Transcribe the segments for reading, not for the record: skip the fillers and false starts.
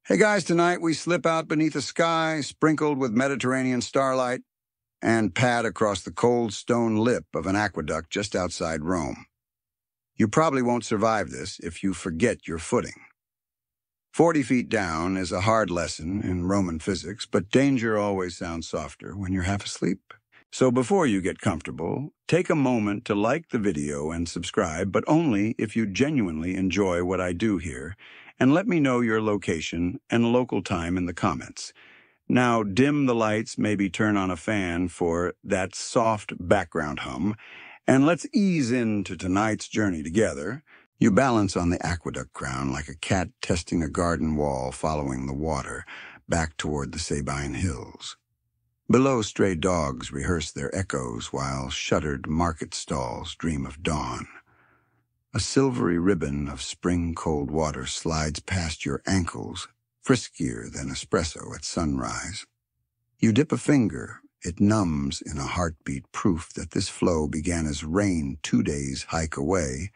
Hey guys, tonight we slip out beneath a sky sprinkled with Mediterranean starlight and pad across the cold stone lip of an aqueduct just outside Rome. You probably won't survive this if you forget your footing. 40 feet down is a hard lesson in Roman physics, but danger always sounds softer when you're half asleep. So before you get comfortable, take a moment to like the video and subscribe, but only if you genuinely enjoy what I do here, and let me know your location and local time in the comments. Now dim the lights, maybe turn on a fan for that soft background hum, and let's ease into tonight's journey together. You balance on the aqueduct crown like a cat testing a garden wall following the water back toward the Sabine Hills. Below, stray dogs rehearse their echoes while shuttered market stalls dream of dawn. A silvery ribbon of spring cold water slides past your ankles, friskier than espresso at sunrise. You dip a finger, it numbs in a heartbeat, proof that this flow began as rain 2 days hike away,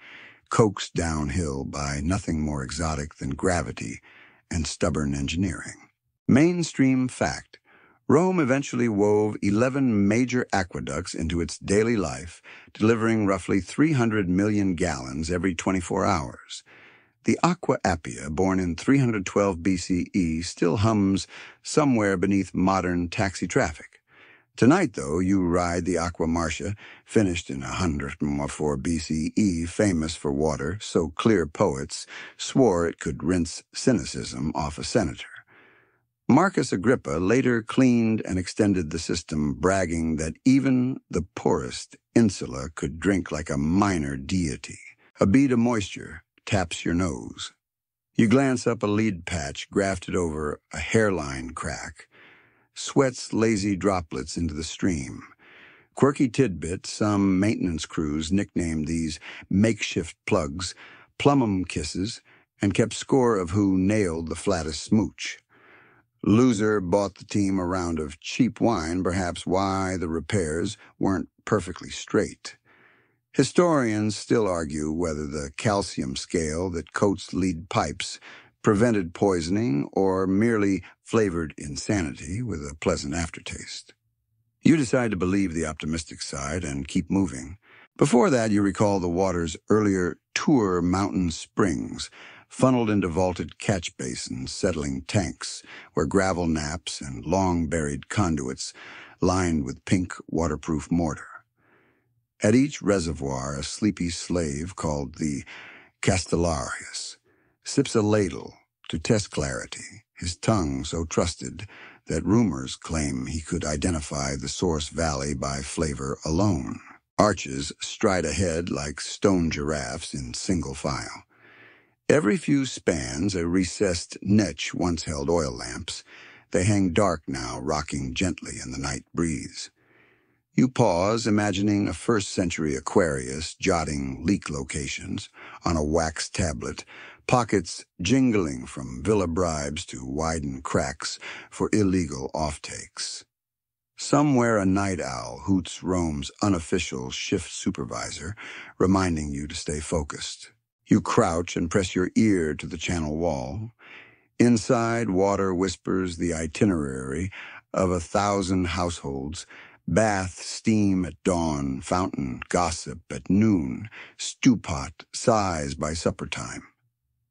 coaxed downhill by nothing more exotic than gravity and stubborn engineering. Mainstream fact. Rome eventually wove 11 major aqueducts into its daily life, delivering roughly 300 million gallons every 24 hours. The Aqua Appia, born in 312 BCE, still hums somewhere beneath modern taxi traffic. Tonight, though, you ride the Aqua Marcia, finished in 104 BCE, famous for water so clear poets swore it could rinse cynicism off a senator. Marcus Agrippa later cleaned and extended the system, bragging that even the poorest insula could drink like a minor deity. A bead of moisture taps your nose. You glance up a lead patch grafted over a hairline crack. Sweats lazy droplets into the stream. Quirky tidbit, some maintenance crews nicknamed these makeshift plugs plumbum kisses and kept score of who nailed the flattest smooch. Loser bought the team a round of cheap wine, perhaps why the repairs weren't perfectly straight. Historians still argue whether the calcium scale that coats lead pipes prevented poisoning or merely flavored insanity with a pleasant aftertaste. You decide to believe the optimistic side and keep moving. Before that, you recall the water's earlier tour mountain springs, funneled into vaulted catch basins, settling tanks, where gravel naps and long-buried conduits lined with pink waterproof mortar. At each reservoir, a sleepy slave called the Castellarius sips a ladle to test clarity, his tongue so trusted that rumors claim he could identify the source valley by flavor alone. Arches stride ahead like stone giraffes in single file. Every few spans, a recessed niche once held oil lamps. They hang dark now, rocking gently in the night breeze. You pause, imagining a first-century Aquarius jotting leak locations on a wax tablet, pockets jingling from villa bribes to widen cracks for illegal offtakes. Somewhere a night owl hoots Rome's unofficial shift supervisor, reminding you to stay focused. You crouch and press your ear to the channel wall. Inside, water whispers the itinerary of 1,000 households. Bath, steam at dawn, fountain, gossip at noon, stew pot, sighs by supper time.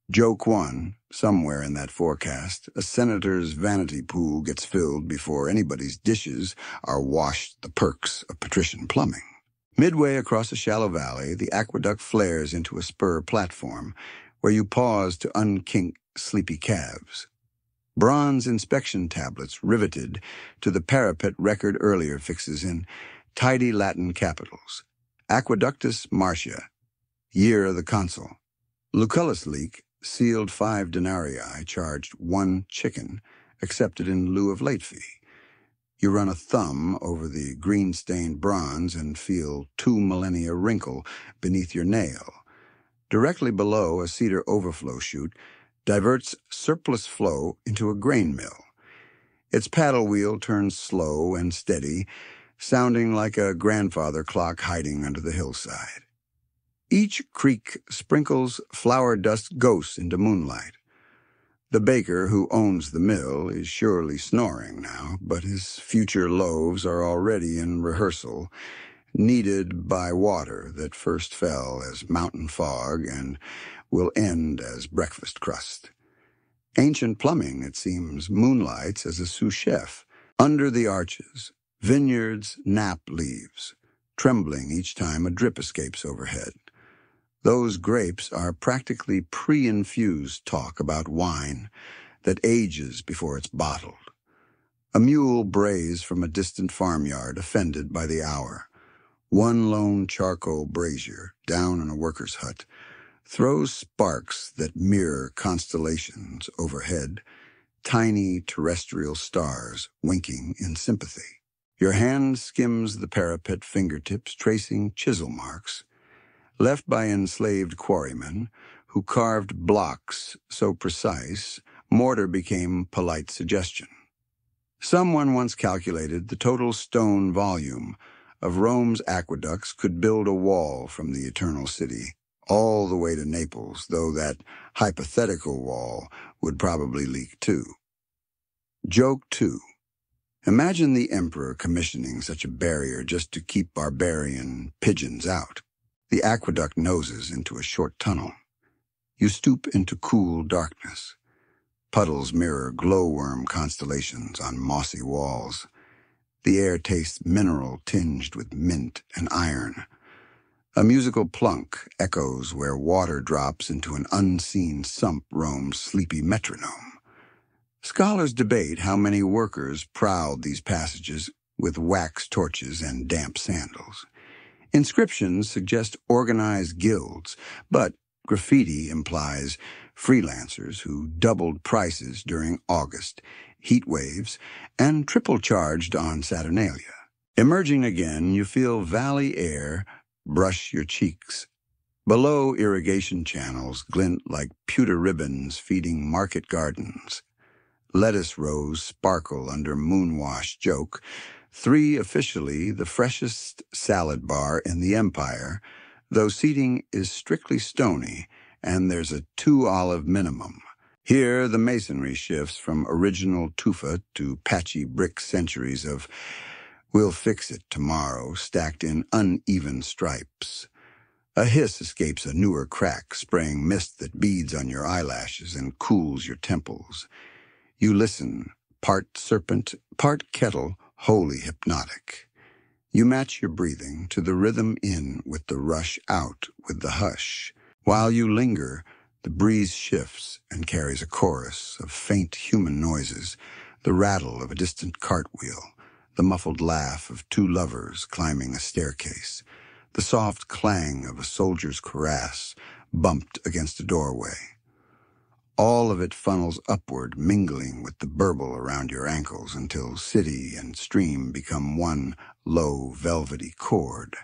Joke 1, somewhere in that forecast, a senator's vanity pool gets filled before anybody's dishes are washed the perks of patrician plumbing. Midway across a shallow valley, the aqueduct flares into a spur platform where you pause to unkink sleepy calves. Bronze inspection tablets riveted to the parapet record earlier fixes in tidy Latin capitals. Aqueductus Marcia, year of the consul. Lucullus leak, sealed 5 denarii, charged 1 chicken, accepted in lieu of late fee. You run a thumb over the green-stained bronze and feel 2 millennia wrinkle beneath your nail. Directly below, a cedar overflow chute diverts surplus flow into a grain mill. Its paddle wheel turns slow and steady, sounding like a grandfather clock hiding under the hillside. Each creek sprinkles flour dust ghosts into moonlight. The baker who owns the mill is surely snoring now, but his future loaves are already in rehearsal, kneaded by water that first fell as mountain fog and will end as breakfast crust. Ancient plumbing, it seems, moonlights as a sous chef. Under the arches, vineyards nap leaves, trembling each time a drip escapes overhead. Those grapes are practically pre-infused talk about wine that ages before it's bottled. A mule brays from a distant farmyard, offended by the hour. One lone charcoal brazier, down in a worker's hut, throws sparks that mirror constellations overhead, tiny terrestrial stars winking in sympathy. Your hand skims the parapet fingertips, tracing chisel marks, left by enslaved quarrymen who carved blocks so precise, mortar became polite suggestion. Someone once calculated the total stone volume of Rome's aqueducts could build a wall from the Eternal City all the way to Naples, though that hypothetical wall would probably leak too. Joke 2. Imagine the emperor commissioning such a barrier just to keep barbarian pigeons out. The aqueduct noses into a short tunnel. You stoop into cool darkness. Puddles mirror glowworm constellations on mossy walls. The air tastes mineral tinged with mint and iron. A musical plunk echoes where water drops into an unseen sump Rome's sleepy metronome. Scholars debate how many workers prowled these passages with wax torches and damp sandals. Inscriptions suggest organized guilds, but graffiti implies freelancers who doubled prices during August, heat waves, and triple-charged on Saturnalia. Emerging again, you feel valley air brush your cheeks. Below, irrigation channels glint like pewter ribbons feeding market gardens. Lettuce rows sparkle under moonwash joke. 3 officially the freshest salad bar in the empire, though seating is strictly stony and there's a 2-olive minimum. Here, the masonry shifts from original tufa to patchy brick centuries of "we'll fix it tomorrow" stacked in uneven stripes. A hiss escapes a newer crack, spraying mist that beads on your eyelashes and cools your temples. You listen, part serpent, part kettle, wholly hypnotic. You match your breathing to the rhythm in with the rush, out with the hush. While you linger, the breeze shifts and carries a chorus of faint human noises, the rattle of a distant cartwheel, the muffled laugh of 2 lovers climbing a staircase, the soft clang of a soldier's cuirass bumped against a doorway. All of it funnels upward, mingling with the burble around your ankles until city and stream become one low, velvety chord.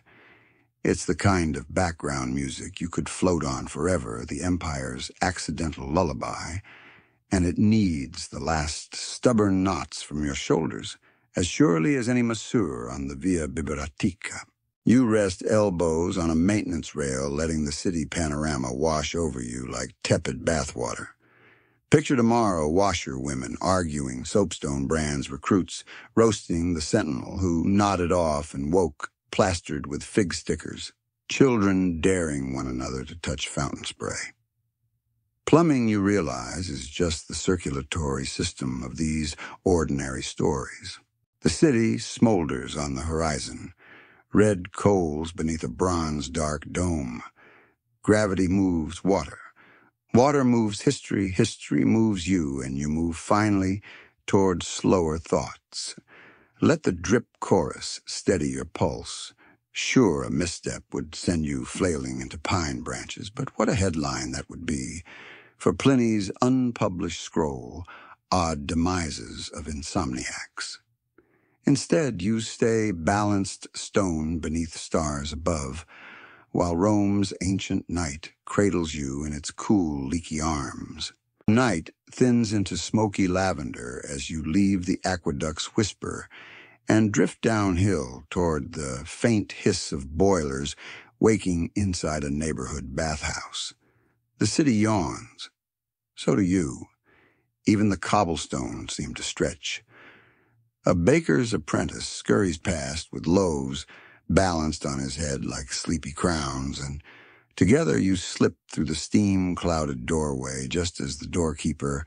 It's the kind of background music you could float on forever, the empire's accidental lullaby, and it kneads the last stubborn knots from your shoulders as surely as any masseur on the Via Biblioteca. You rest elbows on a maintenance rail, letting the city panorama wash over you like tepid bathwater. Picture tomorrow washerwomen arguing soapstone brands recruits, roasting the sentinel who nodded off and woke, plastered with fig stickers, children daring one another to touch fountain spray. Plumbing, you realize, is just the circulatory system of these ordinary stories. The city smolders on the horizon, red coals beneath a bronze-dark dome. Gravity moves water. Water moves history, history moves you, and you move finally toward slower thoughts. Let the drip chorus steady your pulse. Sure, a misstep would send you flailing into pine branches, but what a headline that would be for Pliny's unpublished scroll, Odd Demises of Insomniacs. Instead, you stay balanced stone beneath stars above, while Rome's ancient night cradles you in its cool, leaky arms. Night thins into smoky lavender as you leave the aqueduct's whisper and drift downhill toward the faint hiss of boilers waking inside a neighborhood bathhouse. The city yawns. So do you. Even the cobblestones seem to stretch. A baker's apprentice scurries past with loaves balanced on his head like sleepy crowns, and together you slip through the steam-clouded doorway just as the doorkeeper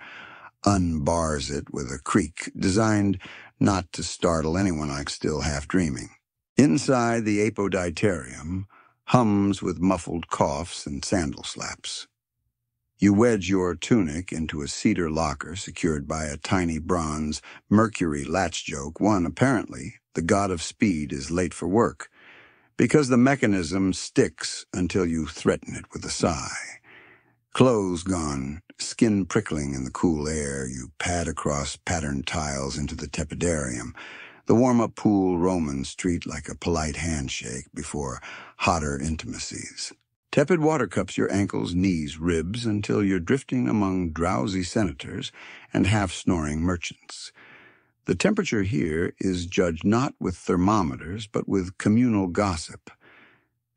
unbars it with a creak designed not to startle anyone like still half-dreaming. Inside, the apoditarium hums with muffled coughs and sandal slaps. You wedge your tunic into a cedar locker secured by a tiny bronze Mercury latch joke. One, apparently, the god of speed, is late for work, because the mechanism sticks until you threaten it with a sigh. Clothes gone, skin prickling in the cool air, you pad across patterned tiles into the tepidarium. The warm-up pool Romans treat like a polite handshake before hotter intimacies. Tepid water cups your ankles, knees, ribs, until you're drifting among drowsy senators and half-snoring merchants. The temperature here is judged not with thermometers, but with communal gossip.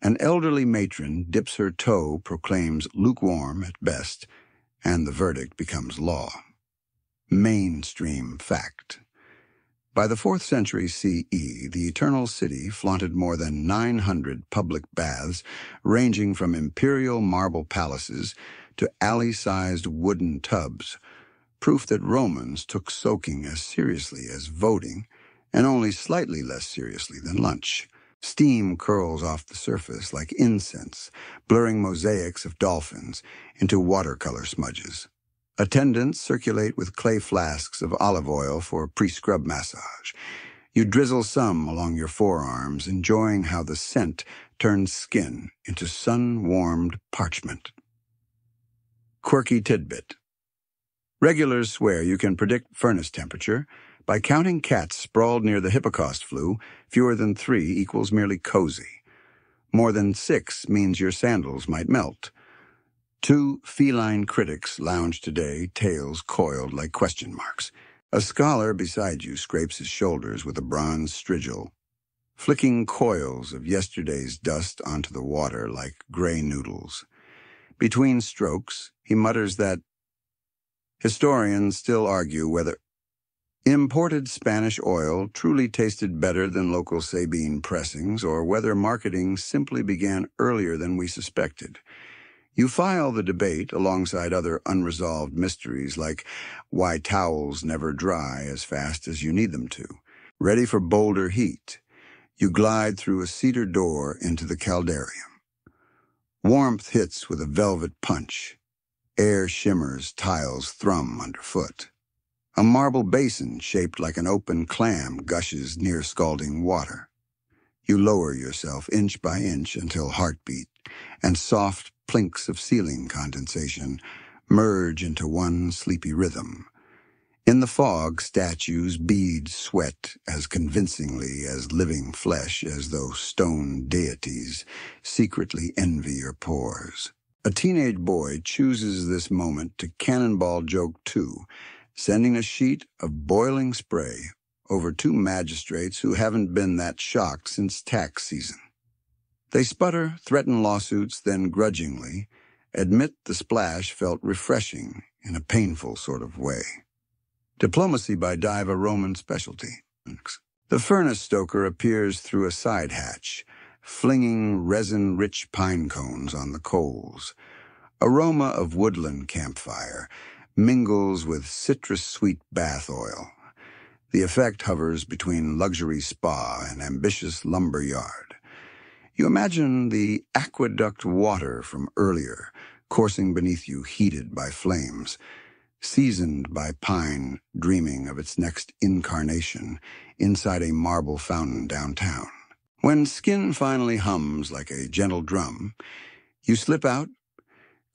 An elderly matron dips her toe, proclaims lukewarm at best, and the verdict becomes law. Mainstream fact. By the 4th century CE, the Eternal City flaunted more than 900 public baths, ranging from imperial marble palaces to alley-sized wooden tubs, proof that Romans took soaking as seriously as voting, and only slightly less seriously than lunch. Steam curls off the surface like incense, blurring mosaics of dolphins into watercolor smudges. Attendants circulate with clay flasks of olive oil for pre-scrub massage. You drizzle some along your forearms, enjoying how the scent turns skin into sun-warmed parchment. Quirky tidbit. Regulars swear you can predict furnace temperature by counting cats sprawled near the Hippocaust flue. Fewer than 3 equals merely cozy. More than 6 means your sandals might melt. 2 feline critics lounge today, tails coiled like question marks. A scholar beside you scrapes his shoulders with a bronze strigil, flicking coils of yesterday's dust onto the water like gray noodles. Between strokes, he mutters that historians still argue whether imported Spanish oil truly tasted better than local Sabine pressings, or whether marketing simply began earlier than we suspected. You file the debate alongside other unresolved mysteries like why towels never dry as fast as you need them to. Ready for bolder heat, you glide through a cedar door into the caldarium. Warmth hits with a velvet punch. Air shimmers, tiles thrum underfoot. A marble basin shaped like an open clam gushes near scalding water. You lower yourself inch by inch until heartbeat and soft plinks of ceiling condensation merge into one sleepy rhythm. In the fog, statues bead sweat as convincingly as living flesh, as though stone deities secretly envy your pores. A teenage boy chooses this moment to cannonball joke 2, sending a sheet of boiling spray over 2 magistrates who haven't been that shocked since tax season. They sputter, threaten lawsuits, then grudgingly admit the splash felt refreshing in a painful sort of way. Diplomacy by dive, a Roman specialty. The furnace stoker appears through a side hatch, flinging resin-rich pine cones on the coals. Aroma of woodland campfire mingles with citrus-sweet bath oil. The effect hovers between luxury spa and ambitious lumber yard. You imagine the aqueduct water from earlier, coursing beneath you, heated by flames, seasoned by pine, dreaming of its next incarnation inside a marble fountain downtown. When skin finally hums like a gentle drum, you slip out,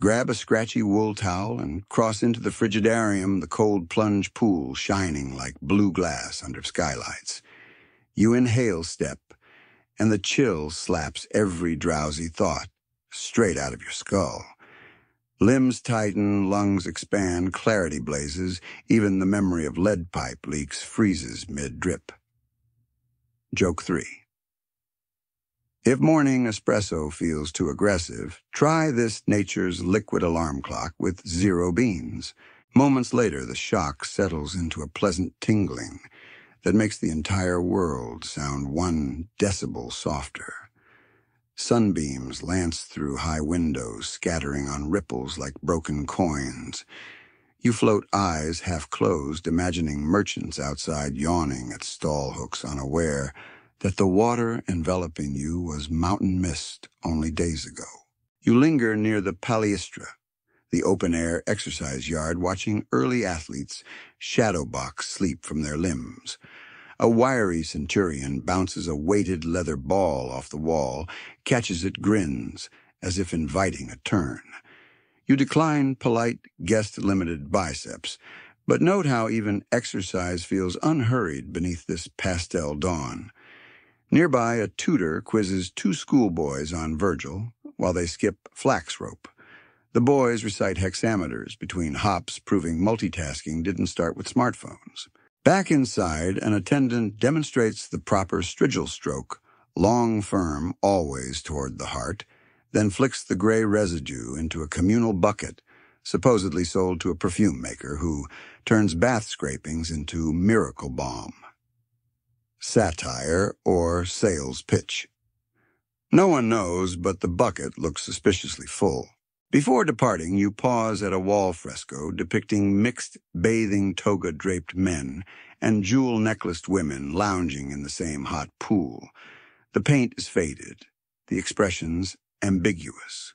grab a scratchy wool towel, and cross into the frigidarium, the cold plunge pool shining like blue glass under skylights. You inhale step, and the chill slaps every drowsy thought straight out of your skull. Limbs tighten, lungs expand, clarity blazes, even the memory of lead pipe leaks freezes mid-drip. Joke 3. If morning espresso feels too aggressive, try this nature's liquid alarm clock with 0 beans. Moments later, the shock settles into a pleasant tingling that makes the entire world sound 1 decibel softer. Sunbeams lance through high windows, scattering on ripples like broken coins. You float, eyes half closed, imagining merchants outside yawning at stall hooks, unaware that the water enveloping you was mountain mist only days ago. You linger near the palaestra, the open-air exercise yard, watching early athletes shadowbox sleep from their limbs. A wiry centurion bounces a weighted leather ball off the wall, catches it, grins, as if inviting a turn. You decline polite, guest-limited biceps, but note how even exercise feels unhurried beneath this pastel dawn. Nearby, a tutor quizzes 2 schoolboys on Virgil while they skip flax rope. The boys recite hexameters between hops, proving multitasking didn't start with smartphones. Back inside, an attendant demonstrates the proper strigil stroke, long, firm, always toward the heart, then flicks the gray residue into a communal bucket, supposedly sold to a perfume maker who turns bath scrapings into miracle balm. Satire or sales pitch. No one knows, but the bucket looks suspiciously full. Before departing, you pause at a wall fresco depicting mixed bathing toga-draped men and jewel-necklaced women lounging in the same hot pool. The paint is faded, the expressions ambiguous.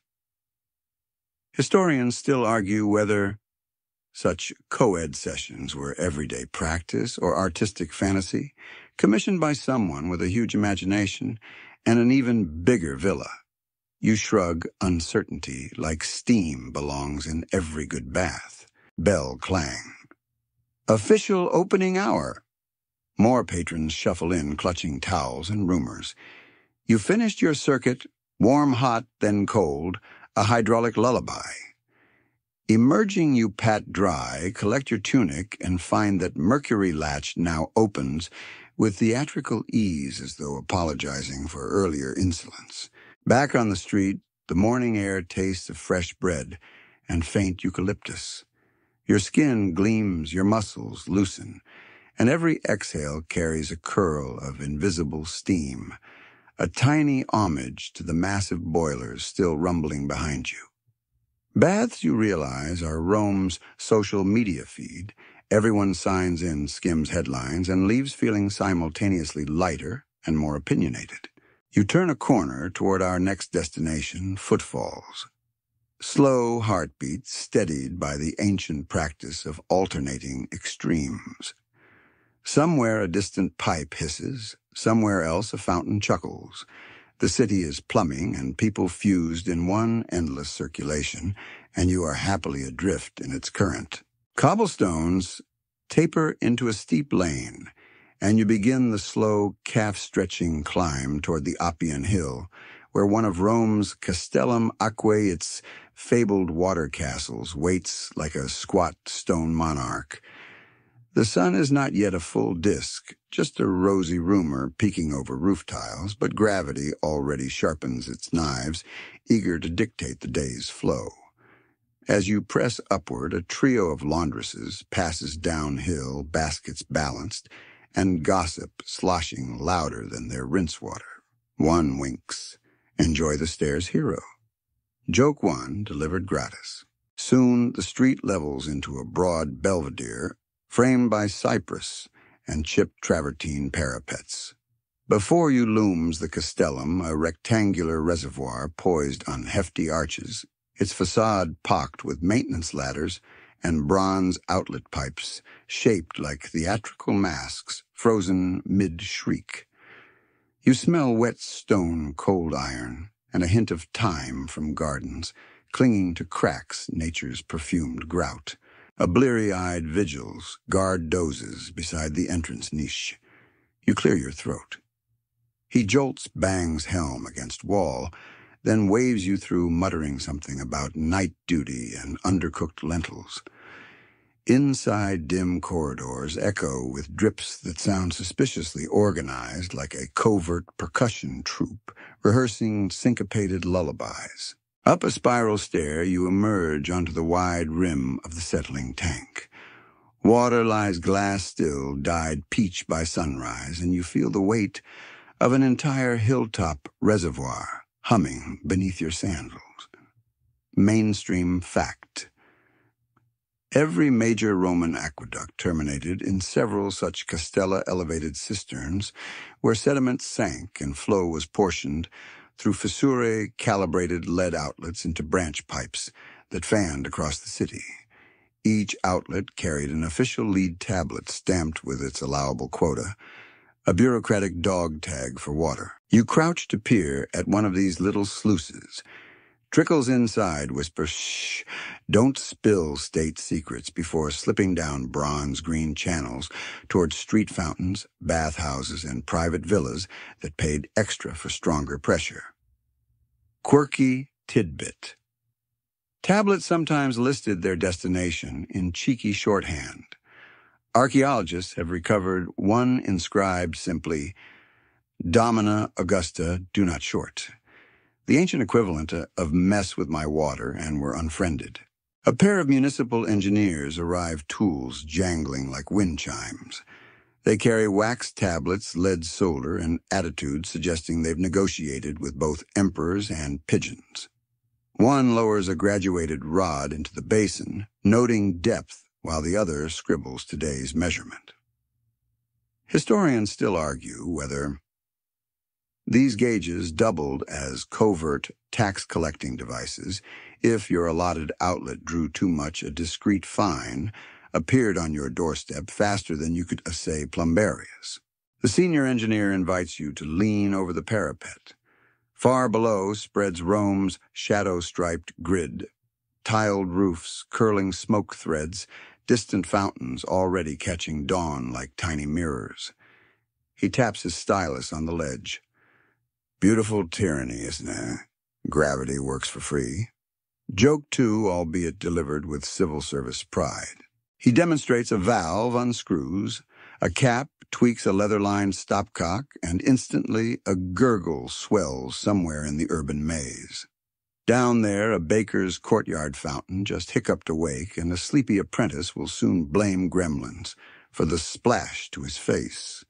Historians still argue whether such co-ed sessions were everyday practice or artistic fantasy, commissioned by someone with a huge imagination and an even bigger villa. You shrug uncertainty, like steam belongs in every good bath. Bell clang. Official opening hour. More patrons shuffle in, clutching towels and rumors. You finished your circuit, warm, hot, then cold, a hydraulic lullaby. Emerging, you pat dry, collect your tunic, and find that Mercury latch now opens with theatrical ease, as though apologizing for earlier insolence. Back on the street, the morning air tastes of fresh bread and faint eucalyptus. Your skin gleams, your muscles loosen, and every exhale carries a curl of invisible steam, a tiny homage to the massive boilers still rumbling behind you. Baths, you realize, are Rome's social media feed. Everyone signs in, skims headlines, and leaves feeling simultaneously lighter and more opinionated. You turn a corner toward our next destination, footfalls. Slow heartbeats steadied by the ancient practice of alternating extremes. Somewhere a distant pipe hisses, somewhere else a fountain chuckles. The city is plumbing and people fused in one endless circulation, and you are happily adrift in its current. Cobblestones taper into a steep lane, and you begin the slow, calf-stretching climb toward the Appian Hill, where one of Rome's Castellum Aquae, its fabled water castles, waits like a squat stone monarch. The sun is not yet a full disk, just a rosy rumor peeking over roof tiles, but gravity already sharpens its knives, eager to dictate the day's flow. As you press upward, a trio of laundresses passes downhill, baskets balanced, and gossip sloshing louder than their rinse water. One winks. Enjoy the stairs, hero. Joke one, delivered gratis. Soon the street levels into a broad belvedere, framed by cypress and chipped travertine parapets. Before you looms the castellum, a rectangular reservoir poised on hefty arches, its facade pocked with maintenance ladders and bronze outlet pipes shaped like theatrical masks, frozen mid-shriek. You smell wet stone cold iron and a hint of thyme from gardens, clinging to cracks nature's perfumed grout. A bleary-eyed vigils guard dozes beside the entrance niche. You clear your throat. He jolts Bang's helm against wall, then waves you through, muttering something about night duty and undercooked lentils. Inside, dim corridors echo with drips that sound suspiciously organized, like a covert percussion troupe rehearsing syncopated lullabies. Up a spiral stair, you emerge onto the wide rim of the settling tank. Water lies glass still, dyed peach by sunrise, and you feel the weight of an entire hilltop reservoir humming beneath your sandals. Mainstream fact. Every major Roman aqueduct terminated in several such castella-elevated cisterns where sediment sank and flow was portioned through fissure-calibrated lead outlets into branch pipes that fanned across the city. Each outlet carried an official lead tablet stamped with its allowable quota, a bureaucratic dog tag for water. You crouch to peer at one of these little sluices. Trickles inside whisper, "Shh, don't spill state secrets," before slipping down bronze-green channels towards street fountains, bathhouses, and private villas that paid extra for stronger pressure. Quirky tidbit. Tablets sometimes listed their destination in cheeky shorthand. Archaeologists have recovered one inscribed simply, "Domina Augusta, do not short," the ancient equivalent of "mess with my water," and were unfriended. A pair of municipal engineers arrive, tools jangling like wind chimes. They carry wax tablets, lead solder, and attitudes suggesting they've negotiated with both emperors and pigeons. One lowers a graduated rod into the basin, noting depth, while the other scribbles today's measurement. Historians still argue whether these gauges doubled as covert tax-collecting devices if your allotted outlet drew too much. A discreet fine appeared on your doorstep faster than you could essay plumbarius. The senior engineer invites you to lean over the parapet. Far below spreads Rome's shadow-striped grid, tiled roofs, curling smoke threads, distant fountains already catching dawn like tiny mirrors. He taps his stylus on the ledge. Beautiful tyranny, isn't it? Gravity works for free. Joke too, albeit delivered with civil service pride. He demonstrates a valve, unscrews, a cap, tweaks a leather-lined stopcock, and instantly a gurgle swells somewhere in the urban maze. Down there, a baker's courtyard fountain just hiccuped awake, and a sleepy apprentice will soon blame gremlins for the splash to his face.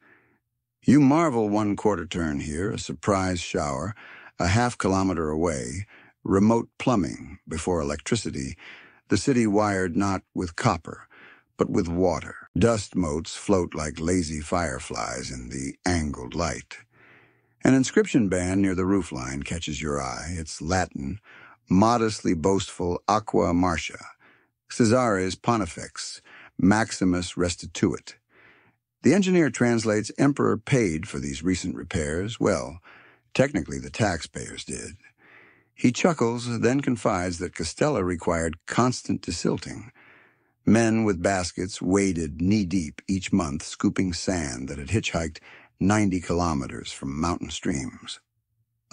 You marvel one quarter turn here, a surprise shower, a half-kilometer away, remote plumbing before electricity, the city wired not with copper, but with water. Dust motes float like lazy fireflies in the angled light. An inscription band near the roofline catches your eye. It's Latin, modestly boastful Aqua Marcia, Caesare's Pontifex, Maximus Restituit. The engineer translates "Emperor paid for these recent repairs." Well, technically the taxpayers did. He chuckles, then confides that Castella required constant desilting. Men with baskets waded knee-deep each month, scooping sand that had hitchhiked 90 kilometers from mountain streams.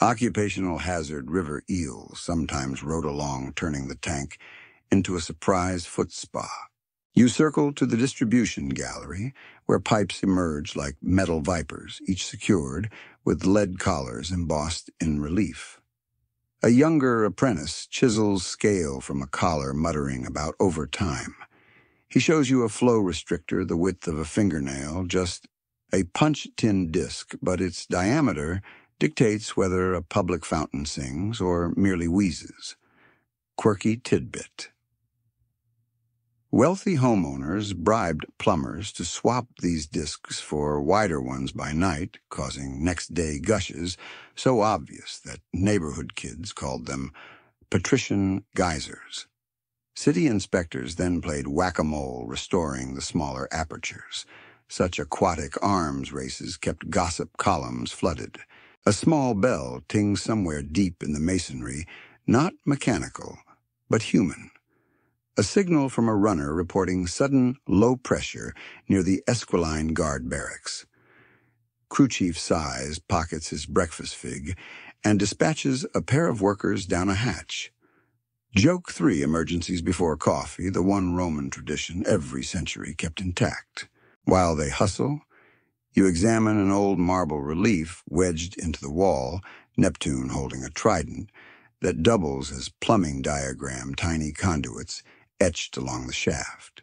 Occupational hazard river eels sometimes rode along, turning the tank into a surprise foot spa. You circle to the distribution gallery, where pipes emerge like metal vipers, each secured with lead collars embossed in relief. A younger apprentice chisels scale from a collar, muttering about overtime. He shows you a flow restrictor the width of a fingernail, just a punch-tin disc, but its diameter dictates whether a public fountain sings or merely wheezes. Quirky tidbit. Wealthy homeowners bribed plumbers to swap these discs for wider ones by night, causing next-day gushes so obvious that neighborhood kids called them patrician geysers. City inspectors then played whack-a-mole, restoring the smaller apertures. Such aquatic arms races kept gossip columns flooded. A small bell tings somewhere deep in the masonry, not mechanical, but human. A signal from a runner reporting sudden low pressure near the Esquiline Guard barracks. Crew chief sighs, pockets his breakfast fig, and dispatches a pair of workers down a hatch. Joke 3, emergencies before coffee, the one Roman tradition every century kept intact. While they hustle, you examine an old marble relief wedged into the wall, Neptune holding a trident, that doubles as plumbing diagram tiny conduits etched along the shaft.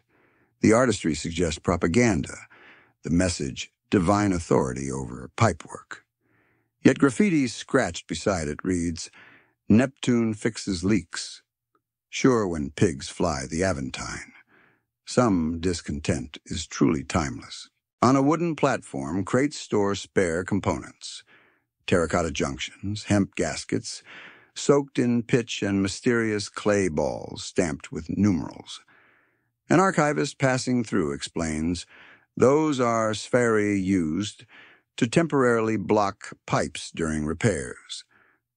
The artistry suggests propaganda, the message divine authority over pipework. Yet graffiti scratched beside it reads, Neptune fixes leaks. Sure when pigs fly the Aventine. Some discontent is truly timeless. On a wooden platform, crates store spare components. Terracotta junctions, hemp gaskets, soaked in pitch and mysterious clay balls stamped with numerals. An archivist passing through explains, those are sphaerae used to temporarily block pipes during repairs.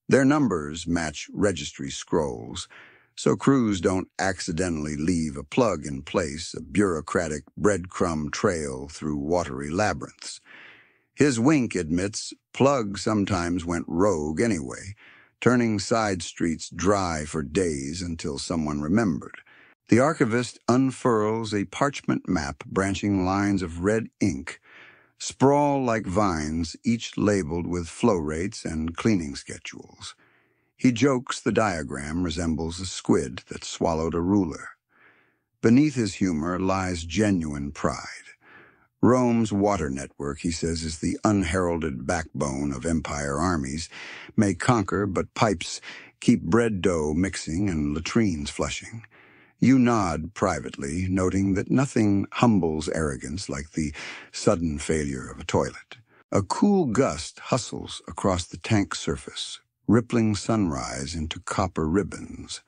Their numbers match registry scrolls, so crews don't accidentally leave a plug in place, a bureaucratic breadcrumb trail through watery labyrinths. His wink admits plug sometimes went rogue anyway, turning side streets dry for days until someone remembered. The archivist unfurls a parchment map branching lines of red ink, sprawl like vines, each labeled with flow rates and cleaning schedules. He jokes the diagram resembles a squid that swallowed a ruler. Beneath his humor lies genuine pride. Rome's water network, he says, is the unheralded backbone of empire armies, may conquer, but pipes keep bread dough mixing and latrines flushing. You nod privately, noting that nothing humbles arrogance like the sudden failure of a toilet. A cool gust hustles across the tank surface, rippling sunrise into copper ribbons.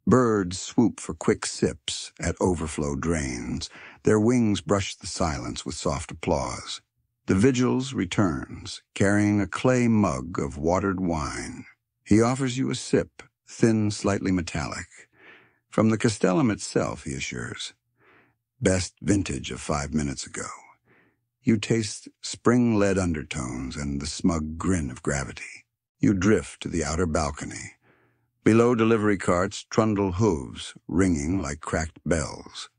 Birds swoop for quick sips at overflow drains. Their wings brush the silence with soft applause. The vigils returns, carrying a clay mug of watered wine. He offers you a sip, thin, slightly metallic. From the castellum itself, he assures. Best vintage of 5 minutes ago. You taste spring-led undertones and the smug grin of gravity. You drift to the outer balcony. Below delivery carts trundle hooves, ringing like cracked bells.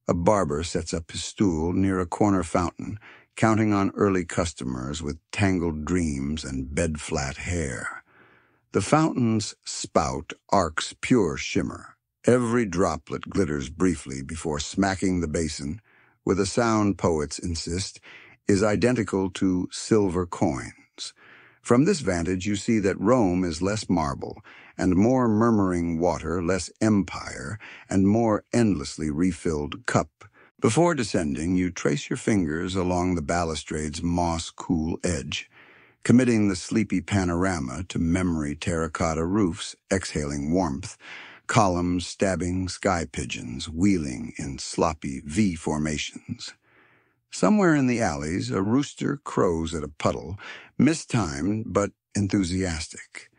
A barber sets up his stool near a corner fountain, counting on early customers with tangled dreams and bed-flat hair. The fountain's spout arcs pure shimmer. Every droplet glitters briefly before smacking the basin, with a sound poets insist, is identical to silver coins. From this vantage you see that Rome is less marble, and more murmuring water, less empire, and more endlessly refilled cup. Before descending, you trace your fingers along the balustrade's moss-cool edge, committing the sleepy panorama to memory terracotta roofs exhaling warmth, columns stabbing sky pigeons wheeling in sloppy V formations. Somewhere in the alleys, a rooster crows at a puddle, mistimed but enthusiastic.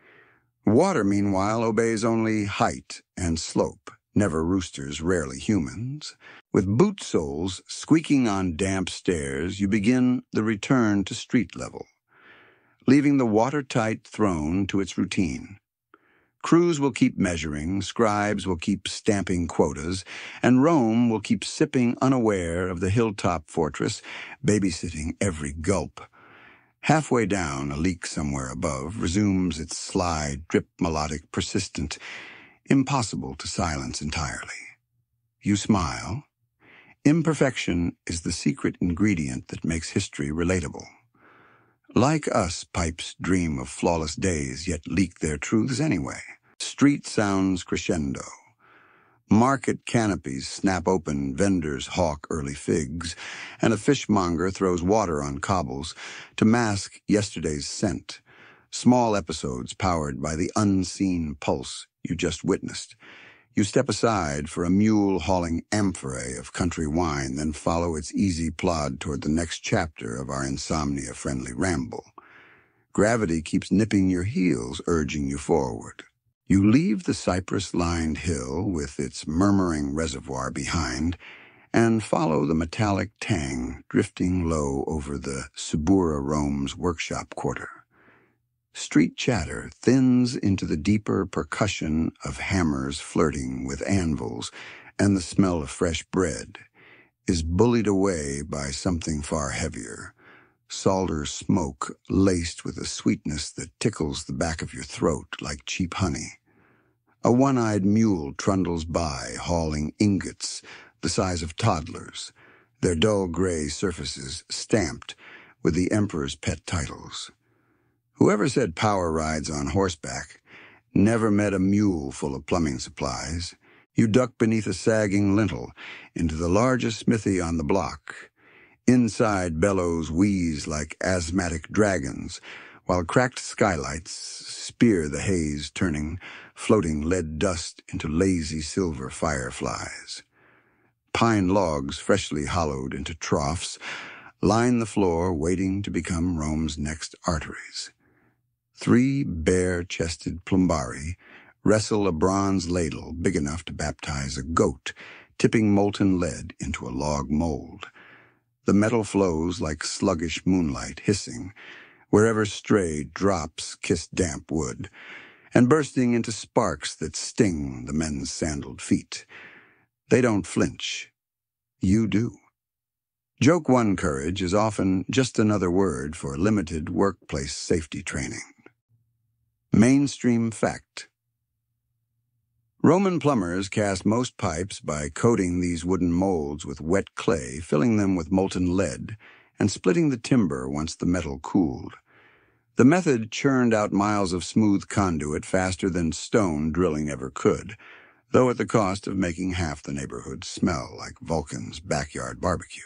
Water, meanwhile, obeys only height and slope, never roosters, rarely humans. With boot soles squeaking on damp stairs, you begin the return to street level, leaving the watertight throne to its routine. Crews will keep measuring, scribes will keep stamping quotas, and Rome will keep sipping unaware of the hilltop fortress, babysitting every gulp. Halfway down, a leak somewhere above resumes its slide, drip melodic, persistent, impossible to silence entirely. You smile. Imperfection is the secret ingredient that makes history relatable. Like us, pipes dream of flawless days, yet leak their truths anyway. Street sounds crescendo. Market canopies snap open, vendors hawk early figs, and a fishmonger throws water on cobbles to mask yesterday's scent. Small episodes powered by the unseen pulse you just witnessed. You step aside for a mule hauling amphorae of country wine, then follow its easy plod toward the next chapter of our insomnia-friendly ramble. Gravity keeps nipping your heels, urging you forward. You leave the cypress-lined hill with its murmuring reservoir behind and follow the metallic tang drifting low over the Subura Rome's workshop quarter. Street chatter thins into the deeper percussion of hammers flirting with anvils, and the smell of fresh bread is bullied away by something far heavier, solder smoke laced with a sweetness that tickles the back of your throat like cheap honey. A one-eyed mule trundles by, hauling ingots the size of toddlers, their dull gray surfaces stamped with the emperor's pet titles. Whoever said power rides on horseback never met a mule full of plumbing supplies. You duck beneath a sagging lintel into the largest smithy on the block. Inside, bellows wheeze like asthmatic dragons, while cracked skylights spear the haze, turning floating lead dust into lazy silver fireflies. Pine logs, freshly hollowed into troughs, line the floor, waiting to become Rome's next arteries. 3 bare-chested plumbari wrestle a bronze ladle big enough to baptize a goat, tipping molten lead into a log mold. The metal flows like sluggish moonlight, hissing wherever stray drops kiss damp wood, and bursting into sparks that sting the men's sandaled feet. They don't flinch. You do. Joke 1 courage is often just another word for limited workplace safety training. Mainstream fact. Roman plumbers cast most pipes by coating these wooden molds with wet clay, filling them with molten lead, and splitting the timber once the metal cooled. The method churned out miles of smooth conduit faster than stone drilling ever could, though at the cost of making half the neighborhood smell like Vulcan's backyard barbecue.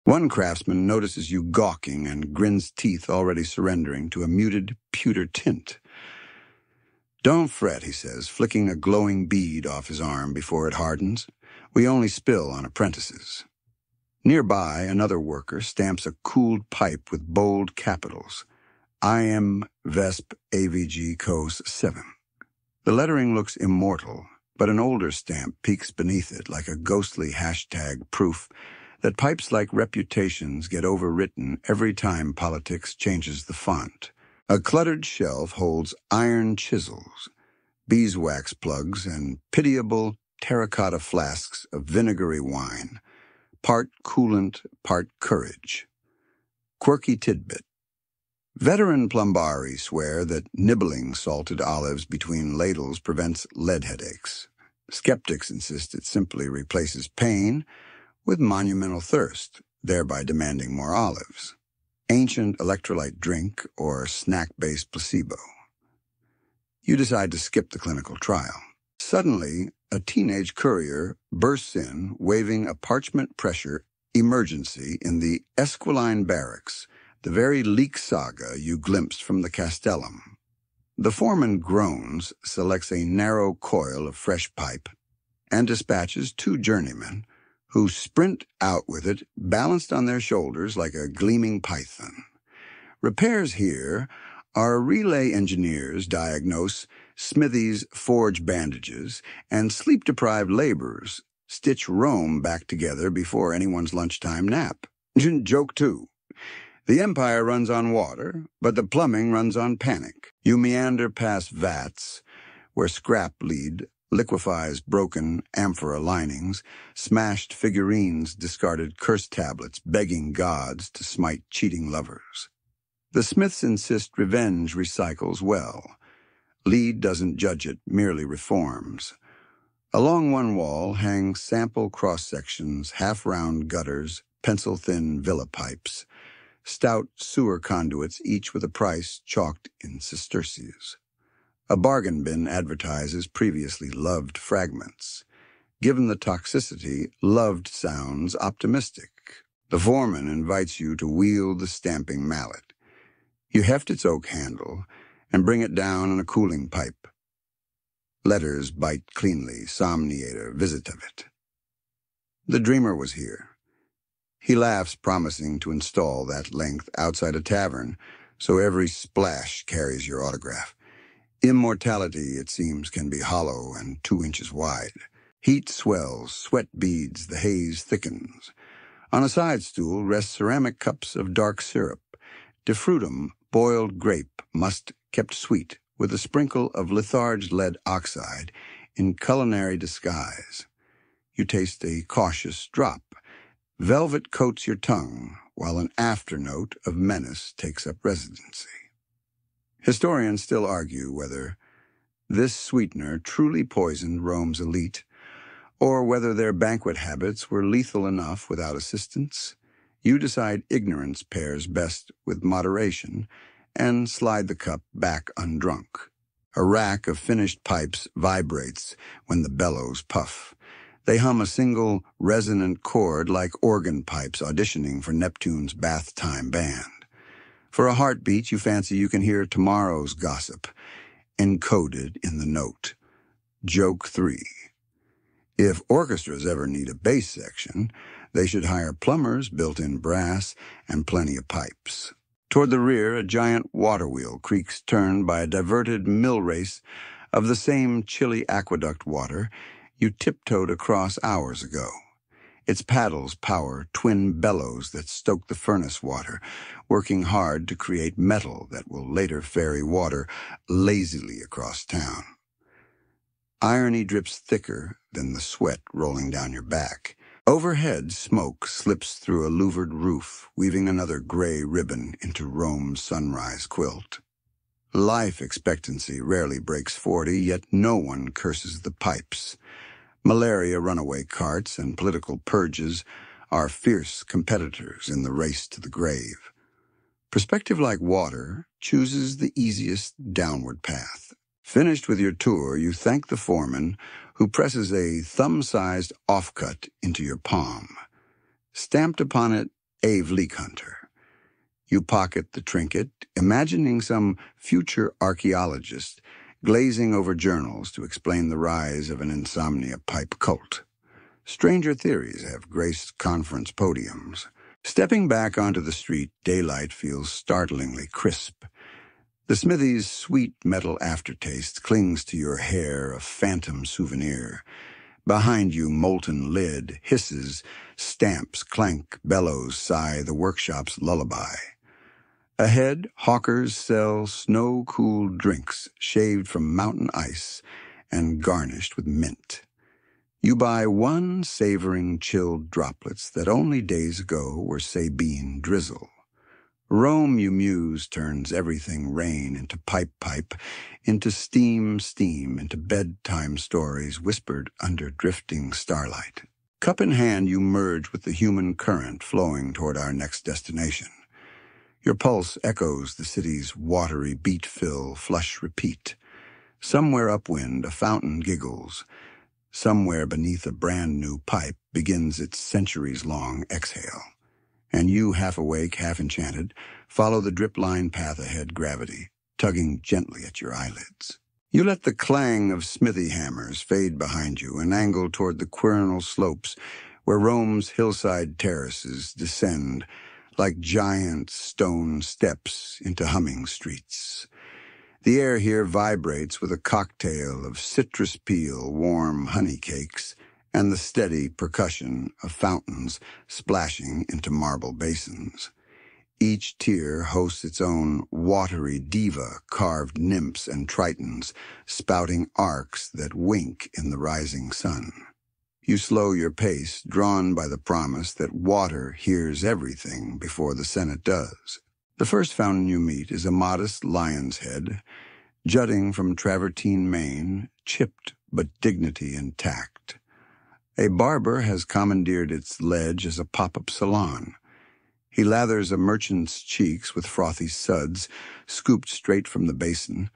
One craftsman notices you gawking and grins teeth already surrendering to a muted pewter tint. "Don't fret," he says, flicking a glowing bead off his arm before it hardens. "We only spill on apprentices." Nearby, another worker stamps a cooled pipe with bold capitals. IM Vesp AVG Cos 7. The lettering looks immortal, but an older stamp peeks beneath it like a ghostly hashtag proof that pipes like reputations get overwritten every time politics changes the font. A cluttered shelf holds iron chisels, beeswax plugs, and pitiable terracotta flasks of vinegary wine, part coolant, part courage. Quirky tidbit. Veteran plumbari swear that nibbling salted olives between ladles prevents lead headaches. Skeptics insist it simply replaces pain with monumental thirst, thereby demanding more olives. Ancient electrolyte drink or snack-based placebo. You decide to skip the clinical trial. Suddenly, a teenage courier bursts in, waving a parchment pressure emergency in the Esquiline barracks, the very leak saga you glimpsed from the castellum. The foreman groans, selects a narrow coil of fresh pipe, and dispatches 2 journeymen, who sprint out with it, balanced on their shoulders like a gleaming python. Repairs here our relay engineers diagnose smithies, forge bandages, and sleep-deprived laborers stitch Rome back together before anyone's lunchtime nap. Joke 2. The empire runs on water, but the plumbing runs on panic. You meander past vats, where scrap lead liquefies broken amphora linings, smashed figurines, discarded curse tablets, begging gods to smite cheating lovers. The Smiths insist revenge recycles well. Lead doesn't judge it, merely reforms. Along one wall hang sample cross-sections, half-round gutters, pencil-thin villa pipes, stout sewer conduits, each with a price chalked in sesterces. A bargain bin advertises previously loved fragments. Given the toxicity, loved sounds optimistic. The foreman invites you to wield the stamping mallet. You heft its oak handle and bring it down on a cooling pipe. Letters bite cleanly, somniator visitavit. The dreamer was here. He laughs, promising to install that length outside a tavern, so every splash carries your autograph. Immortality, it seems, can be hollow and 2 inches wide. Heat swells, sweat beads, the haze thickens. On a side stool rest ceramic cups of dark syrup, defrutum, boiled grape, must kept sweet, with a sprinkle of litharged lead oxide in culinary disguise. You taste a cautious drop. Velvet coats your tongue, while an afternote of menace takes up residency. Historians still argue whether this sweetener truly poisoned Rome's elite, or whether their banquet habits were lethal enough without assistance. You decide ignorance pairs best with moderation and slide the cup back undrunk. A rack of finished pipes vibrates when the bellows puff. They hum a single resonant chord like organ pipes auditioning for Neptune's bath time band. For a heartbeat, you fancy you can hear tomorrow's gossip, encoded in the note. Joke 3. If orchestras ever need a bass section, they should hire plumbers, built-in brass, and plenty of pipes. Toward the rear, a giant water wheel creaks turned by a diverted mill race of the same chilly aqueduct water you tiptoed across hours ago. Its paddles power twin bellows that stoke the furnace water, working hard to create metal that will later ferry water lazily across town. Irony drips thicker than the sweat rolling down your back. Overhead, smoke slips through a louvered roof, weaving another gray ribbon into Rome's sunrise quilt. Life expectancy rarely breaks 40, yet no one curses the pipes. Malaria runaway carts and political purges are fierce competitors in the race to the grave. Perspective like water chooses the easiest downward path. Finished with your tour, you thank the foreman who presses a thumb-sized offcut into your palm. Stamped upon it, Ave Leak Hunter. You pocket the trinket, imagining some future archaeologist glazing over journals to explain the rise of an Insomnia pipe cult. Stranger theories have graced conference podiums. Stepping back onto the street, daylight feels startlingly crisp. The smithy's sweet metal aftertaste clings to your hair, a phantom souvenir. Behind you, molten lid hisses, stamps clank, bellows sigh the workshop's lullaby. Ahead, hawkers sell snow-cooled drinks shaved from mountain ice and garnished with mint. You buy one savoring chilled droplets that only days ago were Sabine drizzle. Rome, you muse, turns everything rain into pipe, into steam, into bedtime stories whispered under drifting starlight. Cup in hand, you merge with the human current flowing toward our next destination. Your pulse echoes the city's watery beat, fill, flush, repeat. Somewhere upwind, a fountain giggles. Somewhere beneath a brand-new pipe begins its centuries-long exhale. And you, half awake, half enchanted, follow the drip-line path ahead, gravity, tugging gently at your eyelids. You let the clang of smithy hammers fade behind you and angle toward the quirinal slopes where Rome's hillside terraces descend like giant stone steps into humming streets. The air here vibrates with a cocktail of citrus peel, warm honey cakes, and the steady percussion of fountains splashing into marble basins. Each tier hosts its own watery diva, carved nymphs and tritons, spouting arcs that wink in the rising sun. You slow your pace, drawn by the promise that water hears everything before the Senate does. The first fountain you meet is a modest lion's head, jutting from travertine mane, chipped but dignity intact. A barber has commandeered its ledge as a pop-up salon. He lathers a merchant's cheeks with frothy suds, scooped straight from the basin,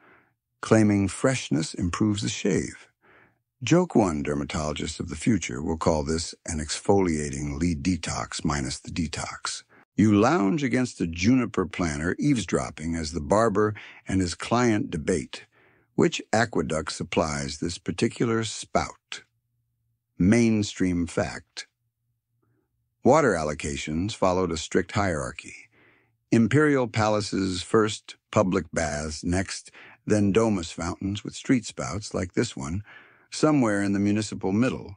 claiming freshness improves the shave. Joke 1 dermatologists of the future will call this an exfoliating lead detox minus the detox. You lounge against a juniper planter, eavesdropping as the barber and his client debate which aqueduct supplies this particular spout. Mainstream fact. Water allocations followed a strict hierarchy. Imperial palaces first, public baths next, then domus fountains with street spouts like this one, somewhere in the municipal middle.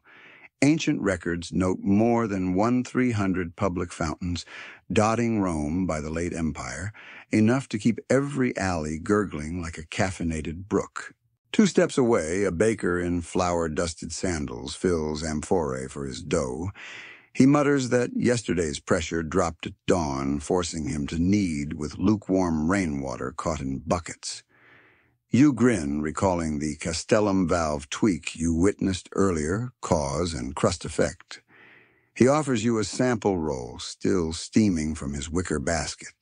Ancient records note more than 1,300 public fountains dotting Rome by the late Empire, enough to keep every alley gurgling like a caffeinated brook. 2 steps away, a baker in flour-dusted sandals fills amphorae for his dough. He mutters that yesterday's pressure dropped at dawn, forcing him to knead with lukewarm rainwater caught in buckets. You grin, recalling the castellum valve tweak you witnessed earlier, cause and crust effect. He offers you a sample roll, still steaming from his wicker basket.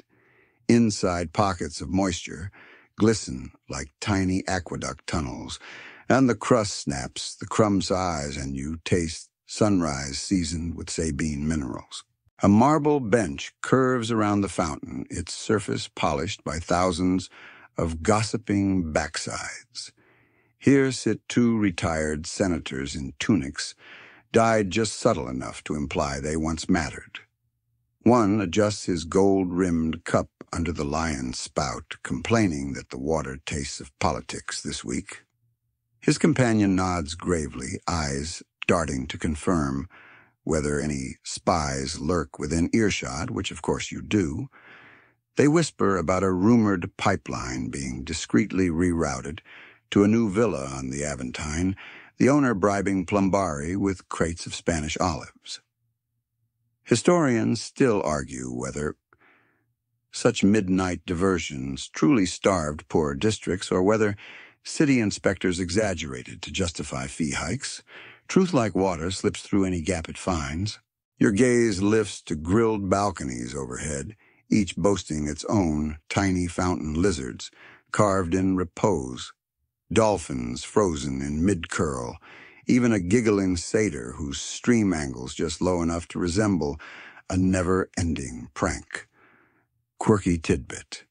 Inside pockets of moisture glisten like tiny aqueduct tunnels, and the crust snaps the crumb size, and you taste sunrise seasoned with Sabine minerals. A marble bench curves around the fountain, its surface polished by thousands of gossiping backsides. Here sit two retired senators in tunics, dyed just subtle enough to imply they once mattered. One adjusts his gold-rimmed cup under the lion's spout, complaining that the water tastes of politics this week. His companion nods gravely, eyes darting to confirm whether any spies lurk within earshot, which of course you do. They whisper about a rumored pipeline being discreetly rerouted to a new villa on the Aventine, the owner bribing Plumbari with crates of Spanish olives. Historians still argue whether such midnight diversions truly starved poor districts or whether city inspectors exaggerated to justify fee hikes. Truth like water slips through any gap it finds. Your gaze lifts to grilled balconies overhead, each boasting its own tiny fountain lizards, carved in repose, dolphins frozen in mid-curl, even a giggling satyr whose stream angles just low enough to resemble a never-ending prank. Quirky tidbit.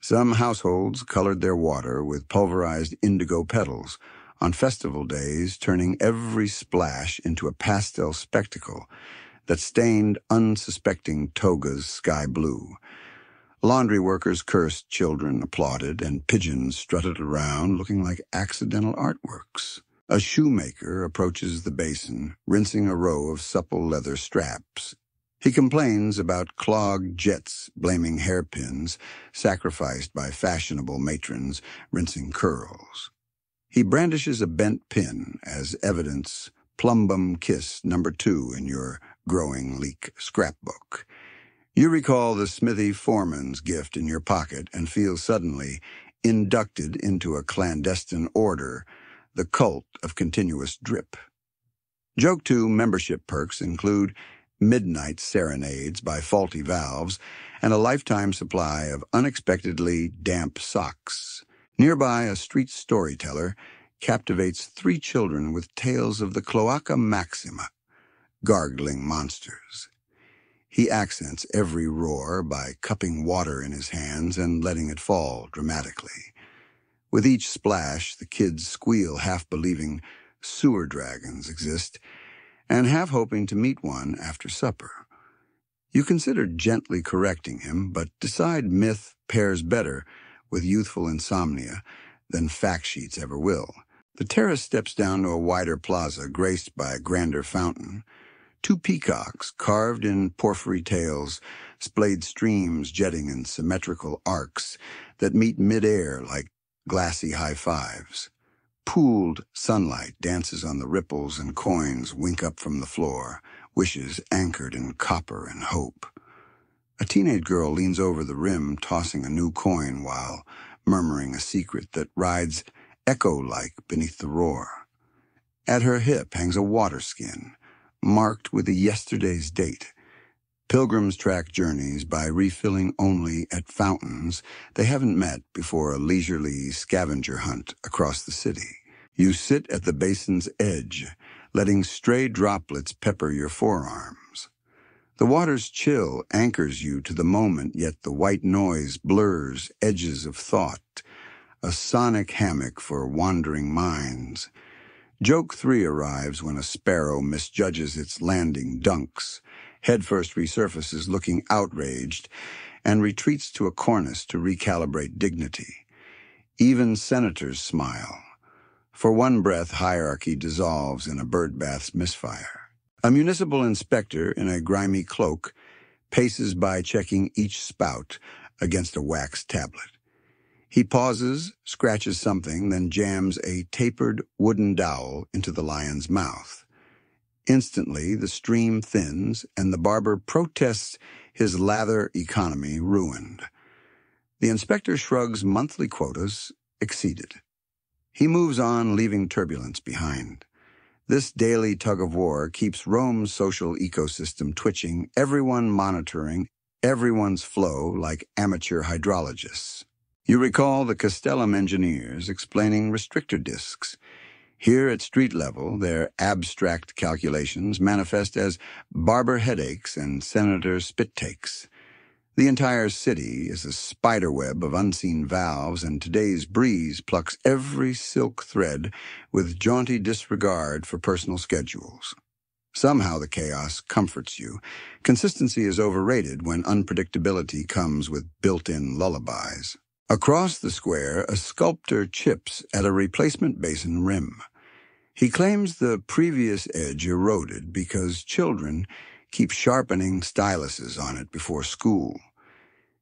Some households colored their water with pulverized indigo petals, on festival days turning every splash into a pastel spectacle that stained unsuspecting togas sky blue. Laundry workers cursed, children applauded, and pigeons strutted around looking like accidental artworks. A shoemaker approaches the basin, rinsing a row of supple leather straps. He complains about clogged jets, blaming hairpins sacrificed by fashionable matrons rinsing curls. He brandishes a bent pin as evidence plumbum kiss number 2 in your growing leak scrapbook. You recall the smithy foreman's gift in your pocket and feel suddenly inducted into a clandestine order, the cult of continuous drip. Joke 2 membership perks include midnight serenades by faulty valves and a lifetime supply of unexpectedly damp socks. Nearby, a street storyteller captivates 3 children with tales of the Cloaca Maxima, gargling monsters. He accents every roar by cupping water in his hands and letting it fall dramatically. With each splash, the kids squeal, half believing sewer dragons exist, and half hoping to meet one after supper. You consider gently correcting him, but decide myth pairs better with youthful insomnia than fact sheets ever will. The terrace steps down to a wider plaza graced by a grander fountain. 2 peacocks, carved in porphyry tails, splayed streams jetting in symmetrical arcs that meet mid-air like glassy high fives. Pooled sunlight dances on the ripples, and coins wink up from the floor, wishes anchored in copper and hope. A teenage girl leans over the rim, tossing a new coin while murmuring a secret that rides echo-like beneath the roar. At her hip hangs a water skin, marked with a yesterday's date. Pilgrims track journeys by refilling only at fountains they haven't met before a leisurely scavenger hunt across the city. You sit at the basin's edge, letting stray droplets pepper your forearms. The water's chill anchors you to the moment, yet the white noise blurs edges of thought, a sonic hammock for wandering minds. Joke 3 arrives when a sparrow misjudges its landing dunks, headfirst resurfaces looking outraged, and retreats to a cornice to recalibrate dignity. Even senators smile. For one breath, hierarchy dissolves in a birdbath's misfire. A municipal inspector in a grimy cloak paces by checking each spout against a wax tablet. He pauses, scratches something, then jams a tapered wooden dowel into the lion's mouth. Instantly, the stream thins, and the barber protests his lather economy ruined. The inspector shrugs monthly quotas exceeded. He moves on, leaving turbulence behind. This daily tug-of-war keeps Rome's social ecosystem twitching, everyone monitoring everyone's flow like amateur hydrologists. You recall the Castellum engineers explaining restrictor discs. Here at street level, their abstract calculations manifest as barber headaches and senator spit takes. The entire city is a spiderweb of unseen valves, and today's breeze plucks every silk thread with jaunty disregard for personal schedules. Somehow the chaos comforts you. Consistency is overrated when unpredictability comes with built-in lullabies. Across the square, a sculptor chips at a replacement basin rim. He claims the previous edge eroded because children keep sharpening styluses on it before school.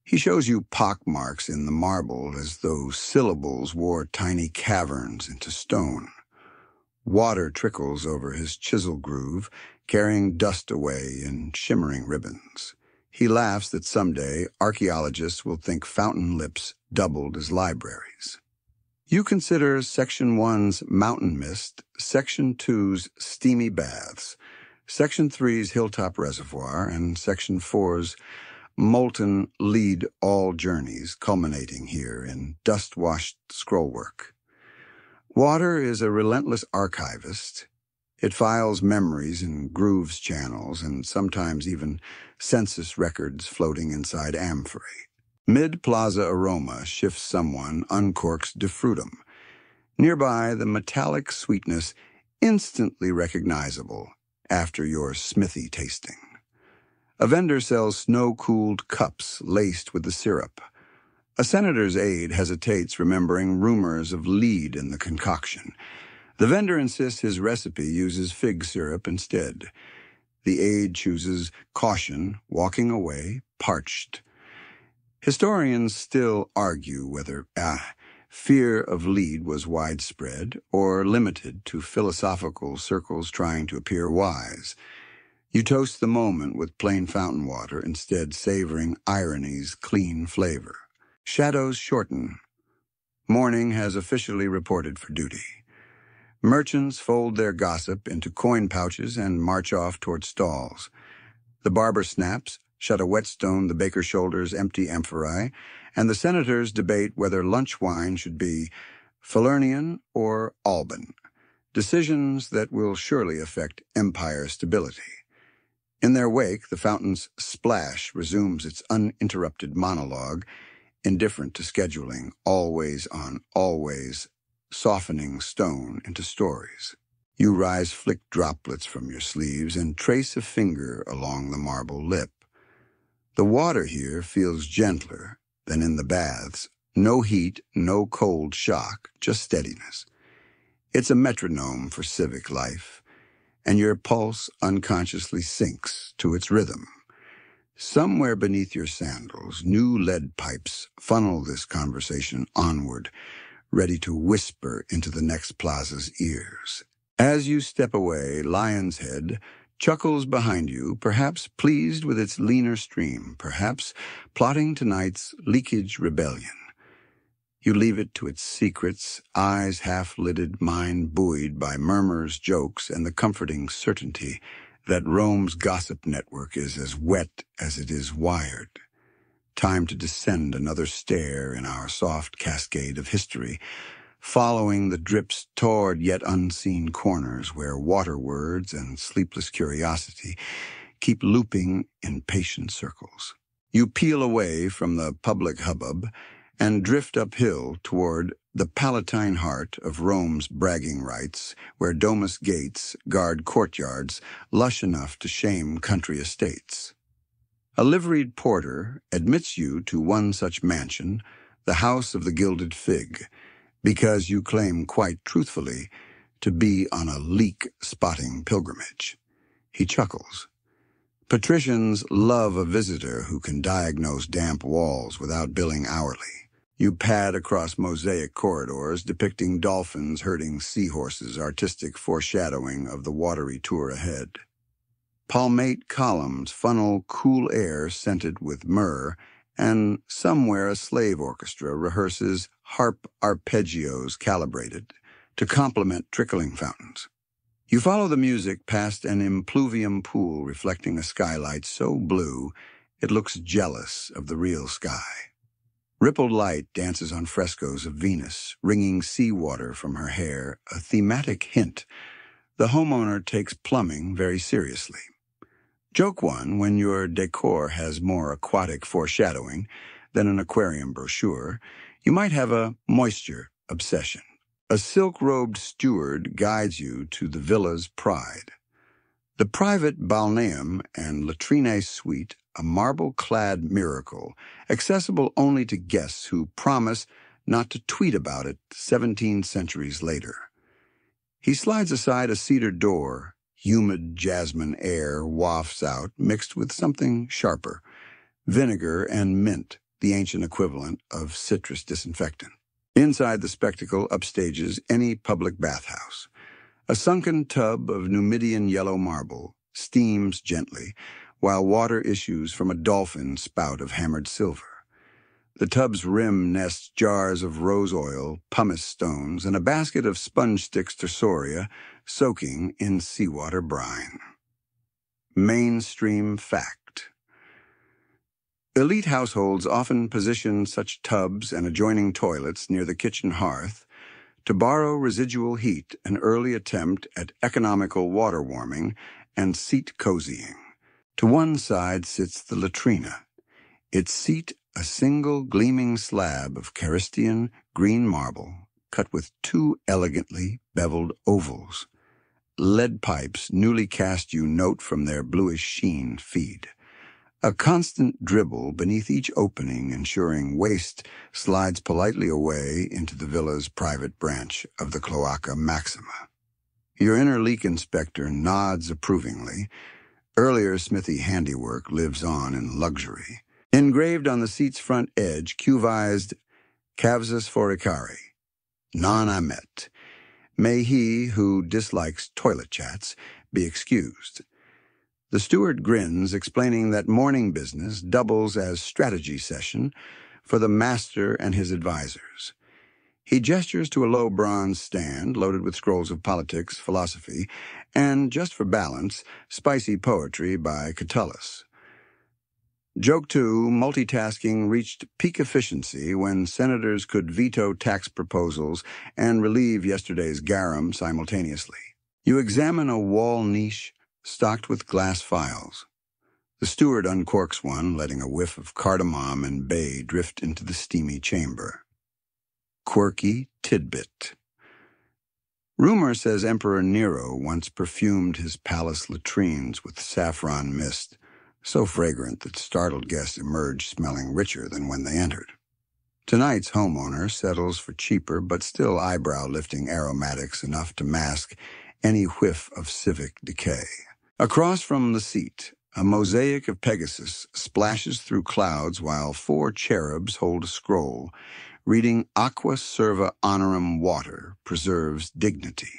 He shows you pockmarks in the marble as though syllables wore tiny caverns into stone. Water trickles over his chisel groove, carrying dust away in shimmering ribbons. He laughs that someday archaeologists will think fountain lips doubled as libraries. You consider Section 1's mountain mist, Section 2's steamy baths, Section 3's hilltop reservoir, and Section 4's molten lead all journeys culminating here in dust-washed scrollwork. Water is a relentless archivist. It files memories in grooves channels and sometimes even census records floating inside amphorae. Mid-plaza aroma shifts someone, uncorks defrutum. Nearby, the metallic sweetness instantly recognizable after your smithy tasting. A vendor sells snow-cooled cups laced with the syrup. A senator's aide hesitates, remembering rumors of lead in the concoction. The vendor insists his recipe uses fig syrup instead. The aide chooses caution, walking away, parched. Historians still argue whether fear of lead was widespread or limited to philosophical circles trying to appear wise. You toast the moment with plain fountain water, instead savoring irony's clean flavor. Shadows shorten. Morning has officially reported for duty. Merchants fold their gossip into coin pouches and march off toward stalls. The barber snaps, shut a whetstone the baker shoulders empty amphorae, and the senators debate whether lunch wine should be Falernian or Alban, decisions that will surely affect empire stability. In their wake, the fountain's splash resumes its uninterrupted monologue, indifferent to scheduling, always on always, softening stone into stories. You rise flick droplets from your sleeves and trace a finger along the marble lip. The water here feels gentler than in the baths. No heat, no cold shock, just steadiness. It's a metronome for civic life, and your pulse unconsciously sinks to its rhythm. Somewhere beneath your sandals, new lead pipes funnel this conversation onward, ready to whisper into the next plaza's ears. As you step away, Lion's Head chuckles behind you, perhaps pleased with its leaner stream, perhaps plotting tonight's leakage rebellion. You leave it to its secrets, eyes half-lidded, mind buoyed by murmurs, jokes, and the comforting certainty that Rome's gossip network is as wet as it is wired. Time to descend another stair in our soft cascade of history, following the drips toward yet unseen corners where water words and sleepless curiosity keep looping in patient circles. You peel away from the public hubbub and drift uphill toward the Palatine heart of Rome's bragging rights, where domus gates guard courtyards lush enough to shame country estates. A liveried porter admits you to one such mansion, the House of the Gilded Fig, because you claim quite truthfully to be on a leak-spotting pilgrimage. He chuckles. Patricians love a visitor who can diagnose damp walls without billing hourly. You pad across mosaic corridors depicting dolphins herding seahorses, artistic foreshadowing of the watery tour ahead. Palmate columns funnel cool air scented with myrrh, and somewhere a slave orchestra rehearses harp arpeggios calibrated to complement trickling fountains. You follow the music past an impluvium pool reflecting a skylight so blue it looks jealous of the real sky. Rippled light dances on frescoes of Venus, wringing seawater from her hair, a thematic hint. The homeowner takes plumbing very seriously. Joke one when your decor has more aquatic foreshadowing than an aquarium brochure. You might have a moisture obsession. A silk-robed steward guides you to the villa's pride. The private balneum and latrine suite, a marble-clad miracle, accessible only to guests who promise not to tweet about it 17 centuries later. He slides aside a cedar door. Humid jasmine air wafts out, mixed with something sharper, vinegar and mint, the ancient equivalent of citrus disinfectant. Inside the spectacle upstages any public bathhouse. A sunken tub of Numidian yellow marble steams gently, while water issues from a dolphin spout of hammered silver. The tub's rim nests jars of rose oil, pumice stones, and a basket of sponge sticks tersoria soaking in seawater brine. Mainstream fact. Elite households often position such tubs and adjoining toilets near the kitchen hearth to borrow residual heat, an early attempt at economical water warming and seat cozying. To one side sits the latrina, its seat a single gleaming slab of Caristian green marble cut with two elegantly beveled ovals. Lead pipes, newly cast you note from their bluish sheen, feed. A constant dribble beneath each opening, ensuring waste slides politely away into the villa's private branch of the Cloaca Maxima. Your inner leak inspector nods approvingly. Earlier smithy handiwork lives on in luxury. Engraved on the seat's front edge, cuvized Cavsus foricari, non amet. May he who dislikes toilet chats be excused. The steward grins, explaining that morning business doubles as strategy session for the master and his advisors. He gestures to a low bronze stand loaded with scrolls of politics, philosophy, and, just for balance, spicy poetry by Catullus. Joke 2, multitasking reached peak efficiency when senators could veto tax proposals and relieve yesterday's garum simultaneously. You examine a wall niche stocked with glass files. The steward uncorks one, letting a whiff of cardamom and bay drift into the steamy chamber. Quirky tidbit. Rumor says Emperor Nero once perfumed his palace latrines with saffron mist, so fragrant that startled guests emerged smelling richer than when they entered. Tonight's homeowner settles for cheaper but still eyebrow-lifting aromatics enough to mask any whiff of civic decay. Across from the seat, a mosaic of Pegasus splashes through clouds while 4 cherubs hold a scroll, reading Aqua Serva Honorum Water preserves dignity.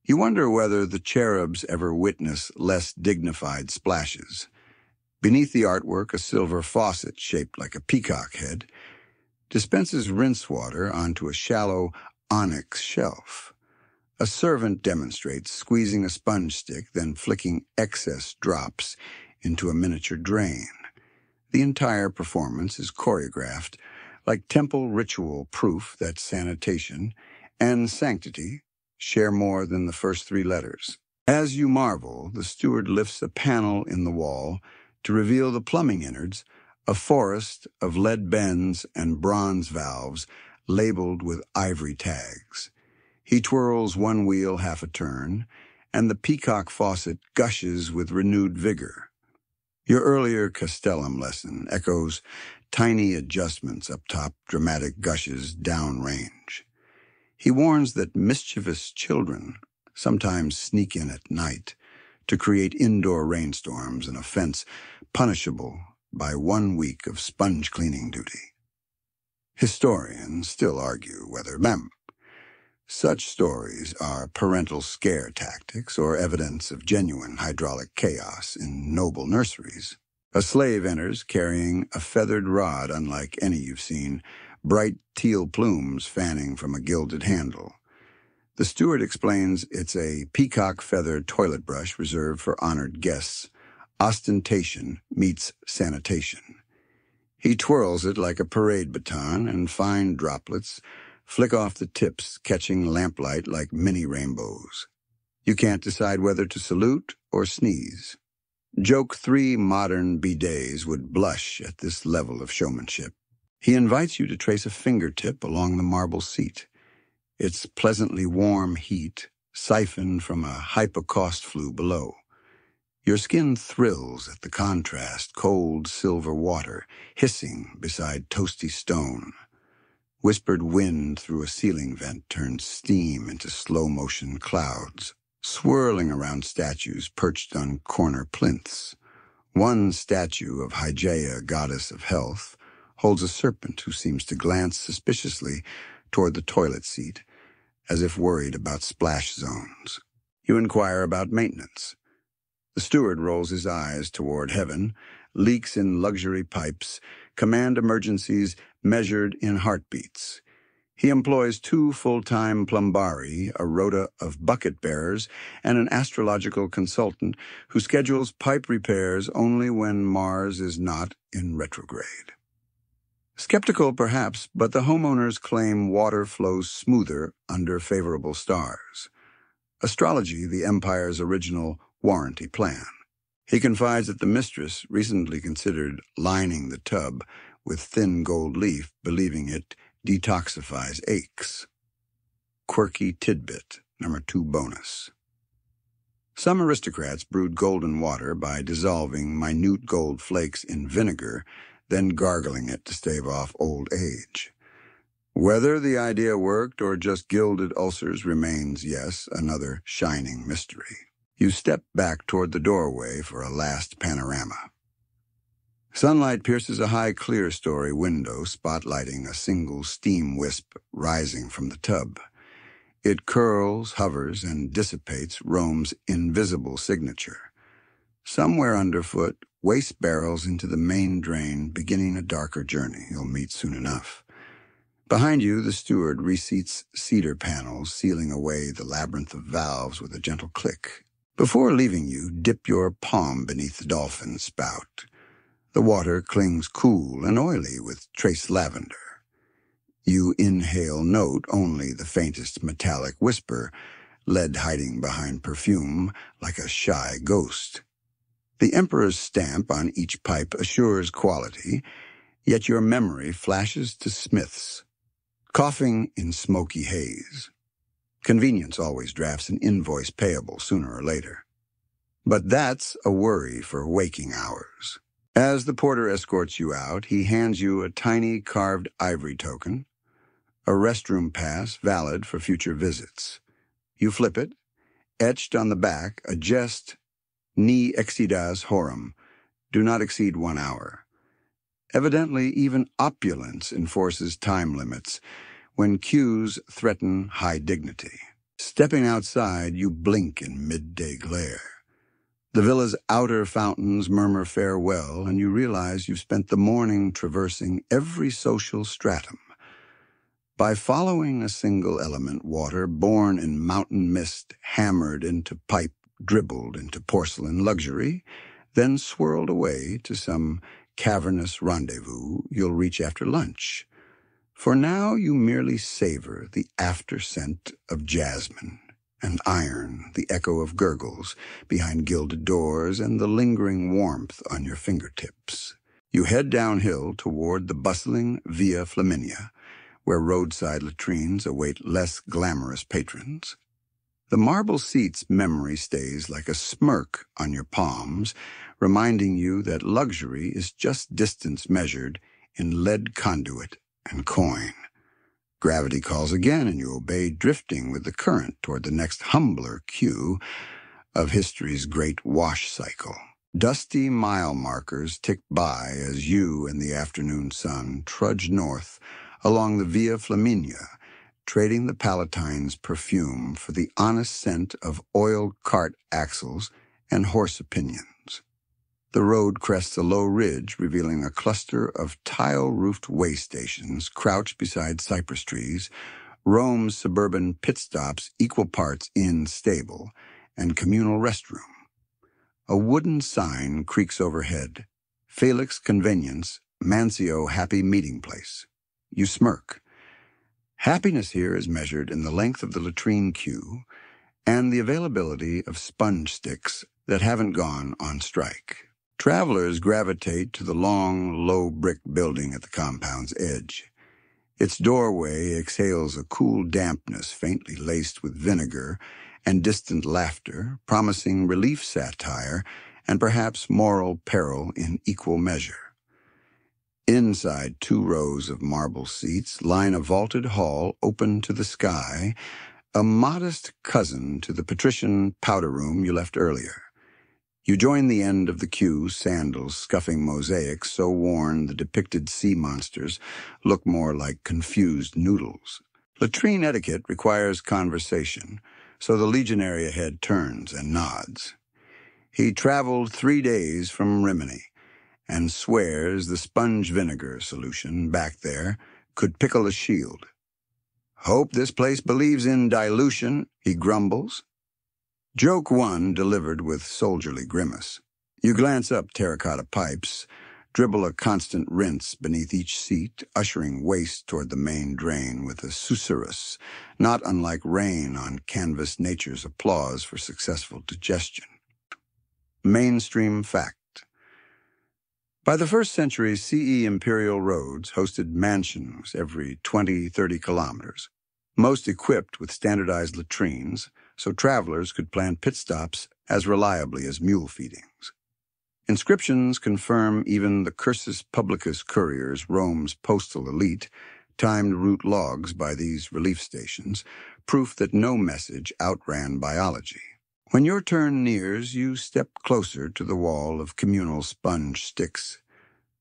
You wonder whether the cherubs ever witness less dignified splashes. Beneath the artwork, a silver faucet shaped like a peacock head dispenses rinse water onto a shallow onyx shelf. A servant demonstrates squeezing a sponge stick, then flicking excess drops into a miniature drain. The entire performance is choreographed, like temple ritual, proof that sanitation and sanctity share more than the first 3 letters. As you marvel, the steward lifts a panel in the wall to reveal the plumbing innards, a forest of lead bends and bronze valves labeled with ivory tags. He twirls one wheel half a turn, and the peacock faucet gushes with renewed vigor. Your earlier Castellum lesson echoes tiny adjustments up top, dramatic gushes downrange. He warns that mischievous children sometimes sneak in at night to create indoor rainstorms, an offense punishable by 1 week of sponge cleaning duty. Historians still argue whether such stories are parental scare tactics or evidence of genuine hydraulic chaos in noble nurseries. A slave enters carrying a feathered rod unlike any you've seen, bright teal plumes fanning from a gilded handle. The steward explains it's a peacock-feather toilet brush reserved for honored guests. Ostentation meets sanitation. He twirls it like a parade baton, and fine droplets flick off the tips, catching lamplight like mini rainbows. You can't decide whether to salute or sneeze. Joke 3 modern bidets would blush at this level of showmanship. He invites you to trace a fingertip along the marble seat. Its pleasantly warm heat siphoned from a hypocaust flue below. Your skin thrills at the contrast, cold silver water hissing beside toasty stone. Whispered wind through a ceiling vent turns steam into slow-motion clouds, swirling around statues perched on corner plinths. One statue of Hygeia, goddess of health, holds a serpent who seems to glance suspiciously toward the toilet seat, as if worried about splash zones. You inquire about maintenance. The steward rolls his eyes toward heaven. Leaks in luxury pipes command emergencies measured in heartbeats. He employs 2 full-time plumbari, a rota of bucket bearers, and an astrological consultant who schedules pipe repairs only when Mars is not in retrograde. Skeptical, perhaps, but the homeowners claim water flows smoother under favorable stars. Astrology, the Empire's original warranty plan. He confides that the mistress recently considered lining the tub with thin gold leaf, believing it detoxifies aches. Quirky tidbit, number 2 bonus. Some aristocrats brewed golden water by dissolving minute gold flakes in vinegar, then gargling it to stave off old age. Whether the idea worked or just gilded ulcers remains, yes, another shining mystery. You step back toward the doorway for a last panorama. Sunlight pierces a high clear-story window, spotlighting a single steam wisp rising from the tub. It curls, hovers, and dissipates Rome's invisible signature. Somewhere underfoot, waste barrels into the main drain, beginning a darker journey you'll meet soon enough. Behind you, the steward reseats cedar panels, sealing away the labyrinth of valves with a gentle click. Before leaving you, dip your palm beneath the dolphin's spout. The water clings cool and oily with trace lavender. You inhale, note only the faintest metallic whisper, lead hiding behind perfume like a shy ghost. The emperor's stamp on each pipe assures quality, yet your memory flashes to Smith's, coughing in smoky haze. Convenience always drafts an invoice payable sooner or later. But that's a worry for waking hours. As the porter escorts you out, he hands you a tiny carved ivory token, a restroom pass valid for future visits. You flip it. Etched on the back, a jest, ni exceedas horum, do not exceed 1 hour. Evidently, even opulence enforces time limits when cues threaten high dignity. Stepping outside, you blink in midday glare. The villa's outer fountains murmur farewell, and you realize you've spent the morning traversing every social stratum. By following a single element, water, born in mountain mist, hammered into pipe, dribbled into porcelain luxury, then swirled away to some cavernous rendezvous you'll reach after lunch. For now you merely savor the after-scent of jasmine and iron, the echo of gurgles behind gilded doors, and the lingering warmth on your fingertips. You head downhill toward the bustling Via Flaminia, where roadside latrines await less glamorous patrons. The marble seat's memory stays like a smirk on your palms, reminding you that luxury is just distance measured in lead conduit and coin. Gravity calls again, and you obey, drifting with the current toward the next humbler cue of history's great wash cycle. Dusty mile markers tick by as you and the afternoon sun trudge north along the Via Flaminia, trading the Palatine's perfume for the honest scent of oiled cart axles and horse pinions. The road crests a low ridge, revealing a cluster of tile-roofed way stations crouched beside cypress trees, Rome's suburban pit stops equal parts inn-stable, and communal restroom. A wooden sign creaks overhead. Felix Convenience, Mancio Happy Meeting Place. You smirk. Happiness here is measured in the length of the latrine queue and the availability of sponge sticks that haven't gone on strike. Travelers gravitate to the long, low brick building at the compound's edge. Its doorway exhales a cool dampness faintly laced with vinegar and distant laughter, promising relief satire and perhaps moral peril in equal measure. Inside 2 rows of marble seats line a vaulted hall open to the sky, a modest cousin to the patrician powder room you left earlier. You join the end of the queue, sandals scuffing mosaics so worn the depicted sea monsters look more like confused noodles. Latrine etiquette requires conversation, so the legionary ahead turns and nods. He traveled 3 days from Rimini and swears the sponge vinegar solution back there could pickle a shield. Hope this place believes in dilution, he grumbles. Joke 1 delivered with soldierly grimace. You glance up terracotta pipes, dribble a constant rinse beneath each seat, ushering waste toward the main drain with a susurrus, not unlike rain on canvas nature's applause for successful digestion. Mainstream fact. By the 1st century, CE imperial roads hosted mansions every 20-30 kilometers, most equipped with standardized latrines, so travelers could plan pit stops as reliably as mule feedings. Inscriptions confirm even the cursus publicus couriers, Rome's postal elite, timed route logs by these relief stations, proof that no message outran biology. When your turn nears, you step closer to the wall of communal sponge sticks,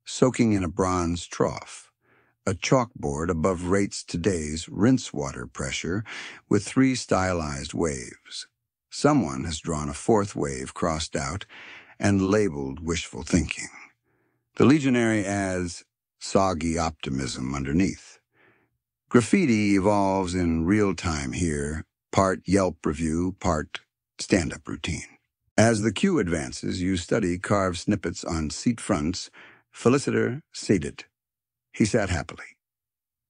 soaking in a bronze trough. A chalkboard above rates today's rinse water pressure with 3 stylized waves. Someone has drawn a 4th wave crossed out and labeled wishful thinking. The legionary adds soggy optimism underneath. Graffiti evolves in real time here, part Yelp review, part stand-up routine. As the queue advances, you study carved snippets on seat fronts, Feliciter seated. He sat happily.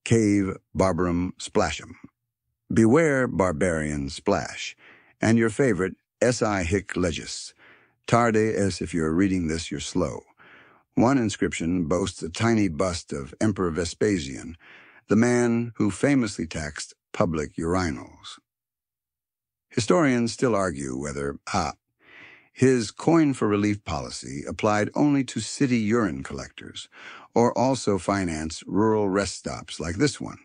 Cave barbarum splashum. Beware barbarian splash. And your favorite, S.I. hic legis. Tarde as if you're reading this, you're slow. One inscription boasts a tiny bust of Emperor Vespasian, the man who famously taxed public urinals. Historians still argue whether, his coin for relief policy applied only to city urine collectors, or also financed rural rest stops like this one.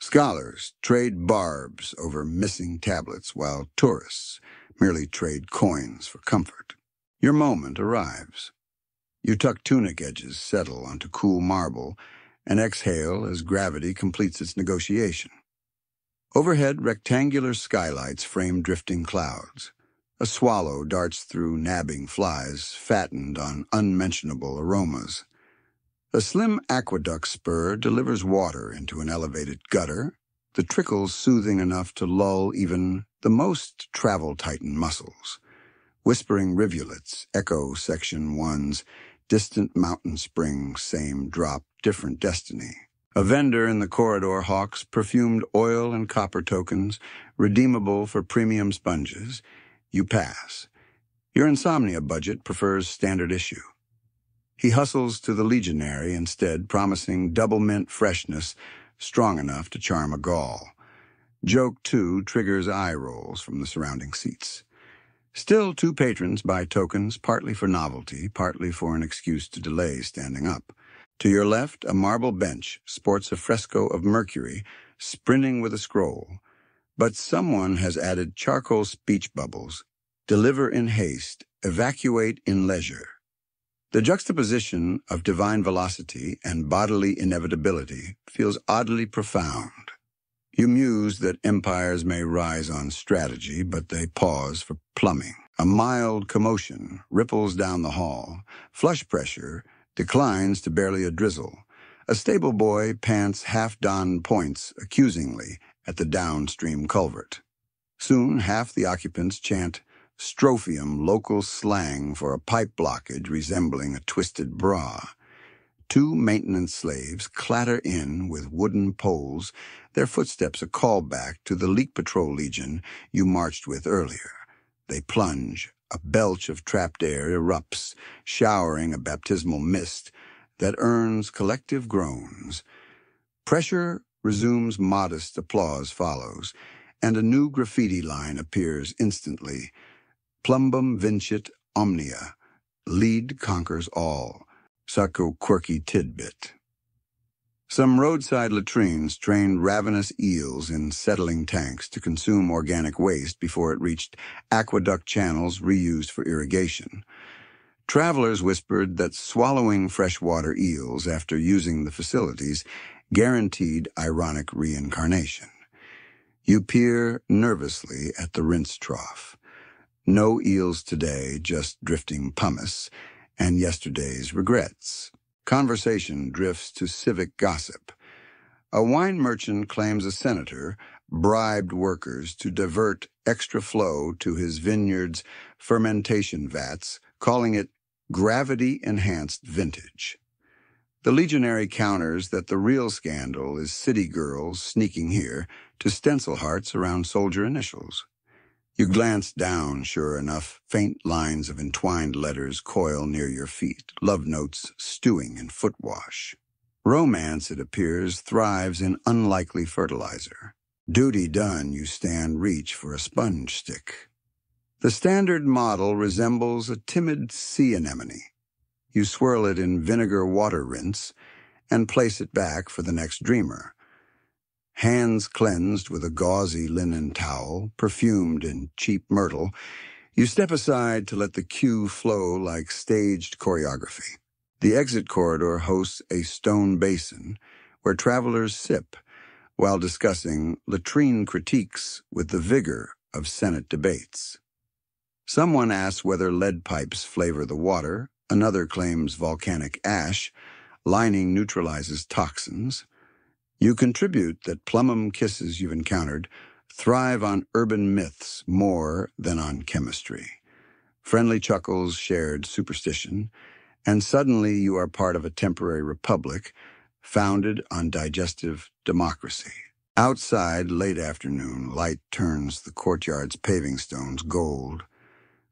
Scholars trade barbs over missing tablets, while tourists merely trade coins for comfort. Your moment arrives. You tuck tunic edges settle onto cool marble and exhale as gravity completes its negotiation. Overhead, rectangular skylights frame drifting clouds. A swallow darts through nabbing flies, fattened on unmentionable aromas. A slim aqueduct spur delivers water into an elevated gutter, the trickles soothing enough to lull even the most travel-tightened muscles. Whispering rivulets echo Section 1's distant mountain spring, same drop, different destiny. A vendor in the corridor hawks perfumed oil and copper tokens, redeemable for premium sponges. You pass. Your Insomnia budget prefers standard issue. He hustles to the legionary instead, promising double mint freshness strong enough to charm a Gaul. Joke 2 triggers eye rolls from the surrounding seats. Still, 2 patrons buy tokens, partly for novelty, partly for an excuse to delay standing up. To your left, a marble bench sports a fresco of Mercury, sprinting with a scroll. But someone has added charcoal speech bubbles. Deliver in haste, evacuate in leisure. The juxtaposition of divine velocity and bodily inevitability feels oddly profound. You muse that empires may rise on strategy, but they pause for plumbing. A mild commotion ripples down the hall. Flush pressure declines to barely a drizzle. A stable boy pants half-donned points accusingly at the downstream culvert. Soon half the occupants chant strophium, local slang for a pipe blockage resembling a twisted bra. Two maintenance slaves clatter in with wooden poles, their footsteps a callback to the Leak Patrol Legion you marched with earlier. They plunge. A belch of trapped air erupts, showering a baptismal mist that earns collective groans. Pressure resumes, modest applause follows, and a new graffiti line appears instantly. Plumbum vincit omnia. Lead conquers all. Such a quirky tidbit. Some roadside latrines trained ravenous eels in settling tanks to consume organic waste before it reached aqueduct channels reused for irrigation. Travelers whispered that swallowing freshwater eels after using the facilities guaranteed ironic reincarnation. You peer nervously at the rinse trough. No eels today, just drifting pumice, and yesterday's regrets. Conversation drifts to civic gossip. A wine merchant claims a senator bribed workers to divert extra flow to his vineyard's fermentation vats, calling it gravity-enhanced vintage. The legionary counters that the real scandal is city girls sneaking here to stencil hearts around soldier initials. You glance down, sure enough, faint lines of entwined letters coil near your feet, love notes stewing in foot wash. Romance, it appears, thrives in unlikely fertilizer. Duty done, you stand reach for a sponge stick. The standard model resembles a timid sea anemone. You swirl it in vinegar water rinse and place it back for the next dreamer. Hands cleansed with a gauzy linen towel, perfumed in cheap myrtle, you step aside to let the cue flow like staged choreography. The exit corridor hosts a stone basin where travelers sip while discussing latrine critiques with the vigor of Senate debates. Someone asks whether lead pipes flavor the water, another claims volcanic ash, lining neutralizes toxins. You contribute that plumbum kisses you've encountered thrive on urban myths more than on chemistry. Friendly chuckles, shared superstition, and suddenly you are part of a temporary republic founded on digestive democracy. Outside, late afternoon, light turns the courtyard's paving stones gold.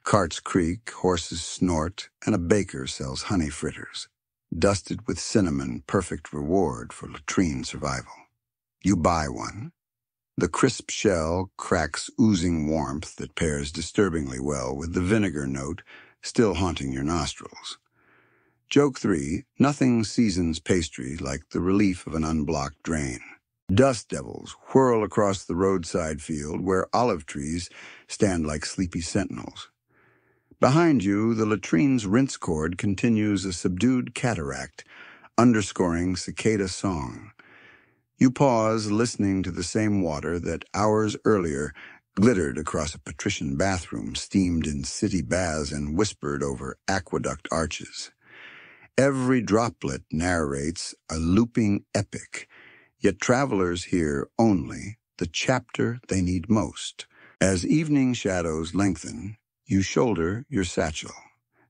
Carts creak, horses snort, and a baker sells honey fritters. Dusted with cinnamon, perfect reward for latrine survival. You buy one. The crisp shell cracks oozing warmth that pairs disturbingly well with the vinegar note still haunting your nostrils. Joke 3, nothing seasons pastry like the relief of an unblocked drain. Dust devils whirl across the roadside field where olive trees stand like sleepy sentinels. Behind you, the latrine's rinse cord continues a subdued cataract, underscoring cicada song. You pause, listening to the same water that hours earlier glittered across a patrician bathroom, steamed in city baths and whispered over aqueduct arches. Every droplet narrates a looping epic, yet travelers hear only the chapter they need most. As evening shadows lengthen, you shoulder your satchel,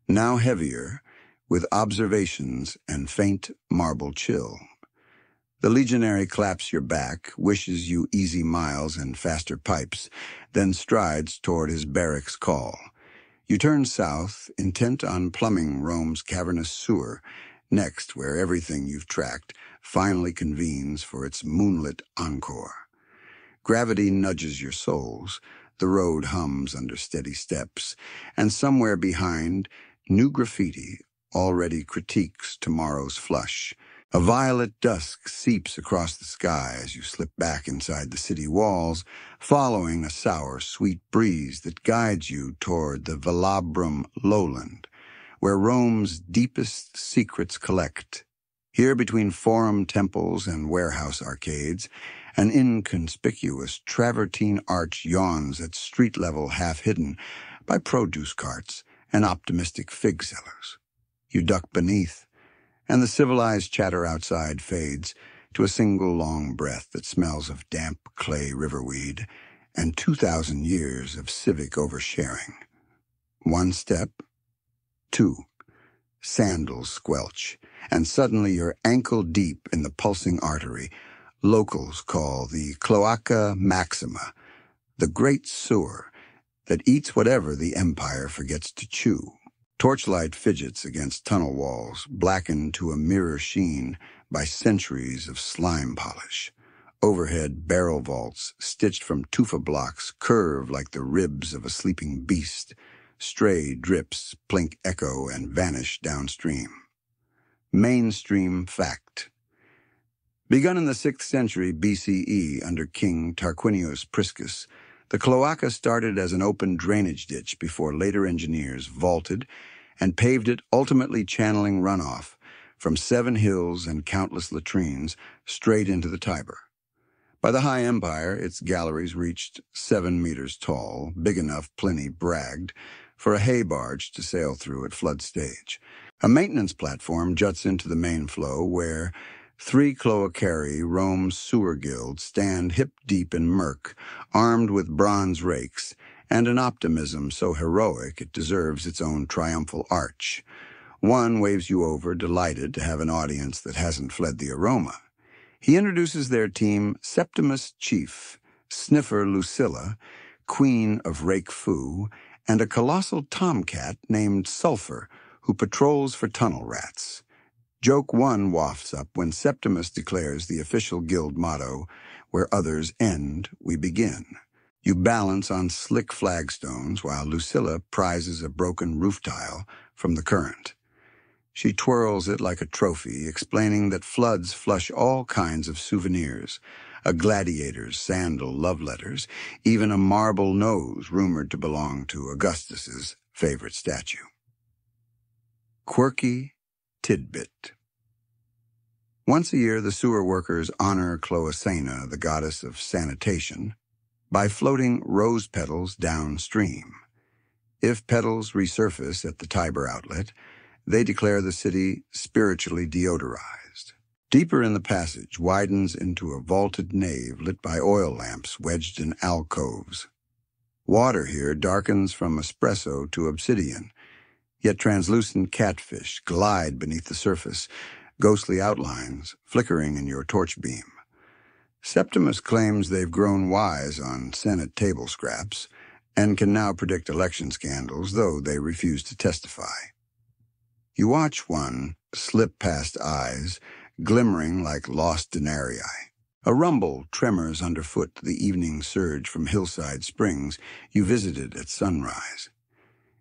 now heavier, with observations and faint marble chill. The legionary claps your back, wishes you easy miles and faster pipes, then strides toward his barracks call. You turn south, intent on plumbing Rome's cavernous sewer, next where everything you've tracked finally convenes for its moonlit encore. Gravity nudges your soles, the road hums under steady steps, and somewhere behind, new graffiti already critiques tomorrow's flush. A violet dusk seeps across the sky as you slip back inside the city walls, following a sour, sweet breeze that guides you toward the Velabrum lowland, where Rome's deepest secrets collect. Here between forum temples and warehouse arcades, an inconspicuous travertine arch yawns at street level half hidden by produce carts and optimistic fig sellers. You duck beneath, and the civilized chatter outside fades to a single long breath that smells of damp clay riverweed and 2,000 years of civic oversharing. One step, two, sandals squelch, and suddenly you're ankle-deep in the pulsing artery locals call the Cloaca Maxima, the great sewer that eats whatever the empire forgets to chew. Torchlight fidgets against tunnel walls, blackened to a mirror sheen by centuries of slime polish. Overhead barrel vaults, stitched from tufa blocks, curve like the ribs of a sleeping beast. Stray drips plink echo and vanish downstream. Mainstream fact. Begun in the 6th century BCE under King Tarquinius Priscus, the cloaca started as an open drainage ditch before later engineers vaulted and paved it, ultimately channeling runoff from 7 hills and countless latrines straight into the Tiber. By the High Empire, its galleries reached 7 meters tall, big enough, Pliny bragged, for a hay barge to sail through at flood stage. A maintenance platform juts into the main flow where 3 cloacari, Rome's sewer guilds, stand hip-deep in murk, armed with bronze rakes, and an optimism so heroic it deserves its own triumphal arch. One waves you over, delighted to have an audience that hasn't fled the aroma. He introduces their team Septimus Chief, Sniffer Lucilla, Queen of Rake Foo, and a colossal tomcat named Sulphur, who patrols for tunnel rats. Joke 1 wafts up when Septimus declares the official guild motto, "Where others end, we begin." You balance on slick flagstones while Lucilla prizes a broken roof tile from the current. She twirls it like a trophy, explaining that floods flush all kinds of souvenirs, a gladiator's sandal love letters, even a marble nose rumored to belong to Augustus's favorite statue. Quirky tidbit. Once a year, the sewer workers honor Cloacina, the goddess of sanitation, by floating rose petals downstream. If petals resurface at the Tiber outlet, they declare the city spiritually deodorized. Deeper in the passage widens into a vaulted nave lit by oil lamps wedged in alcoves. Water here darkens from espresso to obsidian, yet translucent catfish glide beneath the surface, ghostly outlines flickering in your torch beam. Septimus claims they've grown wise on Senate table scraps and can now predict election scandals, though they refuse to testify. You watch one slip past eyes, glimmering like lost denarii. A rumble tremors underfoot the evening surge from hillside springs you visited at sunrise.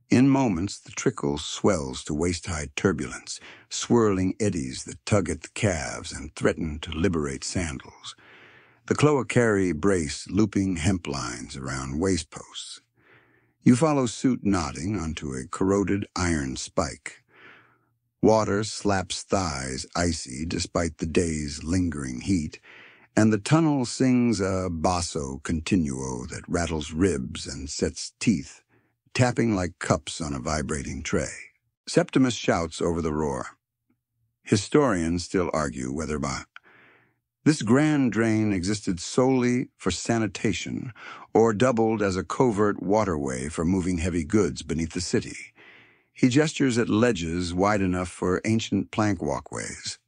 In moments, the trickle swells to waist-high turbulence, swirling eddies that tug at the calves and threaten to liberate sandals. The cloacari brace looping hemp lines around waist posts. You follow suit nodding onto a corroded iron spike. Water slaps thighs icy despite the day's lingering heat, and the tunnel sings a basso continuo that rattles ribs and sets teeth, tapping like cups on a vibrating tray. Septimus shouts over the roar. Historians still argue whether this grand drain existed solely for sanitation or doubled as a covert waterway for moving heavy goods beneath the city. He gestures at ledges wide enough for ancient plank walkways.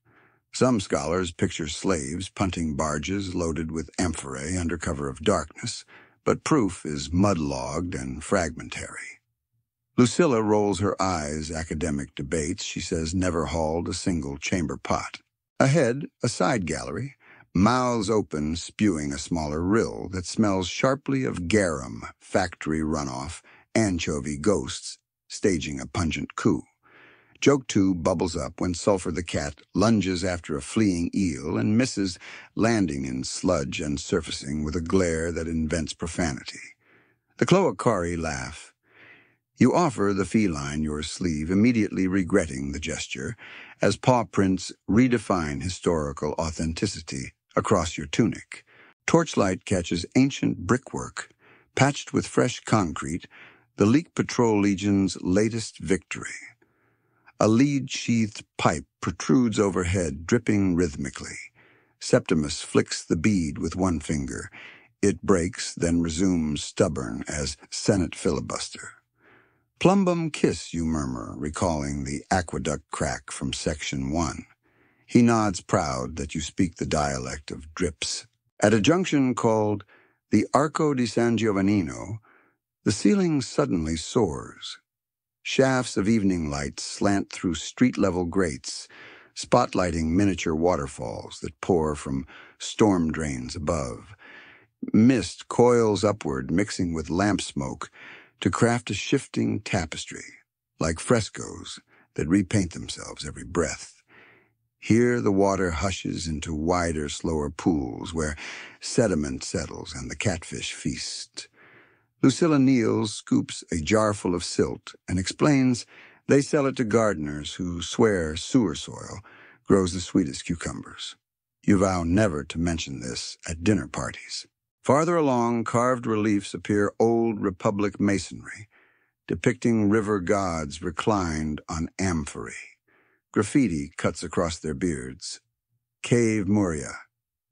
Some scholars picture slaves punting barges loaded with amphorae under cover of darkness, but proof is mud-logged and fragmentary. Lucilla rolls her eyes, academic debates, she says never hauled a single chamber pot. Ahead, a side gallery, mouths open, spewing a smaller rill that smells sharply of garum, factory runoff, anchovy ghosts, staging a pungent coup. Joke 2 bubbles up when Sulphur the cat lunges after a fleeing eel and misses, landing in sludge and surfacing with a glare that invents profanity. The cloacari laugh. You offer the feline your sleeve, immediately regretting the gesture, as paw prints redefine historical authenticity across your tunic. Torchlight catches ancient brickwork, patched with fresh concrete, the Leak Patrol Legion's latest victory. A lead-sheathed pipe protrudes overhead, dripping rhythmically. Septimus flicks the bead with one finger. It breaks, then resumes stubborn as Senate filibuster. Plumbum kiss, you murmur, recalling the aqueduct crack from Section 1. He nods proud that you speak the dialect of drips. At a junction called the Arco di San Giovannino, the ceiling suddenly soars. Shafts of evening light slant through street-level grates, spotlighting miniature waterfalls that pour from storm drains above. Mist coils upward, mixing with lamp smoke, to craft a shifting tapestry, like frescoes that repaint themselves every breath. Here the water hushes into wider, slower pools where sediment settles and the catfish feast. Lucilla kneels, scoops a jarful of silt, and explains they sell it to gardeners who swear sewer soil grows the sweetest cucumbers. You vow never to mention this at dinner parties. Farther along, carved reliefs appear old Republic masonry, depicting river gods reclined on amphorae. Graffiti cuts across their beards. Cave Muria.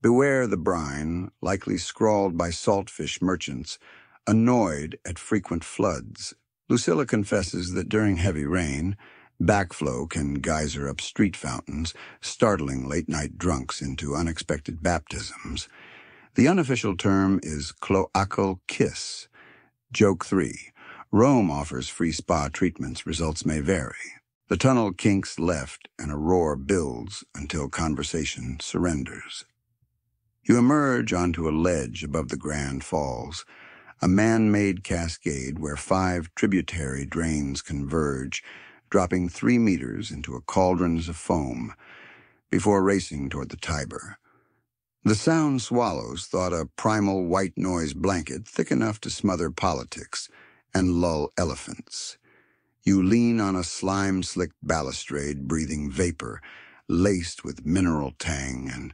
Beware the brine, likely scrawled by saltfish merchants, annoyed at frequent floods. Lucilla confesses that during heavy rain, backflow can geyser up street fountains, startling late-night drunks into unexpected baptisms. The unofficial term is cloacal kiss. Joke 3. Rome offers free spa treatments. Results may vary. The tunnel kinks left, and a roar builds until conversation surrenders. You emerge onto a ledge above the Grand Falls, a man-made cascade where 5 tributary drains converge, dropping 3 meters into cauldrons of foam before racing toward the Tiber. The sound swallows thought a primal white noise blanket thick enough to smother politics and lull elephants. You lean on a slime-slicked balustrade, breathing vapor, laced with mineral tang and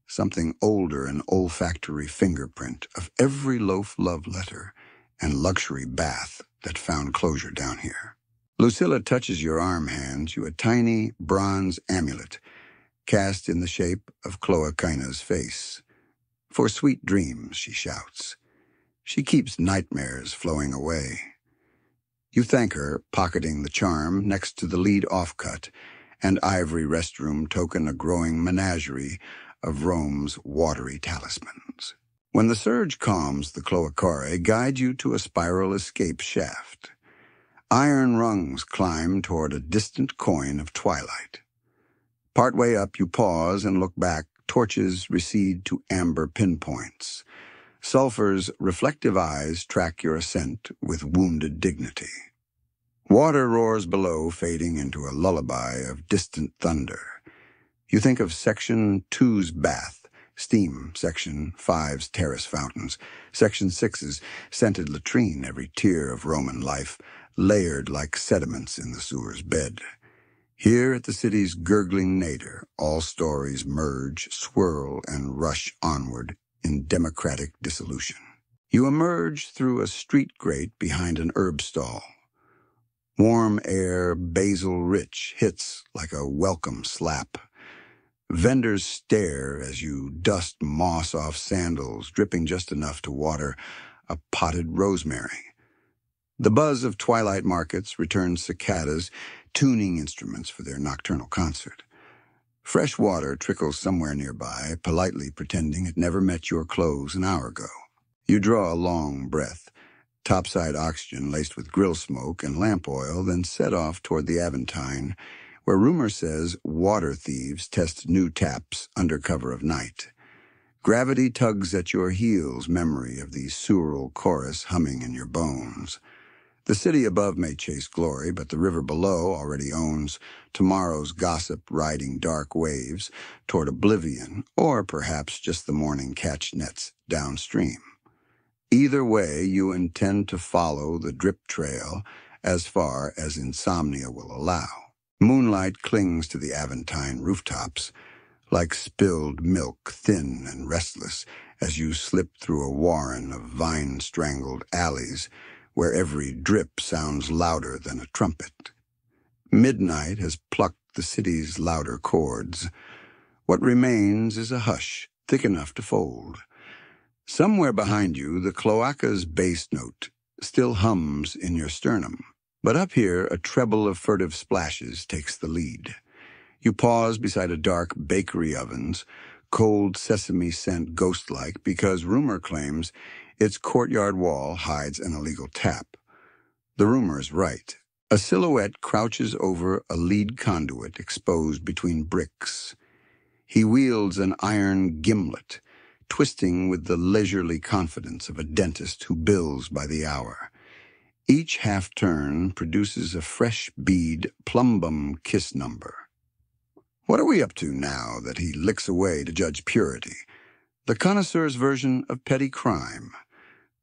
something older, an olfactory fingerprint of every loaf love letter and luxury bath that found closure down here. Lucilla touches your arm hands you a tiny bronze amulet, cast in the shape of Cloacina's face. For sweet dreams, she shouts. She keeps nightmares flowing away. You thank her, pocketing the charm next to the lead offcut and ivory restroom token, a growing menagerie of Rome's watery talismans. When the surge calms, the cloacare guide you to a spiral escape shaft. Iron rungs climb toward a distant coin of twilight. Partway up, you pause and look back. Torches recede to amber pinpoints. Sulphur's reflective eyes track your ascent with wounded dignity. Water roars below, fading into a lullaby of distant thunder. You think of Section 2's bath, steam, Section 5's terrace fountains, Section 6's scented latrine, every tier of Roman life, layered like sediments in the sewer's bed. Here at the city's gurgling nadir, all stories merge, swirl, and rush onward in democratic dissolution. You emerge through a street grate behind an herb stall. Warm air, basil-rich, hits like a welcome slap. Vendors stare as you dust moss off sandals, dripping just enough to water a potted rosemary. The buzz of twilight markets returns cicadas, tuning instruments for their nocturnal concert. Fresh water trickles somewhere nearby, politely pretending it never met your clothes an hour ago. You draw a long breath, topside oxygen laced with grill smoke and lamp oil, then set off toward the Aventine, where rumor says water thieves test new taps under cover of night. Gravity tugs at your heels, memory of the sural chorus humming in your bones. The city above may chase glory, but the river below already owns tomorrow's gossip riding dark waves toward oblivion, or perhaps just the morning catch nets downstream. Either way, you intend to follow the drip trail as far as Insomnia will allow. Moonlight clings to the Aventine rooftops, like spilled milk, thin and restless, as you slip through a warren of vine-strangled alleys where every drip sounds louder than a trumpet. Midnight has plucked the city's louder chords. What remains is a hush, thick enough to fold. Somewhere behind you, the cloaca's bass note still hums in your sternum. But up here, a treble of furtive splashes takes the lead. You pause beside a dark bakery oven's, cold sesame scent ghost-like, because rumor claims its courtyard wall hides an illegal tap. The rumor is right. A silhouette crouches over a lead conduit exposed between bricks. He wields an iron gimlet, twisting with the leisurely confidence of a dentist who bills by the hour. Each half-turn produces a fresh bead plumbum kiss number. What are we up to now that he licks away to judge purity? The connoisseur's version of petty crime.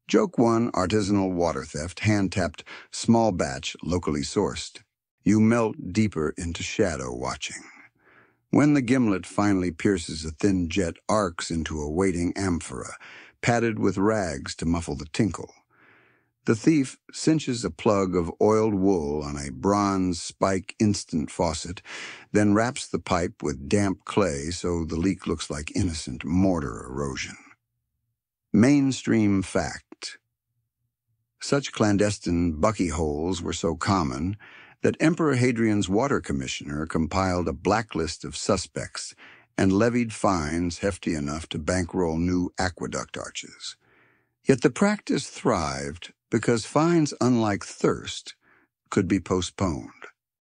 Joke 1, artisanal water theft, hand-tapped, small batch, locally sourced. You melt deeper into shadow watching. When the gimlet finally pierces a thin jet arcs into a waiting amphora, padded with rags to muffle the tinkle. The thief cinches a plug of oiled wool on a bronze spike instant faucet, then wraps the pipe with damp clay so the leak looks like innocent mortar erosion. Mainstream fact. Such clandestine bucky holes were so common that Emperor Hadrian's water commissioner compiled a blacklist of suspects and levied fines hefty enough to bankroll new aqueduct arches. Yet the practice thrived because fines, unlike thirst, could be postponed.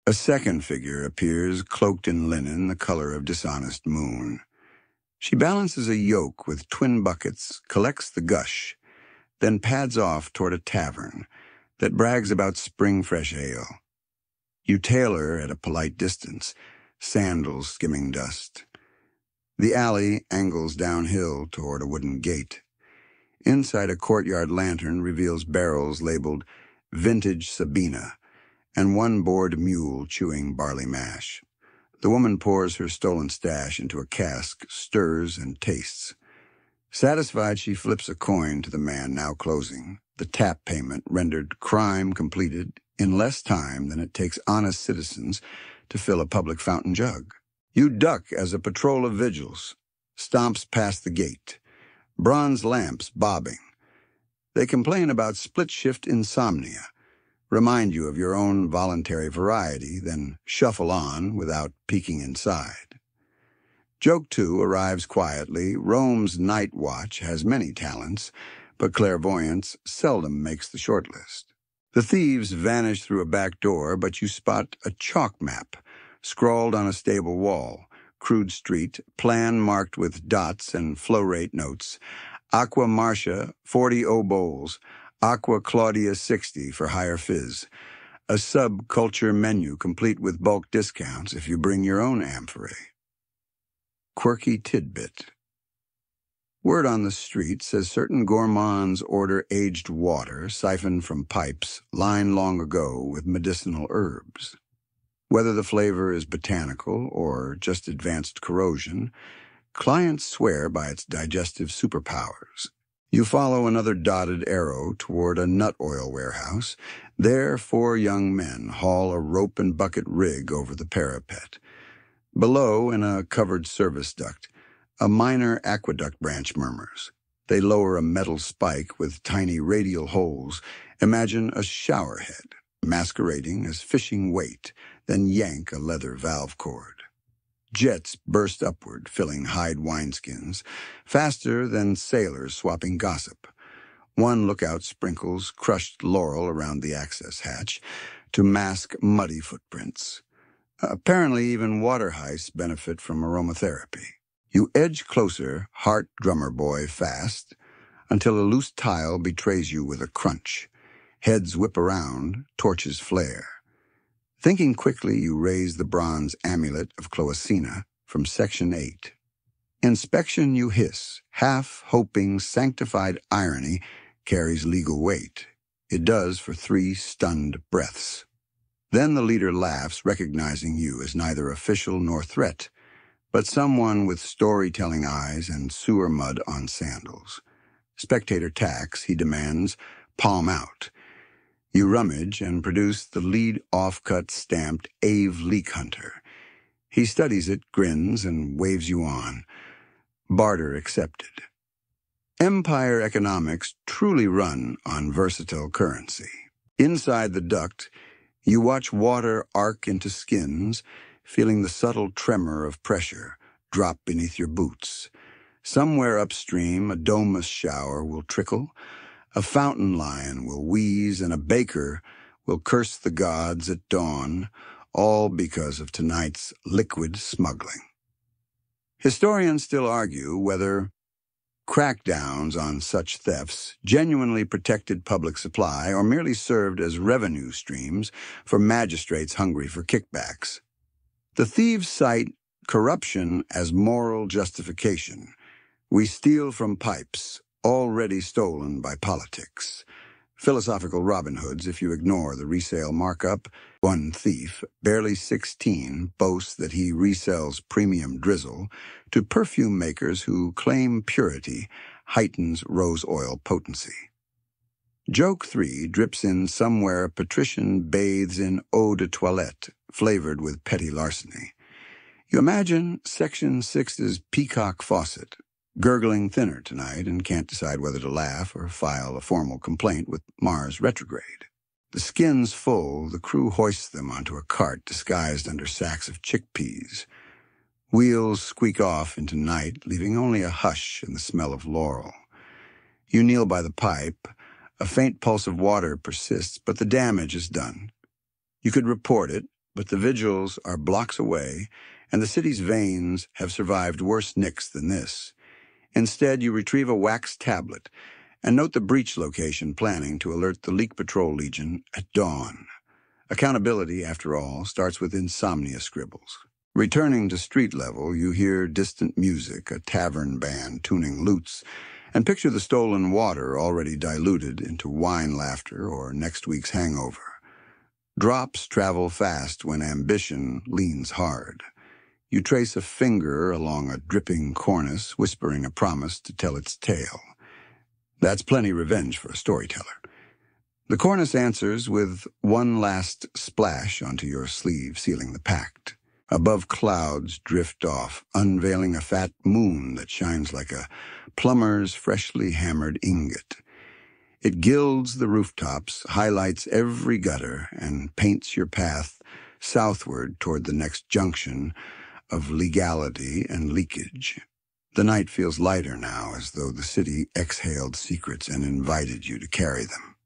A second figure appears, cloaked in linen the color of dishonest moon. She balances a yoke with twin buckets, collects the gush, then pads off toward a tavern that brags about spring-fresh ale. You tail her at a polite distance, sandals skimming dust. The alley angles downhill toward a wooden gate. Inside, a courtyard lantern reveals barrels labeled Vintage Sabina and one bored mule chewing barley mash. The woman pours her stolen stash into a cask, stirs, and tastes. Satisfied, she flips a coin to the man now closing. The tap payment rendered crime completed in less time than it takes honest citizens to fill a public fountain jug. You duck as a patrol of vigils stomps past the gate. Bronze lamps bobbing. They complain about split-shift insomnia, remind you of your own voluntary variety, then shuffle on without peeking inside. Joke 2 arrives quietly. Rome's night watch has many talents, but clairvoyance seldom makes the shortlist. The thieves vanish through a back door, but you spot a chalk map, scrawled on a stable wall. Crude street, plan marked with dots and flow rate notes. Aqua Marcia, 40 bowls. Aqua Claudia, 60 for higher fizz. A subculture menu complete with bulk discounts if you bring your own amphorae. Quirky tidbit. Word on the street says certain gourmands order aged water siphoned from pipes lined long ago with medicinal herbs. Whether the flavor is botanical or just advanced corrosion, clients swear by its digestive superpowers. You follow another dotted arrow toward a nut oil warehouse. There, 4 young men haul a rope and bucket rig over the parapet. Below, in a covered service duct, a minor aqueduct branch murmurs. They lower a metal spike with tiny radial holes. Imagine a shower head, masquerading as fishing weight, then yank a leather valve cord. Jets burst upward, filling hide wineskins, faster than sailors swapping gossip. One lookout sprinkles crushed laurel around the access hatch to mask muddy footprints. Apparently, even water heists benefit from aromatherapy. You edge closer, heart drummer boy fast, until a loose tile betrays you with a crunch. Heads whip around, torches flare. Thinking quickly, you raise the bronze amulet of Cloacina from Section 8. Inspection, you hiss, half hoping sanctified irony carries legal weight. It does for 3 stunned breaths. Then the leader laughs, recognizing you as neither official nor threat, but someone with storytelling eyes and sewer mud on sandals. Spectator tax, he demands, palm out. You rummage and produce the lead offcut stamped Ave Leak Hunter. He studies it, grins, and waves you on. Barter accepted. Empire economics truly run on versatile currency. Inside the duct, you watch water arc into skins, feeling the subtle tremor of pressure drop beneath your boots. Somewhere upstream, a domus shower will trickle, a fountain lion will wheeze, and a baker will curse the gods at dawn, all because of tonight's liquid smuggling. Historians still argue whether crackdowns on such thefts genuinely protected public supply or merely served as revenue streams for magistrates hungry for kickbacks. The thieves cite corruption as moral justification. We steal from pipes, already stolen by politics. Philosophical Robin Hoods if you ignore the resale markup. One thief, barely 16, boasts that he resells premium drizzle to perfume makers who claim purity heightens rose oil potency. Joke 3 drips in somewhere a patrician bathes in eau de toilette, flavored with petty larceny. You imagine Section 6's peacock faucet, gurgling thinner tonight and can't decide whether to laugh or file a formal complaint with Mars retrograde. The skins full, the crew hoists them onto a cart disguised under sacks of chickpeas. Wheels squeak off into night, leaving only a hush and the smell of laurel. You kneel by the pipe. A faint pulse of water persists, but the damage is done. You could report it, but the vigils are blocks away, and the city's veins have survived worse nicks than this. Instead, you retrieve a wax tablet and note the breach location, planning to alert the Leak Patrol Legion at dawn. Accountability, after all, starts with Insomnia scribbles. Returning to street level, you hear distant music, a tavern band tuning lutes, and picture the stolen water already diluted into wine laughter or next week's hangover. Drops travel fast when ambition leans hard. You trace a finger along a dripping cornice, whispering a promise to tell its tale. That's plenty revenge for a storyteller. The cornice answers with one last splash onto your sleeve, sealing the pact. Above, clouds drift off, unveiling a fat moon that shines like a plumber's freshly hammered ingot. It gilds the rooftops, highlights every gutter, and paints your path southward toward the next junction of legality and leakage. The night feels lighter now, as though the city exhaled secrets and invited you to carry them.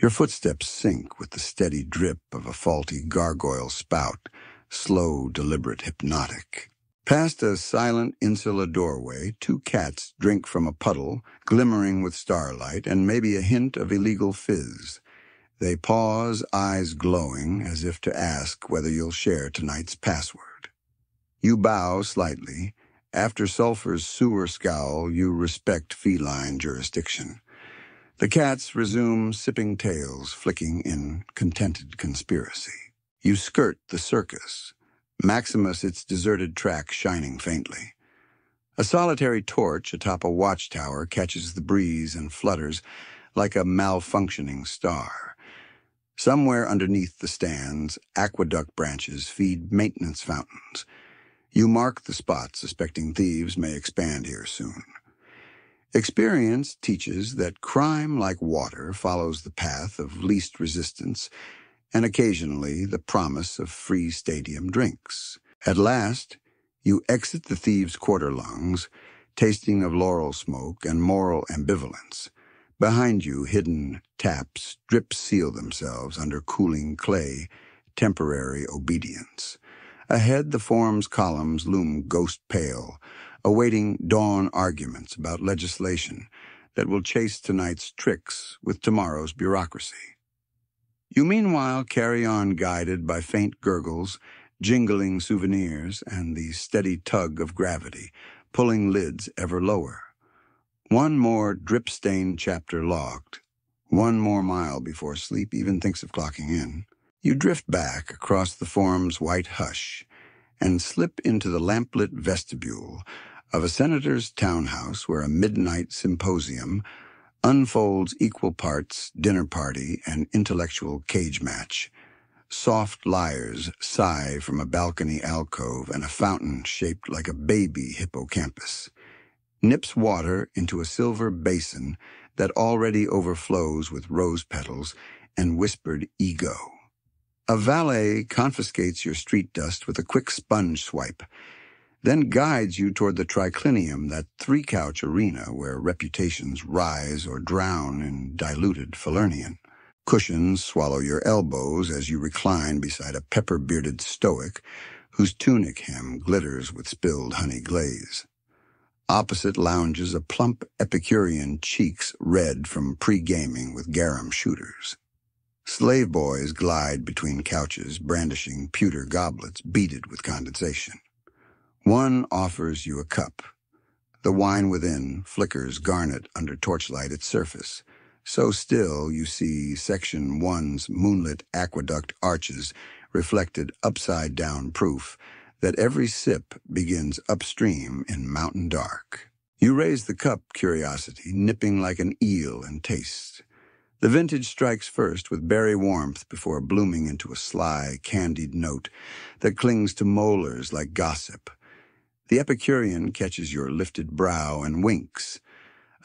Your footsteps sync with the steady drip of a faulty gargoyle spout, slow, deliberate, hypnotic. Past a silent insula doorway, 2 cats drink from a puddle, glimmering with starlight and maybe a hint of illegal fizz. They pause, eyes glowing, as if to ask whether you'll share tonight's password. You bow slightly. After Sulphur's sewer scowl, you respect feline jurisdiction. The cats resume sipping tails, flicking in contented conspiracy. You skirt the circus, Maximus its deserted track shining faintly. A solitary torch atop a watchtower catches the breeze and flutters like a malfunctioning star. Somewhere underneath the stands, aqueduct branches feed maintenance fountains. You mark the spot, suspecting thieves may expand here soon. Experience teaches that crime, like water, follows the path of least resistance and occasionally the promise of free stadium drinks. At last, you exit the thieves' quarter lungs, tasting of laurel smoke and moral ambivalence. Behind you, hidden taps drip-seal themselves under cooling clay, temporary obedience. Ahead, the form's columns loom ghost-pale, awaiting dawn arguments about legislation that will chase tonight's tricks with tomorrow's bureaucracy. You meanwhile carry on guided by faint gurgles, jingling souvenirs, and the steady tug of gravity, pulling lids ever lower. One more drip-stained chapter logged. 1 more mile before sleep even thinks of clocking in. You drift back across the forum's white hush and slip into the lamplit vestibule of a senator's townhouse where a midnight symposium unfolds equal parts dinner party and intellectual cage match. Soft lyres sigh from a balcony alcove and a fountain shaped like a baby hippocampus nips water into a silver basin that already overflows with rose petals and whispered ego. A valet confiscates your street dust with a quick sponge swipe, then guides you toward the triclinium, that three-couch arena where reputations rise or drown in diluted Falernian. Cushions swallow your elbows as you recline beside a pepper-bearded stoic whose tunic hem glitters with spilled honey glaze. Opposite lounges a plump Epicurean, cheeks red from pre-gaming with garum shooters. Slave boys glide between couches, brandishing pewter goblets beaded with condensation. One offers you a cup. The wine within flickers garnet under torchlight its surface. So still you see Section 1's moonlit aqueduct arches reflected upside-down proof that every sip begins upstream in mountain dark. You raise the cup, curiosity, nipping like an eel in taste. The vintage strikes first with berry warmth before blooming into a sly, candied note that clings to molars like gossip. The Epicurean catches your lifted brow and winks.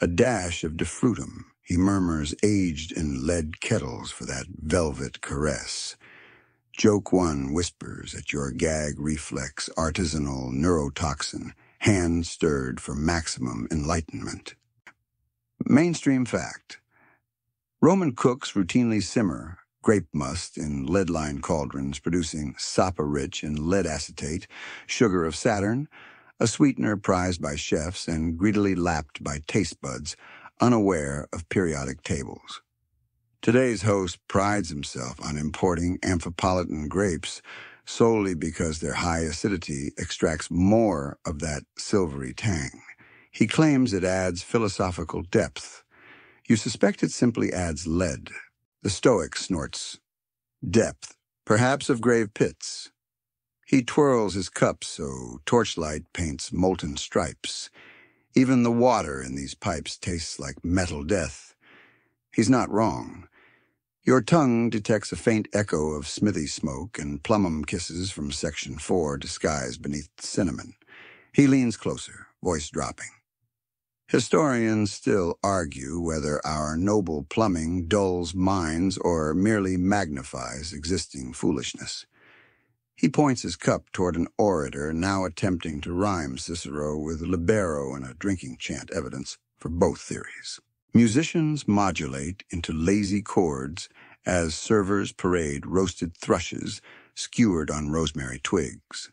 A dash of defrutum, he murmurs, aged in lead kettles for that velvet caress. Joke one whispers at your gag reflex artisanal neurotoxin, hand stirred for maximum enlightenment. Mainstream fact. Roman cooks routinely simmer grape must in lead-lined cauldrons, producing sapa-rich in lead acetate, sugar of Saturn, a sweetener prized by chefs and greedily lapped by taste buds, unaware of periodic tables. Today's host prides himself on importing Amphipolitan grapes solely because their high acidity extracts more of that silvery tang. He claims it adds philosophical depth. You suspect it simply adds lead. The Stoic snorts. Depth, perhaps of grave pits. He twirls his cup so torchlight paints molten stripes. Even the water in these pipes tastes like metal death. He's not wrong. Your tongue detects a faint echo of smithy smoke and plumbum kisses from Section 4 disguised beneath the cinnamon. He leans closer, voice dropping. Historians still argue whether our noble plumbing dulls minds or merely magnifies existing foolishness. He points his cup toward an orator now attempting to rhyme Cicero with libero and a drinking chant, evidence for both theories. Musicians modulate into lazy chords as servers parade roasted thrushes skewered on rosemary twigs.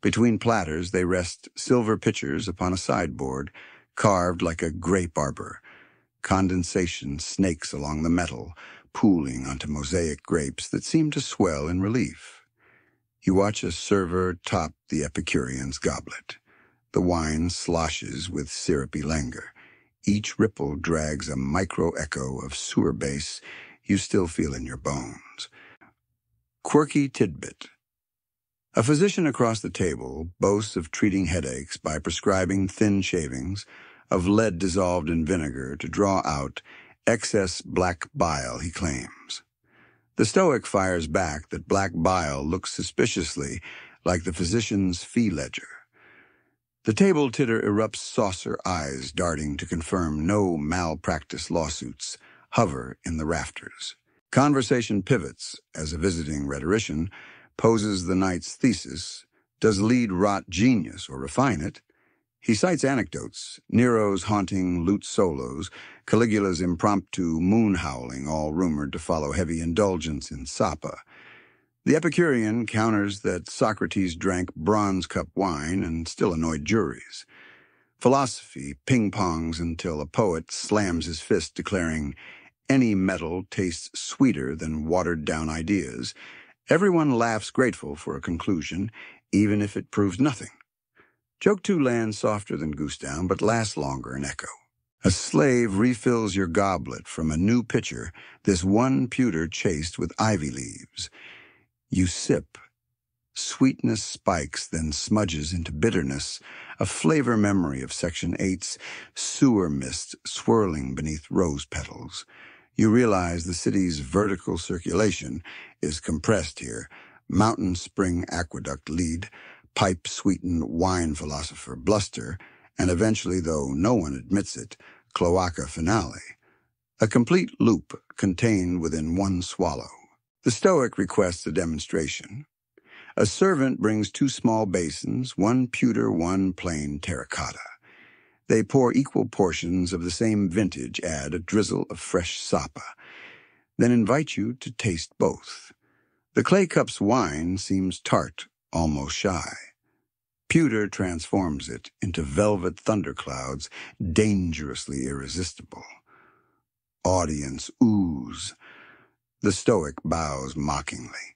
Between platters they rest silver pitchers upon a sideboard carved like a grape arbor. Condensation snakes along the metal, pooling onto mosaic grapes that seem to swell in relief. You watch a server top the Epicurean's goblet. The wine sloshes with syrupy languor. Each ripple drags a micro-echo of sewer bass you still feel in your bones. Quirky tidbit. A physician across the table boasts of treating headaches by prescribing thin shavings of lead dissolved in vinegar to draw out excess black bile, he claims. The Stoic fires back that black bile looks suspiciously like the physician's fee ledger. The table titter erupts, saucer eyes darting to confirm no malpractice lawsuits hover in the rafters. Conversation pivots as a visiting rhetorician poses the night's thesis. Does lead rot genius or refine it? He cites anecdotes, Nero's haunting lute solos, Caligula's impromptu moon howling, all rumored to follow heavy indulgence in sapa. The Epicurean counters that Socrates drank bronze cup wine and still annoyed juries. Philosophy ping-pongs until a poet slams his fist declaring, any metal tastes sweeter than watered-down ideas. Everyone laughs grateful for a conclusion, even if it proves nothing. Joke 2 lands softer than goose down, but lasts longer in echo. A slave refills your goblet from a new pitcher, this one pewter chased with ivy leaves. You sip. Sweetness spikes, then smudges into bitterness, a flavor memory of Section 8's sewer mist swirling beneath rose petals. You realize the city's vertical circulation is compressed here. Mountain Spring Aqueduct lead, pipe-sweetened wine philosopher bluster, and eventually, though no one admits it, Cloaca finale. A complete loop contained within one swallow. The Stoic requests a demonstration. A servant brings 2 small basins, one pewter, one plain terracotta. They pour equal portions of the same vintage, add a drizzle of fresh sapa, then invite you to taste both. The clay cup's wine seems tart, almost shy. Pewter transforms it into velvet thunderclouds, dangerously irresistible. Audience ooze. The Stoic bows mockingly.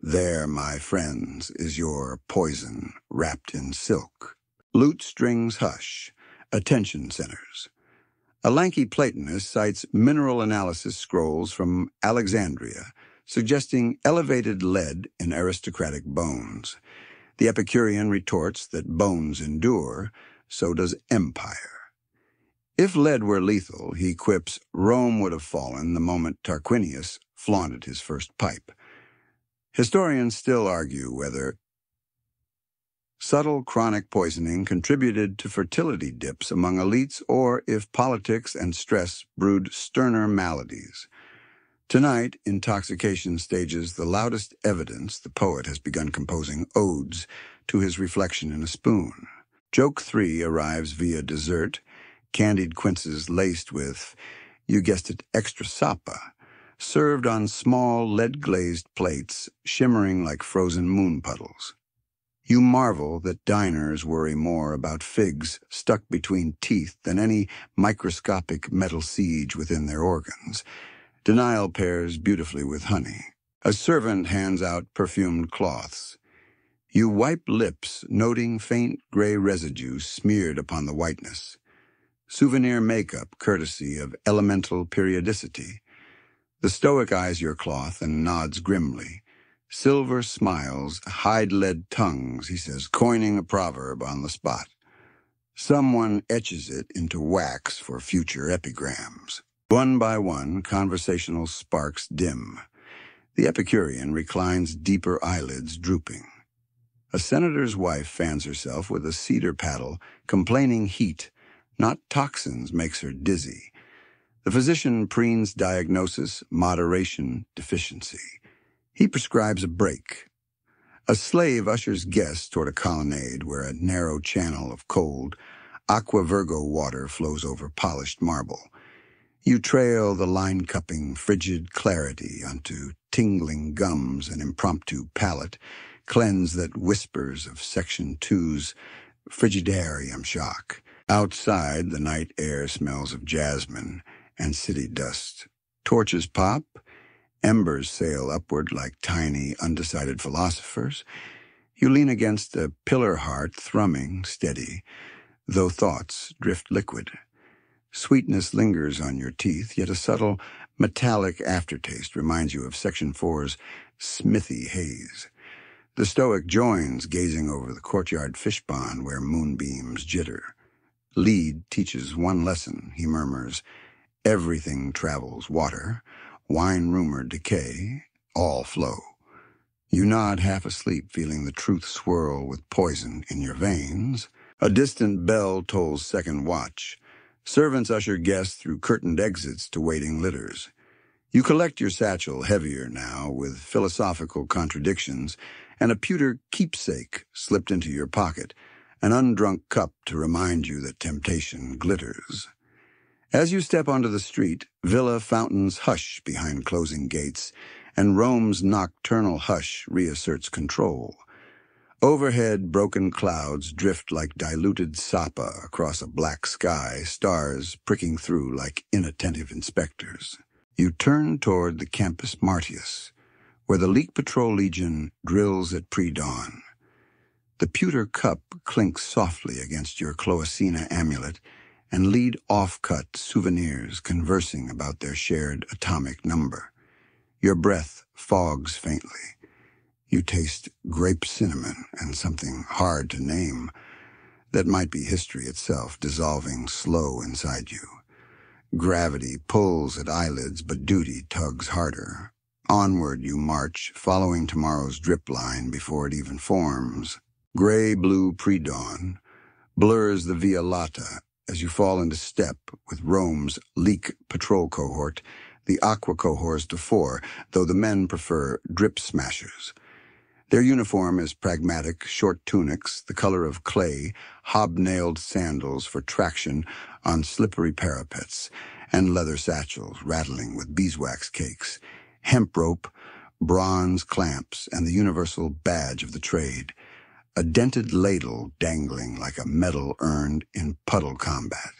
There, my friends, is your poison wrapped in silk. Lute strings hush, attention centers. A lanky Platonist cites mineral analysis scrolls from Alexandria, suggesting elevated lead in aristocratic bones. The Epicurean retorts that bones endure, so does empire. If lead were lethal, he quips, Rome would have fallen the moment Tarquinius flaunted his first pipe. Historians still argue whether subtle chronic poisoning contributed to fertility dips among elites or if politics and stress brewed sterner maladies. Tonight, intoxication stages the loudest evidence the poet has begun composing odes to his reflection in a spoon. Joke 3 arrives via dessert, candied quinces laced with, you guessed it, extra sapa, served on small lead-glazed plates shimmering like frozen moon puddles. You marvel that diners worry more about figs stuck between teeth than any microscopic metal siege within their organs. Denial pairs beautifully with honey. A servant hands out perfumed cloths. You wipe lips, noting faint gray residue smeared upon the whiteness. Souvenir makeup courtesy of elemental periodicity. The Stoic eyes your cloth and nods grimly. Silver smiles, hide lead tongues, he says, coining a proverb on the spot. Someone etches it into wax for future epigrams. One by one, conversational sparks dim. The Epicurean reclines deeper eyelids drooping. A senator's wife fans herself with a cedar paddle, complaining heat, not toxins, makes her dizzy. The physician preens diagnosis, moderation, deficiency. He prescribes a break. A slave ushers guests toward a colonnade where a narrow channel of cold, aqua virgo water flows over polished marble. You trail the line-cupping frigid clarity onto tingling gums and impromptu palate, cleanse that whispers of Section 2's frigidarium shock. Outside, the night air smells of jasmine and city dust. Torches pop, embers sail upward like tiny, undecided philosophers. You lean against a pillar heart thrumming steady, though thoughts drift liquid. Sweetness lingers on your teeth, yet a subtle, metallic aftertaste reminds you of Section 4's smithy haze. The Stoic joins, gazing over the courtyard fish pond where moonbeams jitter. Lead teaches one lesson, he murmurs. Everything travels water, wine rumor decay, all flow. You nod half asleep, feeling the truth swirl with poison in your veins. A distant bell tolls second watch. Servants usher guests through curtained exits to waiting litters. You collect your satchel, heavier now, with philosophical contradictions, and a pewter keepsake slipped into your pocket, an undrunk cup to remind you that temptation glitters. As you step onto the street, villa fountains hush behind closing gates, and Rome's nocturnal hush reasserts control. Overhead, broken clouds drift like diluted sapa across a black sky, stars pricking through like inattentive inspectors. You turn toward the Campus Martius, where the Leaky Patrol Legion drills at pre-dawn. The pewter cup clinks softly against your Cloacina amulet, and lead off-cut souvenirs conversing about their shared atomic number. Your breath fogs faintly. You taste grape cinnamon and something hard to name that might be history itself dissolving slow inside you. Gravity pulls at eyelids, but duty tugs harder. Onward you march, following tomorrow's drip line before it even forms. Gray-blue pre-dawn blurs the Via Lata as you fall into step with Rome's Leaky patrol cohort, the Aqua cohorts to four, though the men prefer drip smashers. Their uniform is pragmatic, short tunics, the color of clay, hobnailed sandals for traction on slippery parapets, and leather satchels rattling with beeswax cakes, hemp rope, bronze clamps, and the universal badge of the trade, a dented ladle dangling like a medal earned in puddle combat.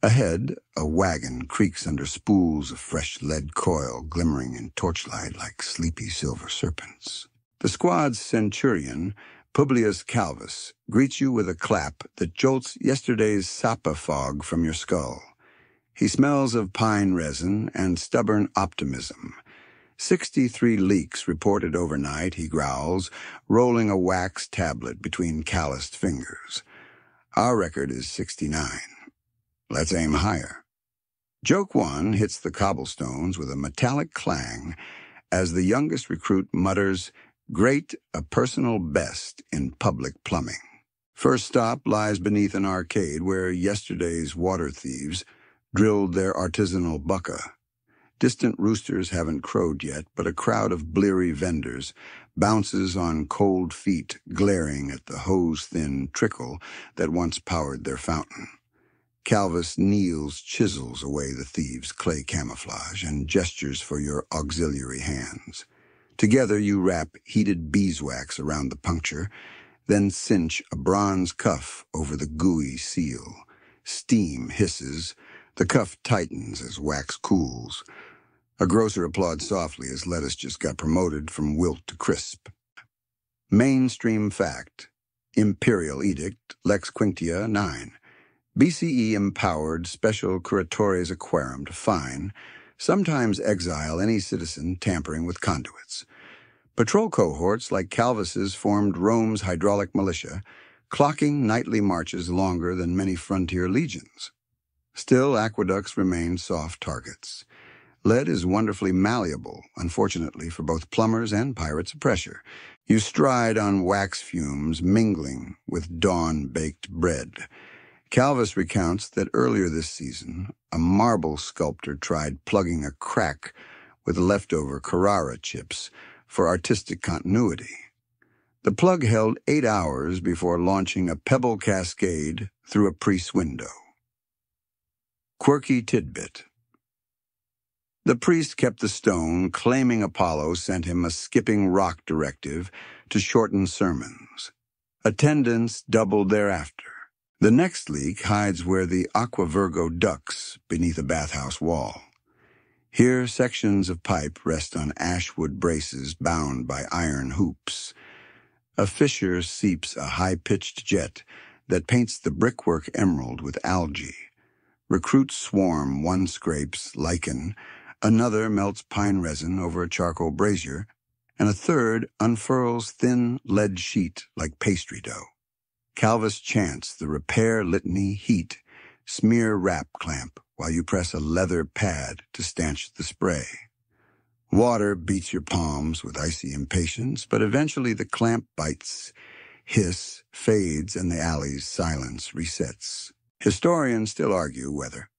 Ahead, a wagon creaks under spools of fresh lead coil glimmering in torchlight like sleepy silver serpents. The squad's centurion, Publius Calvus, greets you with a clap that jolts yesterday's sapa fog from your skull. He smells of pine resin and stubborn optimism. 63 leaks reported overnight, he growls, rolling a wax tablet between calloused fingers. Our record is 69. Let's aim higher. Joke 1 hits the cobblestones with a metallic clang as the youngest recruit mutters, "Great, a personal best in public plumbing." First stop lies beneath an arcade where yesterday's water thieves drilled their artisanal bucka. Distant roosters haven't crowed yet, but a crowd of bleary vendors bounces on cold feet, glaring at the hose-thin trickle that once powered their fountain. Calvus kneels, chisels away the thieves' clay camouflage, and gestures for your auxiliary hands. Together you wrap heated beeswax around the puncture, then cinch a bronze cuff over the gooey seal. Steam hisses. The cuff tightens as wax cools. A grocer applauds softly as lettuce just got promoted from wilt to crisp. Mainstream fact. Imperial Edict, Lex Quinctia 9. BCE empowered special curatores aquarum to fine, sometimes exile any citizen tampering with conduits. Patrol cohorts like Calvus's formed Rome's hydraulic militia, clocking nightly marches longer than many frontier legions. Still, aqueducts remain soft targets. Lead is wonderfully malleable, unfortunately for both plumbers and pirates of pressure. You stride on wax fumes mingling with dawn-baked bread. Calvus recounts that earlier this season, a marble sculptor tried plugging a crack with leftover Carrara chips for artistic continuity. The plug held 8 hours before launching a pebble cascade through a priest's window. Quirky tidbit. The priest kept the stone, claiming Apollo sent him a skipping rock directive to shorten sermons. Attendance doubled thereafter. The next leak hides where the Aqua Virgo ducks beneath a bathhouse wall. Here, sections of pipe rest on ashwood braces bound by iron hoops. A fissure seeps a high-pitched jet that paints the brickwork emerald with algae. Recruits swarm, one scrapes lichen, another melts pine resin over a charcoal brazier, and a third unfurls thin lead sheet like pastry dough. Calvus chants the repair litany heat, smear wrap clamp while you press a leather pad to stanch the spray. Water beats your palms with icy impatience, but eventually the clamp bites, hiss, fades, and the alley's silence resets. Historians still argue whether.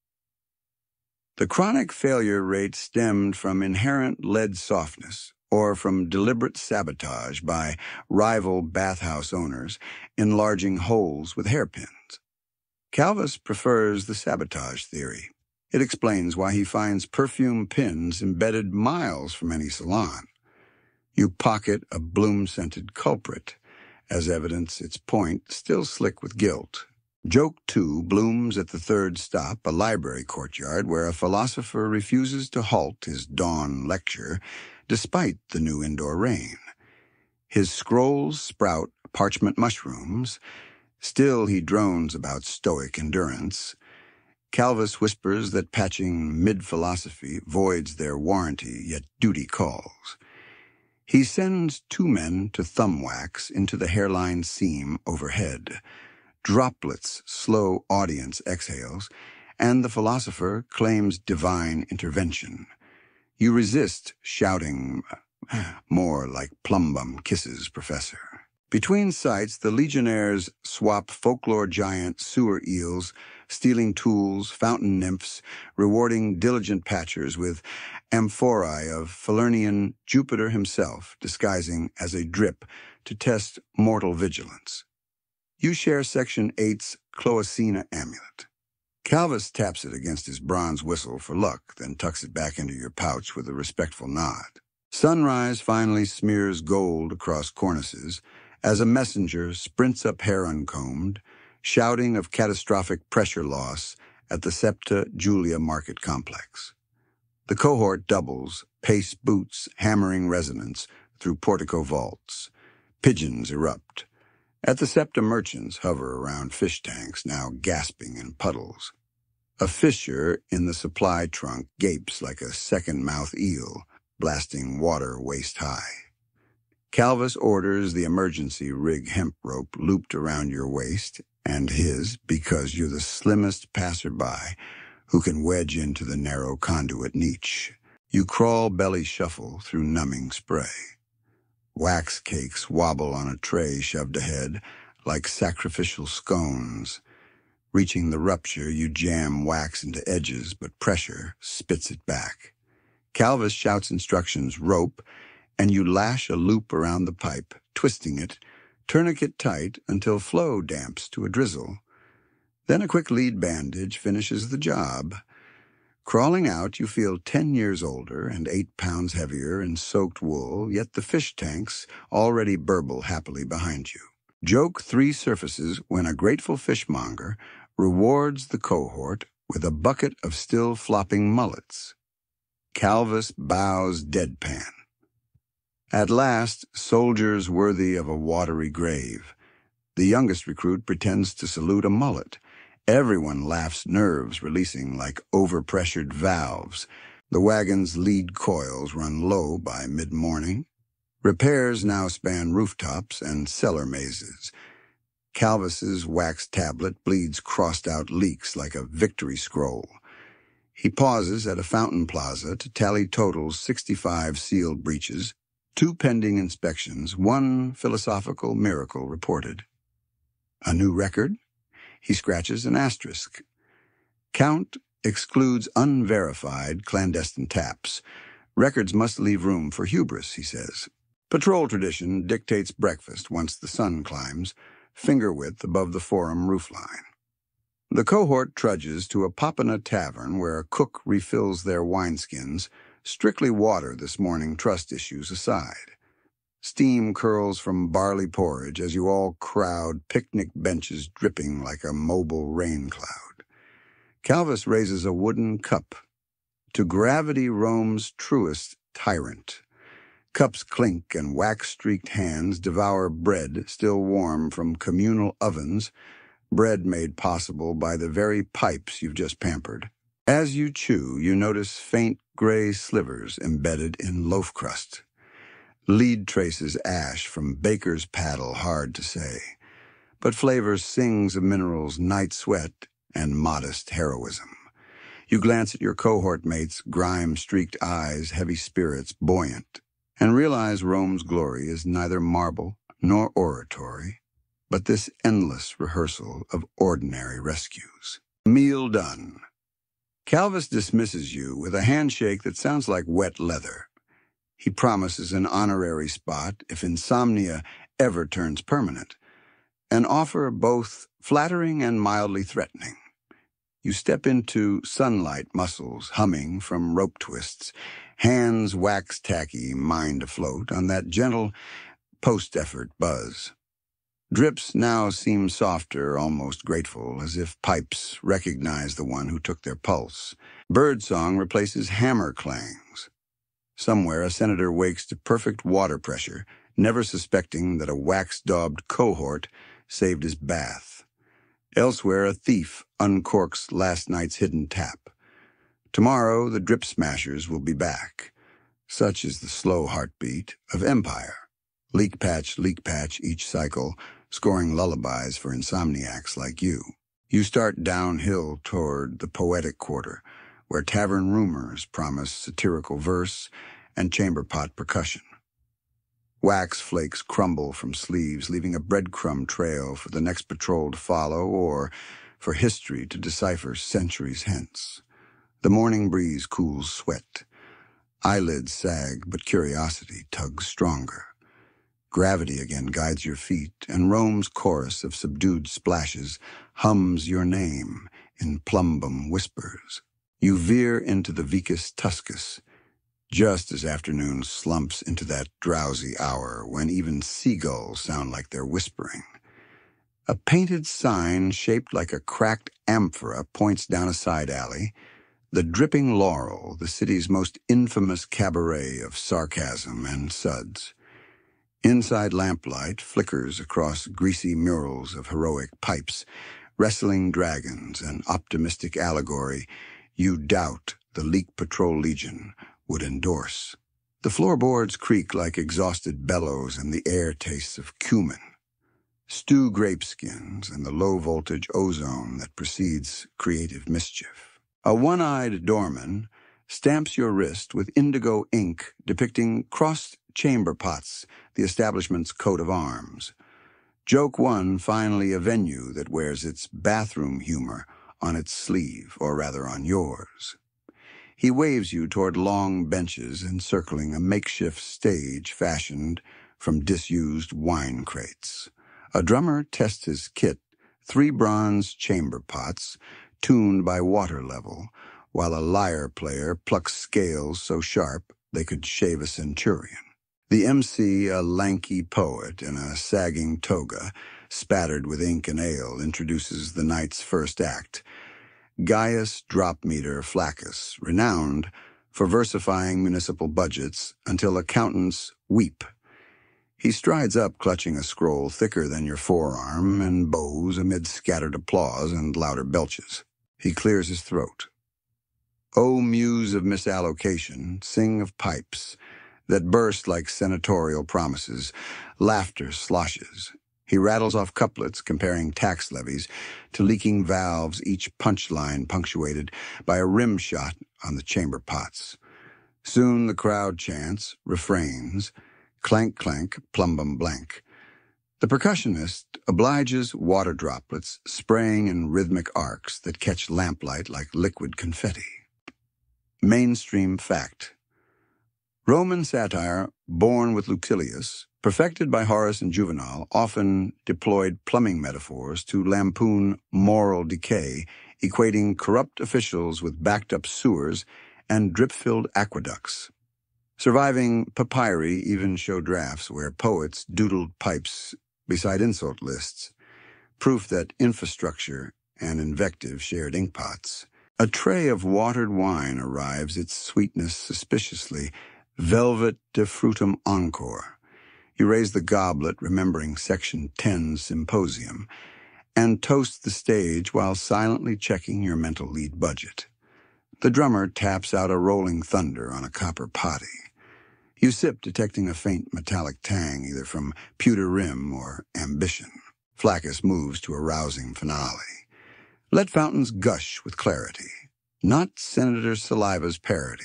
The chronic failure rate stemmed from inherent lead softness or from deliberate sabotage by rival bathhouse owners enlarging holes with hairpins. Calvus prefers the sabotage theory. It explains why he finds perfume pins embedded miles from any salon. You pocket a bloom-scented culprit, as evidence its point still slick with guilt. Joke 2 blooms at the third stop, a library courtyard where a philosopher refuses to halt his dawn lecture despite the new indoor rain. His scrolls sprout parchment mushrooms. Still he drones about stoic endurance. Calvus whispers that patching mid-philosophy voids their warranty, yet duty calls. He sends 2 men to thumb wax into the hairline seam overhead. Droplets slow audience exhales, and the philosopher claims divine intervention. You resist, shouting, "More like plumbum kisses, Professor." Between sights, the legionnaires swap folklore giant sewer eels, stealing tools, fountain nymphs, rewarding diligent patchers with amphorae of Falernian Jupiter himself, disguising as a drip to test mortal vigilance. You share Section 8's Cloaca amulet. Calvus taps it against his bronze whistle for luck, then tucks it back into your pouch with a respectful nod. Sunrise finally smears gold across cornices as a messenger sprints up hair uncombed, shouting of catastrophic pressure loss at the Septa Julia Market Complex. The cohort doubles, pace boots hammering resonance through portico vaults. Pigeons erupt. At the Septa, merchants hover around fish tanks, now gasping in puddles. A fissure in the supply trunk gapes like a second-mouth eel, blasting water waist-high. Calvus orders the emergency rig hemp rope looped around your waist and his because you're the slimmest passerby who can wedge into the narrow conduit niche. You crawl belly shuffle through numbing spray. Wax cakes wobble on a tray shoved ahead like sacrificial scones. Reaching the rupture, you jam wax into edges, but pressure spits it back. Calvus shouts instructions, rope, and you lash a loop around the pipe, twisting it, tourniquet tight until flow damps to a drizzle. Then a quick lead bandage finishes the job. Crawling out, you feel 10 years older and 8 pounds heavier in soaked wool, yet the fish tanks already burble happily behind you. Joke 3 surfaces when a grateful fishmonger rewards the cohort with a bucket of still flopping mullets. Calvus bows deadpan. At last, soldiers worthy of a watery grave. The youngest recruit pretends to salute a mullet. Everyone laughs, nerves releasing like overpressured valves. The wagon's lead coils run low by mid-morning. Repairs now span rooftops and cellar mazes. Calvus's wax tablet bleeds crossed-out leaks like a victory scroll. He pauses at a fountain plaza to tally totals 65 sealed breaches, 2 pending inspections, 1 philosophical miracle reported. A new record? He scratches an asterisk. Count excludes unverified clandestine taps. Records must leave room for hubris, he says. Patrol tradition dictates breakfast once the sun climbs, finger-width above the forum roofline. The cohort trudges to a Papana tavern where a cook refills their wineskins, strictly water this morning, trust issues aside. Steam curls from barley porridge as you all crowd picnic benches dripping like a mobile rain cloud. Calvus raises a wooden cup. To gravity Rome's truest tyrant. Cups clink and wax-streaked hands devour bread still warm from communal ovens, bread made possible by the very pipes you've just pampered. As you chew, you notice faint gray slivers embedded in loaf crust. Lead traces ash from baker's paddle, hard to say, but flavors sings of minerals, night sweat, and modest heroism. You glance at your cohort mates' grime-streaked eyes, heavy spirits, buoyant, and realize Rome's glory is neither marble nor oratory, but this endless rehearsal of ordinary rescues. Meal done. Calvus dismisses you with a handshake that sounds like wet leather. He promises an honorary spot if insomnia ever turns permanent, an offer both flattering and mildly threatening. You step into sunlight, muscles humming from rope twists, hands wax tacky, mind afloat on that gentle post-effort buzz. Drips now seem softer, almost grateful, as if pipes recognize the one who took their pulse. Birdsong replaces hammer clangs. Somewhere a senator wakes to perfect water pressure, never suspecting that a wax-daubed cohort saved his bath. Elsewhere, a thief uncorks last night's hidden tap. Tomorrow, the drip smashers will be back. Such is the slow heartbeat of empire. Leak patch, each cycle, scoring lullabies for insomniacs like you. You start downhill toward the poetic quarter, where tavern rumors promise satirical verse and chamber pot percussion. Wax flakes crumble from sleeves, leaving a breadcrumb trail for the next patrol to follow or for history to decipher centuries hence. The morning breeze cools sweat. Eyelids sag, but curiosity tugs stronger. Gravity again guides your feet, and Rome's chorus of subdued splashes hums your name in plumbum whispers. You veer into the Vicus Tuscus, just as afternoon slumps into that drowsy hour when even seagulls sound like they're whispering. A painted sign shaped like a cracked amphora points down a side alley. The Dripping Laurel, the city's most infamous cabaret of sarcasm and suds. Inside lamplight flickers across greasy murals of heroic pipes, wrestling dragons, and optimistic allegory you doubt the Leak Patrol Legion would endorse. The floorboards creak like exhausted bellows, and the air tastes of cumin. Stew grapeskins and the low-voltage ozone that precedes creative mischief. A one-eyed doorman stamps your wrist with indigo ink depicting crossed chamber pots, the establishment's coat of arms. Joke one, finally a venue that wears its bathroom humor on its sleeve, or rather on yours. He waves you toward long benches encircling a makeshift stage fashioned from disused wine crates. A drummer tests his kit, 3 bronze chamber pots, tuned by water level, while a lyre player plucks scales so sharp they could shave a centurion. The MC, a lanky poet in a sagging toga, spattered with ink and ale, introduces the night's first act. Gaius Dropmeter Flaccus, renowned for versifying municipal budgets until accountants weep. He strides up clutching a scroll thicker than your forearm and bows amid scattered applause and louder belches. He clears his throat. O muse of misallocation, sing of pipes that burst like senatorial promises. Laughter sloshes. He rattles off couplets comparing tax levies to leaking valves, each punchline punctuated by a rim shot on the chamber pots. Soon the crowd chants, refrains, clank, clank, plumbum blank. The percussionist obliges water droplets spraying in rhythmic arcs that catch lamplight like liquid confetti. Mainstream fact. Roman satire, born with Lucilius, perfected by Horace and Juvenal, often deployed plumbing metaphors to lampoon moral decay, equating corrupt officials with backed-up sewers and drip-filled aqueducts. Surviving papyri even show drafts where poets doodled pipes beside insult lists, proof that infrastructure and invective shared inkpots. A tray of watered wine arrives, its sweetness suspiciously velvet de frutum encore. You raise the goblet, remembering Section 10's symposium, and toast the stage while silently checking your mental lead budget. The drummer taps out a rolling thunder on a copper potty. You sip, detecting a faint metallic tang, either from pewter rim or ambition. Flaccus moves to a rousing finale. Let fountains gush with clarity, not Senator Saliva's parody.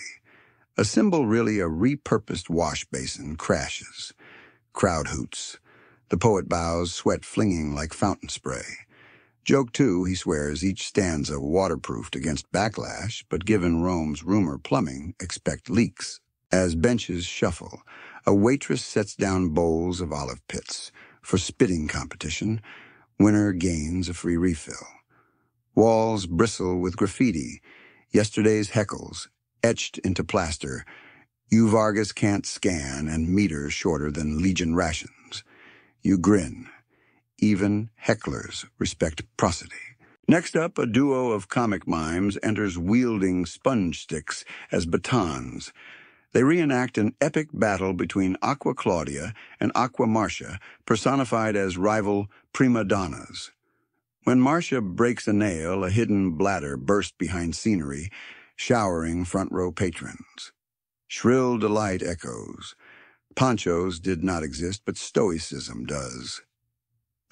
A symbol, really a repurposed wash basin, crashes. Crowd hoots. The poet bows, sweat flinging like fountain spray. Joke two, he swears, each stanza waterproofed against backlash, but given Rome's rumor plumbing, expect leaks. As benches shuffle, a waitress sets down bowls of olive pits. For spitting competition, winner gains a free refill. Walls bristle with graffiti, yesterday's heckles, etched into plaster. You Vargas can't scan, and meters shorter than Legion rations. You grin. Even hecklers respect prosody. Next up, a duo of comic mimes enters wielding sponge sticks as batons. They reenact an epic battle between Aqua Claudia and Aqua Marcia, personified as rival prima donnas. When Marcia breaks a nail, a hidden bladder burst behind scenery, showering front-row patrons. Shrill delight echoes. Ponchos did not exist, but stoicism does.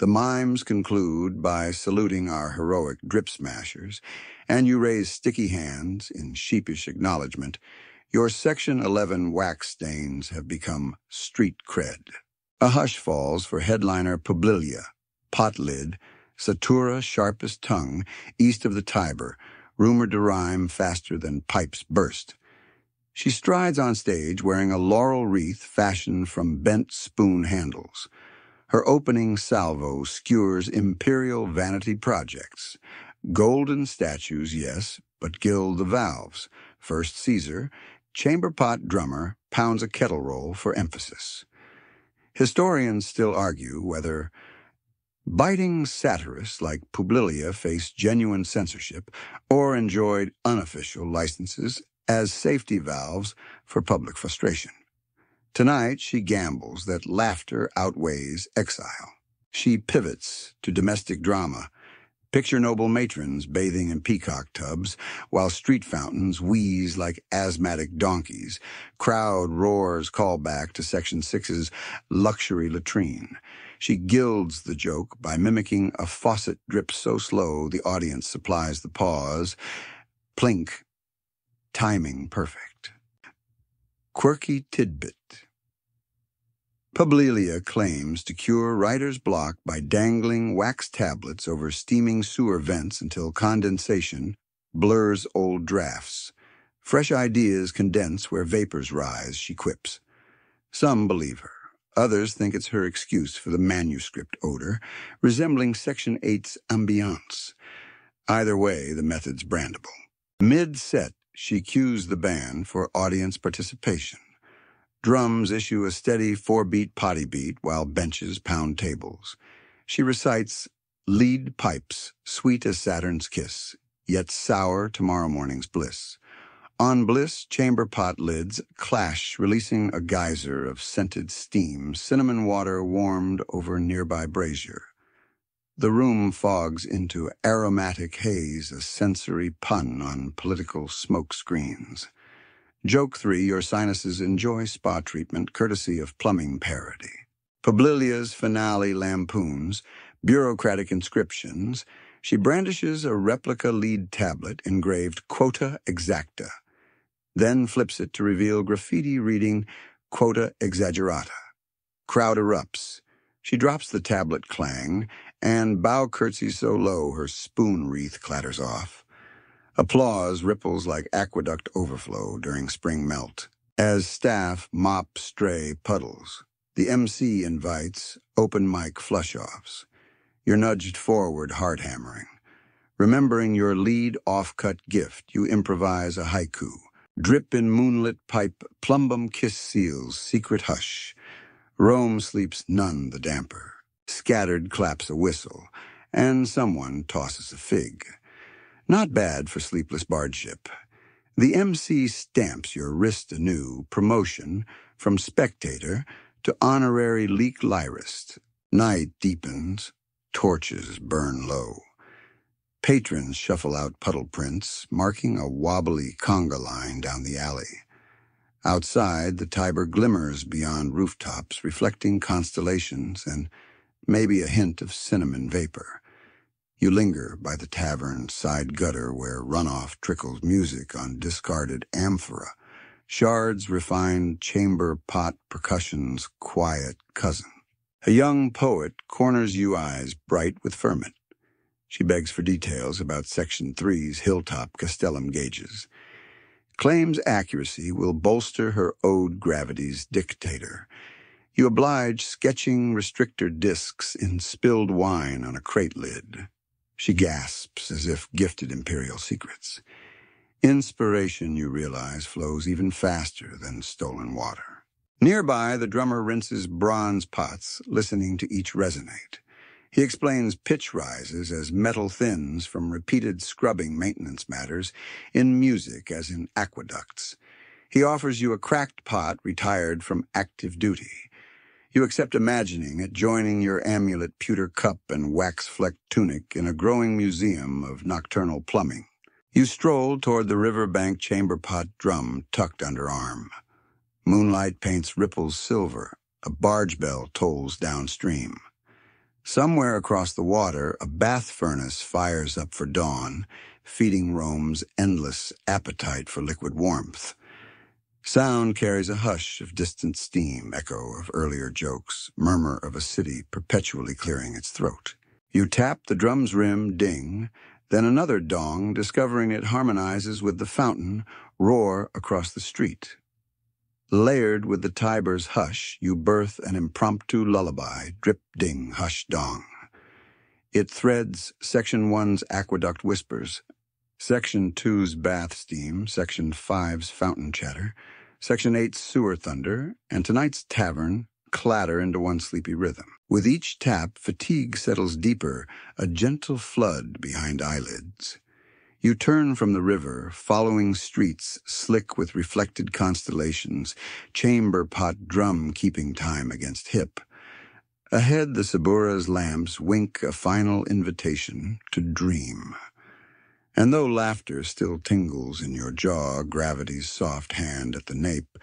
The mimes conclude by saluting our heroic drip smashers, and you raise sticky hands in sheepish acknowledgement. Your Section 11 wax stains have become street cred. A hush falls for headliner Publilia, Potlid, Satura sharpest tongue, east of the Tiber, rumored to rhyme faster than pipes burst. She strides on stage wearing a laurel wreath fashioned from bent spoon handles. Her opening salvo skewers imperial vanity projects. Golden statues, yes, but gild the valves. First Caesar, chamber pot drummer, pounds a kettle roll for emphasis. Historians still argue whether biting satirists like Publilia faced genuine censorship or enjoyed unofficial licenses as safety valves for public frustration. Tonight, she gambles that laughter outweighs exile. She pivots to domestic drama. Picture noble matrons bathing in peacock tubs, while street fountains wheeze like asthmatic donkeys. Crowd roars callback to Section 6's luxury latrine. She gilds the joke by mimicking a faucet drip so slow the audience supplies the pause. Plink. Timing perfect. Quirky tidbit. Publilia claims to cure writer's block by dangling wax tablets over steaming sewer vents until condensation blurs old drafts. Fresh ideas condense where vapors rise, she quips. Some believe her. Others think it's her excuse for the manuscript odor, resembling Section 8's ambiance. Either way, the method's brandable. Mid-set, she cues the band for audience participation. Drums issue a steady 4-beat potty beat while benches pound tables. She recites lead pipes, sweet as Saturn's kiss, yet sour tomorrow morning's bliss. On bliss, chamber pot lids clash, releasing a geyser of scented steam, cinnamon water warmed over nearby brazier. The room fogs into aromatic haze, a sensory pun on political smoke screens. Joke 3, your sinuses enjoy spa treatment courtesy of plumbing parody. Publilia's finale lampoons, bureaucratic inscriptions. She brandishes a replica lead tablet engraved Quota Exacta, then flips it to reveal graffiti reading Quota Exaggerata. Crowd erupts. She drops the tablet clang, and bow curtsies so low her spoon wreath clatters off. Applause ripples like aqueduct overflow during spring melt. As staff mop stray puddles, the MC invites open mic flush-offs. You're nudged forward, heart-hammering. Remembering your lead off-cut gift, you improvise a haiku. Drip in moonlit pipe, plumbum kiss seals, secret hush. Rome sleeps none the damper. Scattered claps a whistle, and someone tosses a fig. Not bad for sleepless bardship. The MC stamps your wrist anew, promotion from spectator to honorary leak lyrist. Night deepens, torches burn low. Patrons shuffle out puddle prints, marking a wobbly conga line down the alley. Outside, the Tiber glimmers beyond rooftops, reflecting constellations and maybe a hint of cinnamon vapor. You linger by the tavern's side gutter where runoff trickles music on discarded amphora, shards refined chamber pot percussion's quiet cousin. A young poet corners you eyes bright with ferment. She begs for details about Section 3's hilltop castellum gauges. Claims accuracy will bolster her ode gravity's dictator. You oblige sketching restrictor discs in spilled wine on a crate lid. She gasps as if gifted imperial secrets. Inspiration, you realize, flows even faster than stolen water. Nearby, the drummer rinses bronze pots, listening to each resonate. He explains pitch rises as metal thins from repeated scrubbing maintenance matters in music as in aqueducts. He offers you a cracked pot retired from active duty. You accept imagining it joining your amulet pewter cup and wax-flecked tunic in a growing museum of nocturnal plumbing. You stroll toward the riverbank chamber pot drum tucked under arm. Moonlight paints ripples silver. A barge bell tolls downstream. Somewhere across the water, a bath furnace fires up for dawn, feeding Rome's endless appetite for liquid warmth. Sound carries a hush of distant steam, echo of earlier jokes, murmur of a city perpetually clearing its throat. You tap the drum's rim, ding, then another dong, discovering it harmonizes with the fountain, roar across the street. Layered with the Tiber's hush, you birth an impromptu lullaby, drip-ding, hush-dong. It threads Section 1's aqueduct whispers, Section 2's bath steam, Section 5's fountain chatter, Section 8's sewer thunder, and tonight's tavern clatter into one sleepy rhythm. With each tap, fatigue settles deeper, a gentle flood behind eyelids. You turn from the river, following streets slick with reflected constellations, chamber pot drum keeping time against hip. Ahead, the Sabura's lamps wink a final invitation to dream. And though laughter still tingles in your jaw, gravity's soft hand at the nape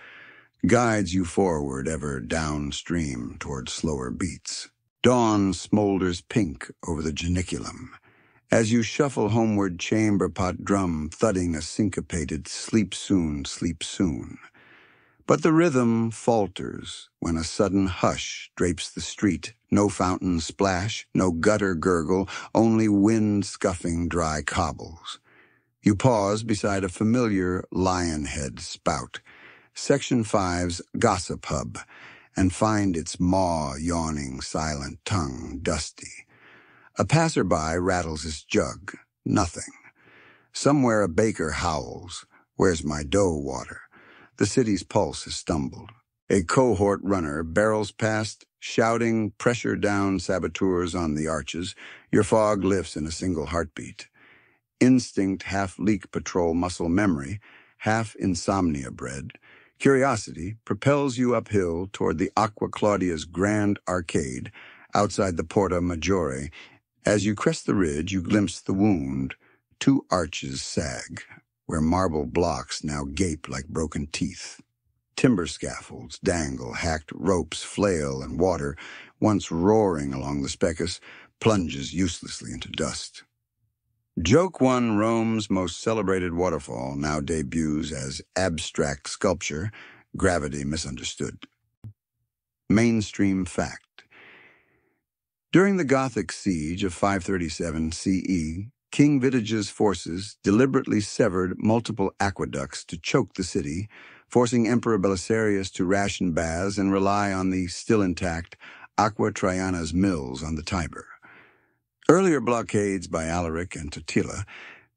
guides you forward ever downstream toward slower beats. Dawn smolders pink over the geniculum. As you shuffle homeward, chamber pot drum thudding a syncopated sleep soon, sleep soon. But the rhythm falters when a sudden hush drapes the street. No fountain splash, no gutter gurgle, only wind-scuffing dry cobbles. You pause beside a familiar lion head spout, Section 5's gossip hub, and find its maw-yawning silent tongue dusty. A passerby rattles his jug. Nothing. Somewhere a baker howls. Where's my dough water? The city's pulse has stumbled. A cohort runner barrels past, shouting pressure-down saboteurs on the arches. Your fog lifts in a single heartbeat. Instinct, half leak patrol muscle memory, half insomnia bred. Curiosity propels you uphill toward the Aqua Claudia's grand arcade outside the Porta Maggiore. As you crest the ridge, you glimpse the wound. 2 arches sag, where marble blocks now gape like broken teeth. Timber scaffolds dangle, hacked ropes flail, and water, once roaring along the Specus, plunges uselessly into dust. Joke 1, Rome's most celebrated waterfall, now debuts as abstract sculpture, gravity misunderstood. Mainstream fact. During the Gothic siege of 537 CE, King Vitige's forces deliberately severed multiple aqueducts to choke the city, forcing Emperor Belisarius to ration baths and rely on the still intact Aqua Traiana's mills on the Tiber. Earlier blockades by Alaric and Totila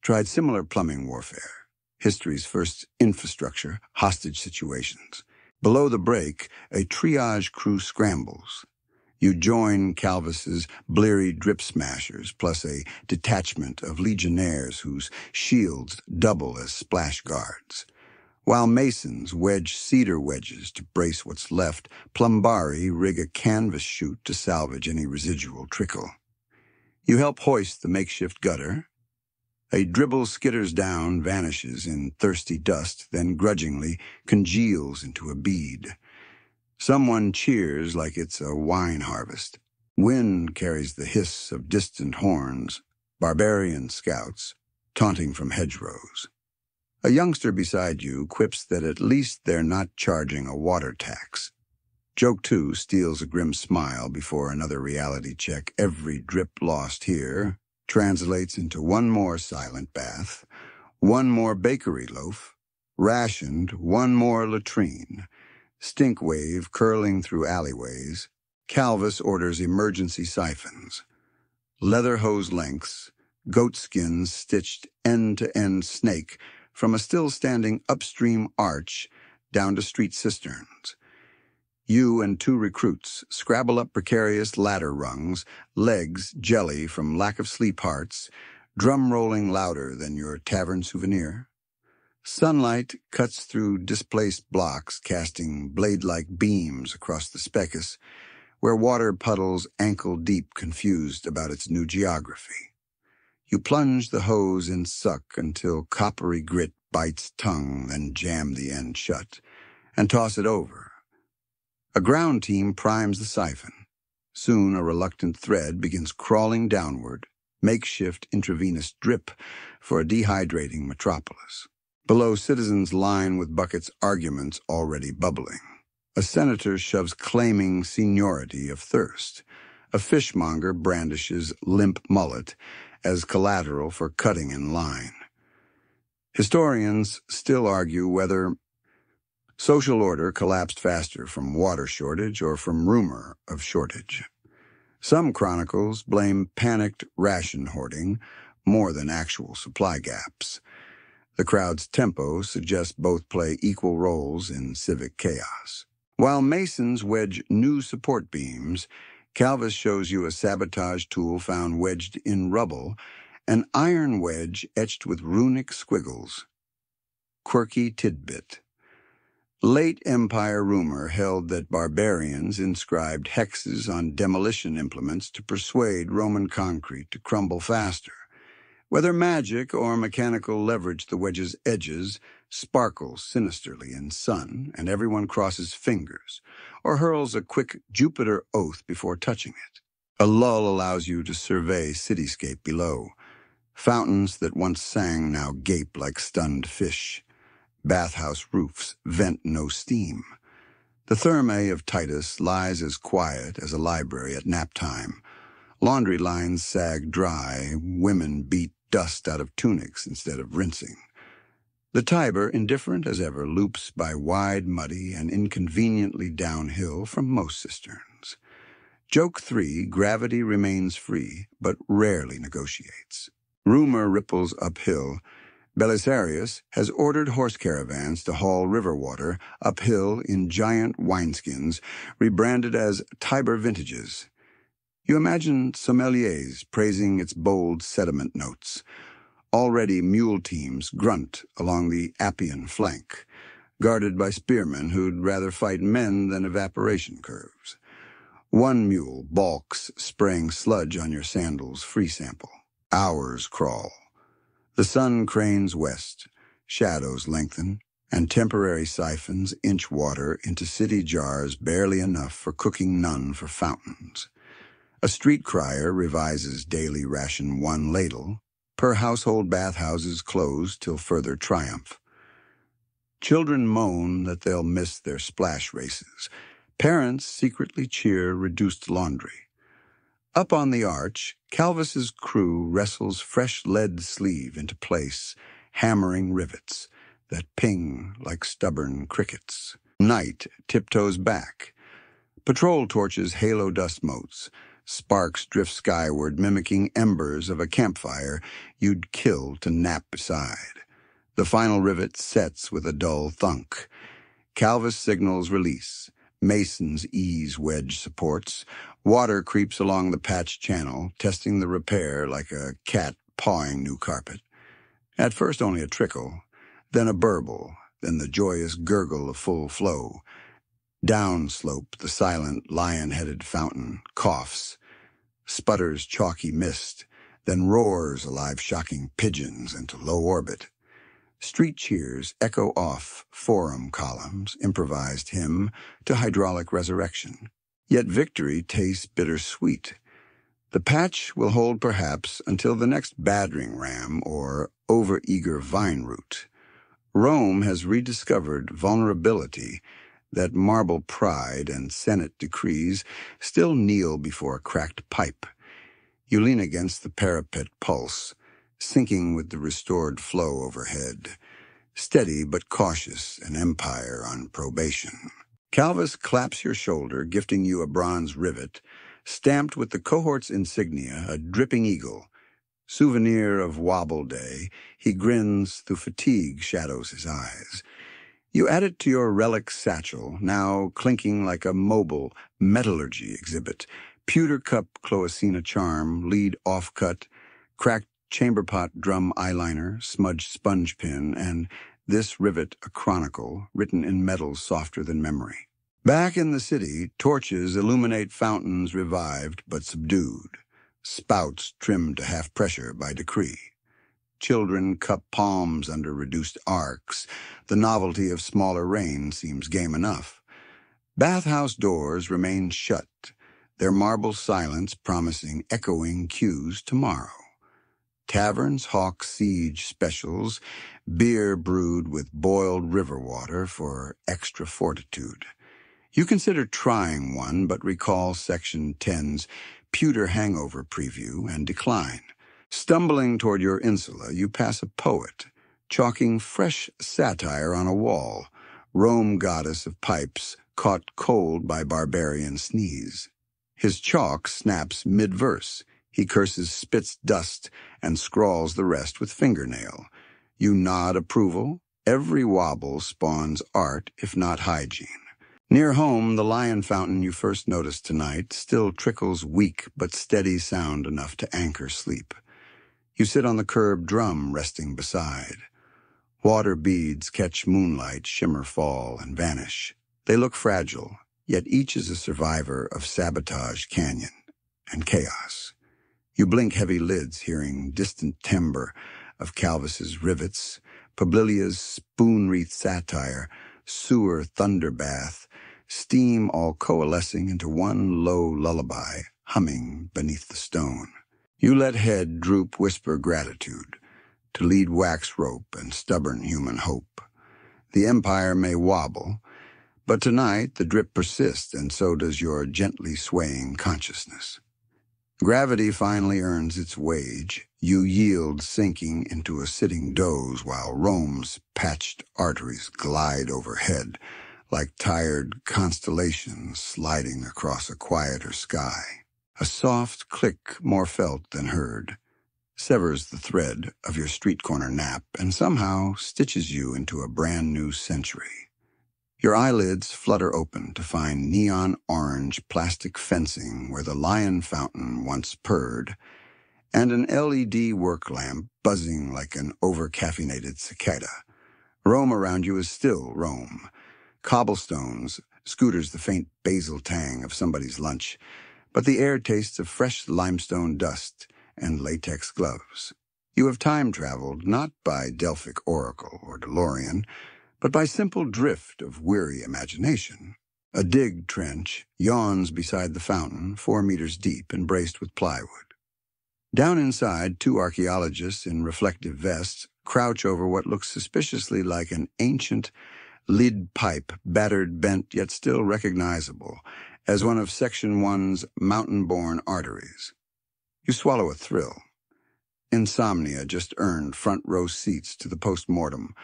tried similar plumbing warfare, history's first infrastructure, hostage situations. Below the break, a triage crew scrambles. You join Calvis's bleary drip smashers, plus a detachment of legionnaires whose shields double as splash guards. While masons wedge cedar wedges to brace what's left, plumbari rig a canvas chute to salvage any residual trickle. You help hoist the makeshift gutter. A dribble skitters down, vanishes in thirsty dust, then grudgingly congeals into a bead. Someone cheers like it's a wine harvest. Wind carries the hiss of distant horns, barbarian scouts, taunting from hedgerows. A youngster beside you quips that at least they're not charging a water tax. Joke 2 steals a grim smile before another reality check. Every drip lost here translates into one more silent bath, one more bakery loaf, rationed one more latrine. Stink wave curling through alleyways. Calvis orders emergency siphons. Leather hose lengths, goat skins stitched end-to-end snake from a still-standing upstream arch down to street cisterns. You and 2 recruits scrabble up precarious ladder rungs, legs jelly from lack of sleep hearts, drum rolling louder than your tavern souvenir. Sunlight cuts through displaced blocks, casting blade-like beams across the specus, where water puddles ankle-deep, confused about its new geography. You plunge the hose and suck until coppery grit bites tongue, then jam the end shut, and toss it over. A ground team primes the siphon. Soon a reluctant thread begins crawling downward, makeshift intravenous drip for a dehydrating metropolis. Below, citizens line with buckets, arguments already bubbling. A senator shoves claiming seniority of thirst. A fishmonger brandishes limp mullet as collateral for cutting in line. Historians still argue whether social order collapsed faster from water shortage or from rumor of shortage. Some chronicles blame panicked ration hoarding more than actual supply gaps. The crowd's tempo suggests both play equal roles in civic chaos. While masons wedge new support beams, Calvus shows you a sabotage tool found wedged in rubble, an iron wedge etched with runic squiggles. Quirky tidbit. Late Empire rumor held that barbarians inscribed hexes on demolition implements to persuade Roman concrete to crumble faster. Whether magic or mechanical leverage, the wedge's edges sparkle sinisterly in sun, and everyone crosses fingers or hurls a quick Jupiter oath before touching it. A lull allows you to survey cityscape below. Fountains that once sang now gape like stunned fish. Bathhouse roofs vent no steam. The Thermae of Titus lies as quiet as a library at nap time. Laundry lines sag dry, women beat dust out of tunics instead of rinsing. The Tiber, indifferent as ever, loops by wide, muddy, and inconveniently downhill from most cisterns. Joke 3, gravity remains free, but rarely negotiates. Rumor ripples uphill. Belisarius has ordered horse caravans to haul river water uphill in giant wineskins, rebranded as Tiber vintages. You imagine sommeliers praising its bold sediment notes. Already mule teams grunt along the Appian flank, guarded by spearmen who'd rather fight men than evaporation curves. One mule balks, spraying sludge on your sandals' free sample. Hours crawl. The sun cranes west, shadows lengthen, and temporary siphons inch water into city jars barely enough for cooking, none for fountains. A street crier revises daily ration one ladle, per household bathhouses closed till further triumph. Children moan that they'll miss their splash races. Parents secretly cheer reduced laundry. Up on the arch, Calvus's crew wrestles fresh lead sleeve into place, hammering rivets that ping like stubborn crickets. Night tiptoes back. Patrol torches halo dust motes. Sparks drift skyward, mimicking embers of a campfire you'd kill to nap beside. The final rivet sets with a dull thunk. Calvus signals release. Masons ease wedge supports. Water creeps along the patch channel, testing the repair like a cat pawing new carpet. At first only a trickle, then a burble, then the joyous gurgle of full flow. Downslope, the silent lion-headed fountain coughs, sputters chalky mist, then roars alive shocking pigeons into low orbit. Street cheers echo off forum columns, improvised hymn to hydraulic resurrection. Yet victory tastes bittersweet. The patch will hold perhaps until the next battering ram or overeager vine root. Rome has rediscovered vulnerability that marble pride and Senate decrees still kneel before a cracked pipe. You lean against the parapet pulse, sinking with the restored flow overhead. Steady but cautious, an empire on probation. Calvus claps your shoulder, gifting you a bronze rivet, stamped with the cohort's insignia, a dripping eagle. Souvenir of Wobble Day, he grins through fatigue shadows his eyes. You add it to your relic satchel, now clinking like a mobile metallurgy exhibit. Pewter cup Cloacina charm, lead offcut, cracked chamber pot drum eyeliner, smudged sponge pin, and this rivet a chronicle written in metals softer than memory. Back in the city, torches illuminate fountains revived but subdued, spouts trimmed to half pressure by decree. Children cup palms under reduced arcs. The novelty of smaller rain seems game enough. Bathhouse doors remain shut, their marble silence promising echoing cues tomorrow. Taverns hawk siege specials, beer brewed with boiled river water for extra fortitude. You consider trying one, but recall Section 10's pewter hangover preview and decline. Stumbling toward your insula, you pass a poet, chalking fresh satire on a wall, Rome goddess of pipes, caught cold by barbarian sneeze. His chalk snaps mid-verse. He curses spits dust and scrawls the rest with fingernail. You nod approval. Every wobble spawns art, if not hygiene. Near home, the lion fountain you first noticed tonight still trickles weak but steady sound enough to anchor sleep. You sit on the curb drum resting beside. Water beads catch moonlight, shimmer, fall, and vanish. They look fragile, yet each is a survivor of Sabotage Canyon and chaos. You blink heavy lids, hearing distant timbre of Calvis's rivets, Publilia's spoon-wreathed satire, sewer thunderbath, steam all coalescing into one low lullaby, humming beneath the stone. You let head droop whisper gratitude, to lead wax rope and stubborn human hope. The empire may wobble, but tonight the drip persists, and so does your gently swaying consciousness. Gravity finally earns its wage. You yield, sinking into a sitting doze while Rome's patched arteries glide overhead like tired constellations sliding across a quieter sky. A soft click, more felt than heard, severs the thread of your street corner nap and somehow stitches you into a brand new century. Your eyelids flutter open to find neon orange plastic fencing where the lion fountain once purred, and an LED work lamp buzzing like an over-caffeinated cicada. Rome around you is still Rome. Cobblestones, scooters the faint basil tang of somebody's lunch, but the air tastes of fresh limestone dust and latex gloves. You have time-traveled not by Delphic Oracle or DeLorean, but by simple drift of weary imagination. A dig trench yawns beside the fountain, 4 meters deep and braced with plywood. Down inside, 2 archaeologists in reflective vests crouch over what looks suspiciously like an ancient lid pipe, battered, bent, yet still recognizable as one of Section 1's mountain-born arteries. You swallow a thrill. Insomnia just earned front-row seats to the post-mortem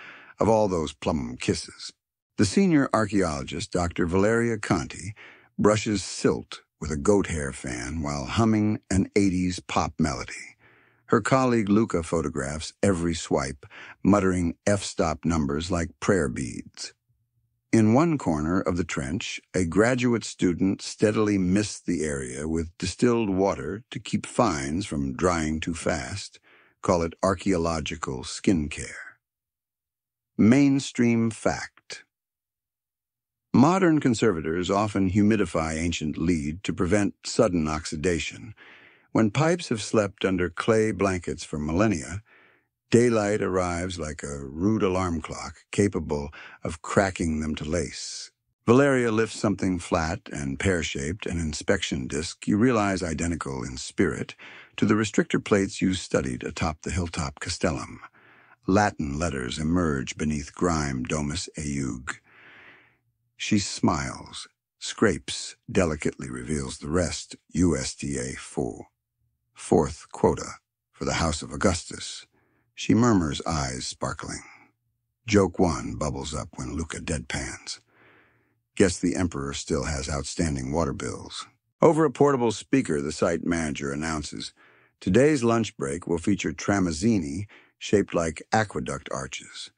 of all those plumbum kisses. The senior archaeologist, Dr. Valeria Conti, brushes silt with a goat hair fan while humming an 80s pop melody. Her colleague Luca photographs every swipe, muttering f-stop numbers like prayer beads. In one corner of the trench, a graduate student steadily mists the area with distilled water to keep fines from drying too fast. Call it archaeological skincare. Mainstream fact. Modern conservators often humidify ancient lead to prevent sudden oxidation. When pipes have slept under clay blankets for millennia, daylight arrives like a rude alarm clock, capable of cracking them to lace. Valeria lifts something flat and pear-shaped, an inspection disc you realize identical in spirit to the restrictor plates you studied atop the hilltop castellum. Latin letters emerge beneath grime domus eug. She smiles, scrapes, delicately reveals the rest, USDA full. 4th quota for the House of Augustus. She murmurs, eyes sparkling. Joke 1 bubbles up when Luca deadpans. Guess the Emperor still has outstanding water bills. Over a portable speaker, the site manager announces, today's lunch break will feature tramezzini shaped like aqueduct arches.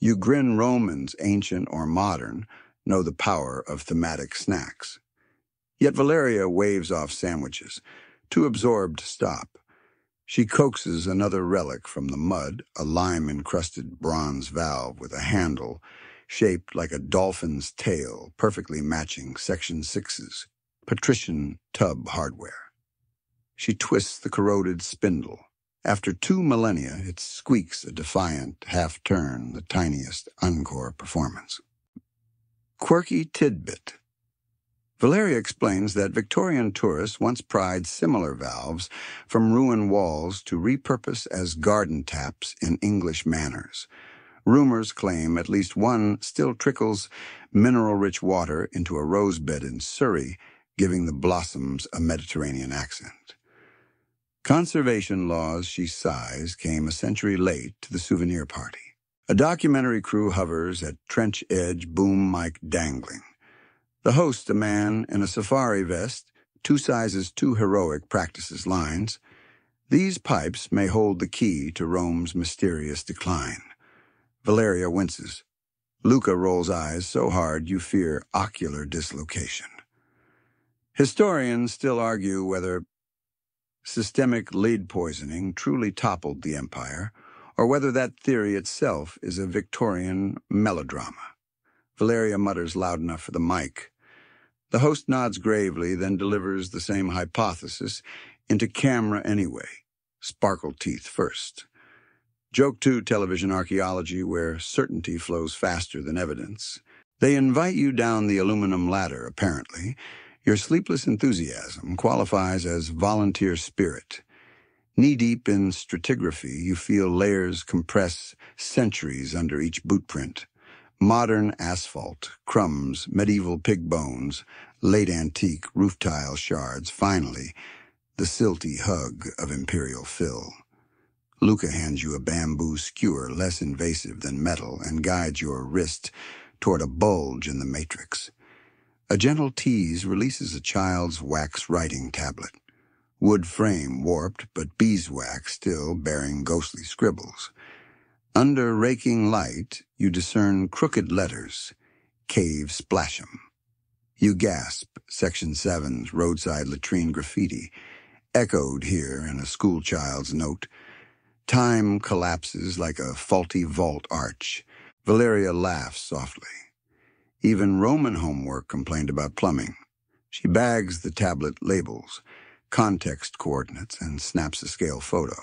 You grin Romans, ancient or modern, know the power of thematic snacks. Yet Valeria waves off sandwiches, too absorbed to stop. She coaxes another relic from the mud, a lime-encrusted bronze valve with a handle shaped like a dolphin's tail, perfectly matching Section 6's patrician tub hardware. She twists the corroded spindle. After 2 millennia, it squeaks a defiant half-turn, the tiniest encore performance. Quirky tidbit. Valeria explains that Victorian tourists once pried similar valves from ruined walls to repurpose as garden taps in English manors. Rumors claim at least one still trickles mineral-rich water into a rosebed in Surrey, giving the blossoms a Mediterranean accent. Conservation laws, she sighs, came a century late to the souvenir party. A documentary crew hovers at trench edge, boom mic dangling. The host, a man in a safari vest, 2 sizes too heroic, practices lines. These pipes may hold the key to Rome's mysterious decline. Valeria winces. Luca rolls eyes so hard you fear ocular dislocation. Historians still argue whether systemic lead poisoning truly toppled the empire, or whether that theory itself is a Victorian melodrama. Valeria mutters loud enough for the mic. The host nods gravely, then delivers the same hypothesis into camera anyway. Sparkle teeth first. Joke 2 television archaeology, where certainty flows faster than evidence. They invite you down the aluminum ladder, apparently. Your sleepless enthusiasm qualifies as volunteer spirit. Knee-deep in stratigraphy, you feel layers compress centuries under each bootprint. Modern asphalt, crumbs, medieval pig bones, late antique roof tile shards, finally, the silty hug of imperial fill. Luca hands you a bamboo skewer less invasive than metal and guides your wrist toward a bulge in the matrix. A gentle tease releases a child's wax writing tablet. Wood frame warped, but beeswax still bearing ghostly scribbles. Under raking light, you discern crooked letters, cave splash'em. You gasp, Section 7's roadside latrine graffiti, echoed here in a schoolchild's note. Time collapses like a faulty vault arch. Valeria laughs softly. Even Roman homework complained about plumbing. She bags the tablet labels, context coordinates, and snaps a scale photo.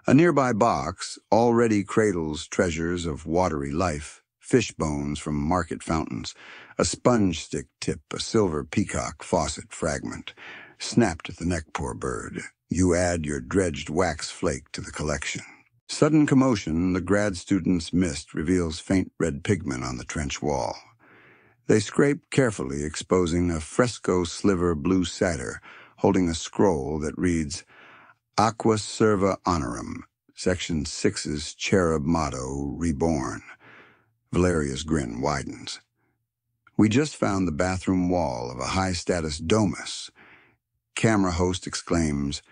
A nearby box already cradles treasures of watery life, fish bones from market fountains, a sponge stick tip, a silver peacock faucet fragment. Snapped at the neck, poor bird. You add your dredged wax flake to the collection. Sudden commotion, the grad student's mist reveals faint red pigment on the trench wall. They scrape carefully, exposing a fresco sliver blue satyr holding a scroll that reads, Aqua Serva Honorum, Section 6's cherub motto, reborn. Valeria's grin widens. We just found the bathroom wall of a high-status domus. Camera host exclaims,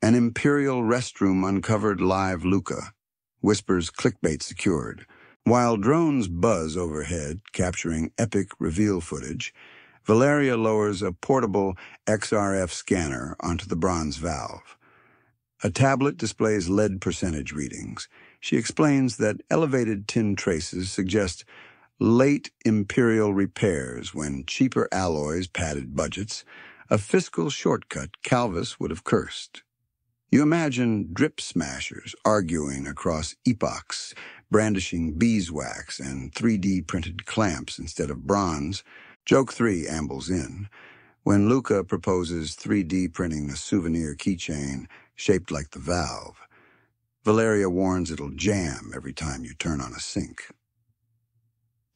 an imperial restroom uncovered live Luca. Whispers clickbait secured. While drones buzz overhead, capturing epic reveal footage, Valeria lowers a portable XRF scanner onto the bronze valve. A tablet displays lead percentage readings. She explains that elevated tin traces suggest late imperial repairs when cheaper alloys padded budgets, a fiscal shortcut Calvus would have cursed. You imagine drip smashers arguing across epochs, brandishing beeswax and 3D printed clamps instead of bronze. Joke 3 ambles in. When Luca proposes 3D printing a souvenir keychain shaped like the valve, Valeria warns it'll jam every time you turn on a sink.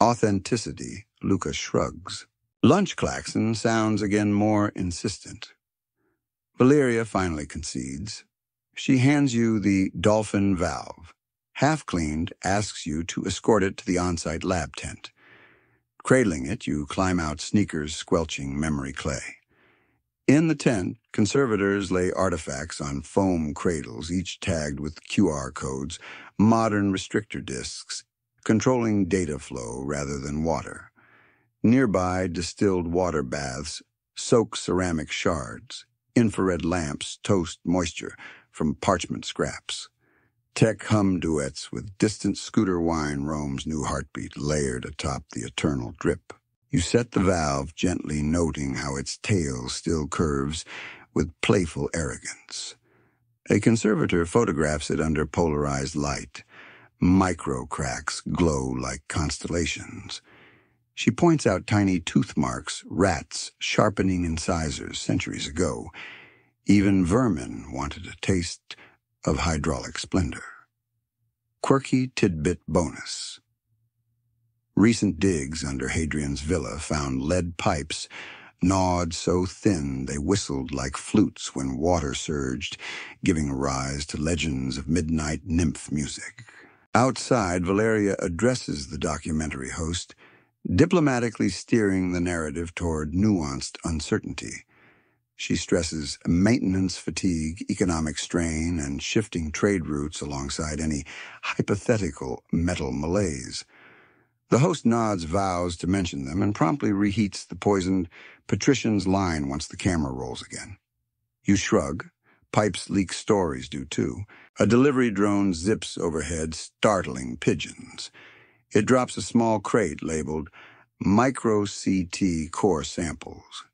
Authenticity, Luca shrugs. Lunch klaxon sounds again more insistent. Valeria finally concedes. She hands you the dolphin valve. Half-cleaned, asks you to escort it to the on-site lab tent. Cradling it, you climb out, sneakers squelching memory clay. In the tent, conservators lay artifacts on foam cradles, each tagged with QR codes, modern restrictor discs, controlling data flow rather than water. Nearby, distilled water baths soak ceramic shards. Infrared lamps toast moisture, from parchment scraps. Tech hum duets with distant scooter whine Rome's new heartbeat layered atop the eternal drip. You set the valve, gently noting how its tail still curves with playful arrogance. A conservator photographs it under polarized light. Micro cracks glow like constellations. She points out tiny tooth marks, rats sharpening incisors centuries ago. Even vermin wanted a taste of hydraulic splendor. Quirky tidbit bonus. Recent digs under Hadrian's villa found lead pipes gnawed so thin they whistled like flutes when water surged, giving rise to legends of midnight nymph music. Outside, Valeria addresses the documentary host, diplomatically steering the narrative toward nuanced uncertainty. She stresses maintenance fatigue, economic strain, and shifting trade routes alongside any hypothetical metal malaise. The host nods vows to mention them and promptly reheats the poisoned patrician's line once the camera rolls again. You shrug. Pipes leak stories do too. A delivery drone zips overhead, startling pigeons. It drops a small crate labeled Micro-CT Core Samples.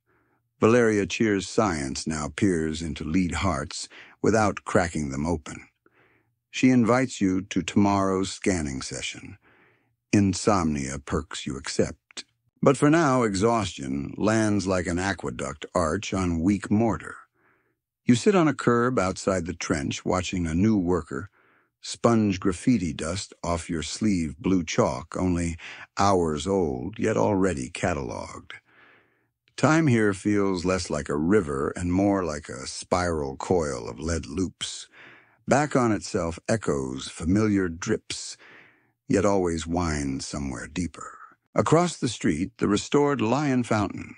Valeria cheers science, now peers into lead hearts without cracking them open. She invites you to tomorrow's scanning session. Insomnia perks you accept. But for now, exhaustion lands like an aqueduct arch on weak mortar. You sit on a curb outside the trench watching a new worker sponge graffiti dust off your sleeve blue chalk, only hours old, yet already catalogued. Time here feels less like a river and more like a spiral coil of lead loops. Back on itself echoes familiar drips, yet always winds somewhere deeper. Across the street, the restored Lion Fountain.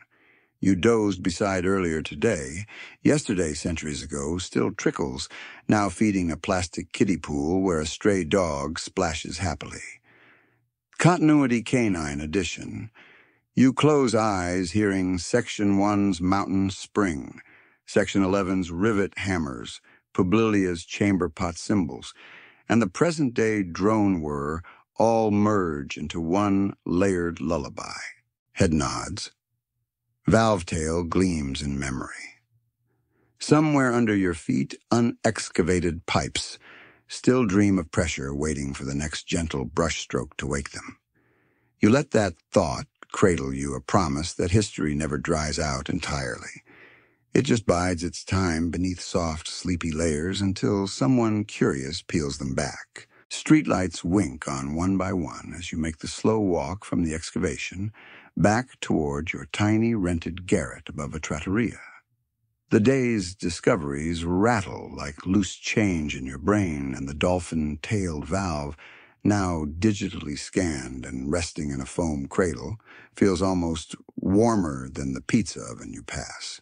You dozed beside earlier today, yesterday centuries ago, still trickles, now feeding a plastic kiddie pool where a stray dog splashes happily. Continuity Canine Edition. You close eyes hearing Section 1's Mountain Spring, Section 11's Rivet Hammers, Publilia's Chamber Pot Cymbals, and the present-day drone whir all merge into one layered lullaby. Head nods. Valve tail gleams in memory. Somewhere under your feet, unexcavated pipes still dream of pressure waiting for the next gentle brushstroke to wake them. You let that thought cradle you, a promise that history never dries out entirely. It just bides its time beneath soft, sleepy layers until someone curious peels them back. Streetlights wink on one by one as you make the slow walk from the excavation back toward your tiny rented garret above a trattoria. The day's discoveries rattle like loose change in your brain, and the dolphin-tailed valve, now digitally scanned and resting in a foam cradle, feels almost warmer than the pizza oven you pass.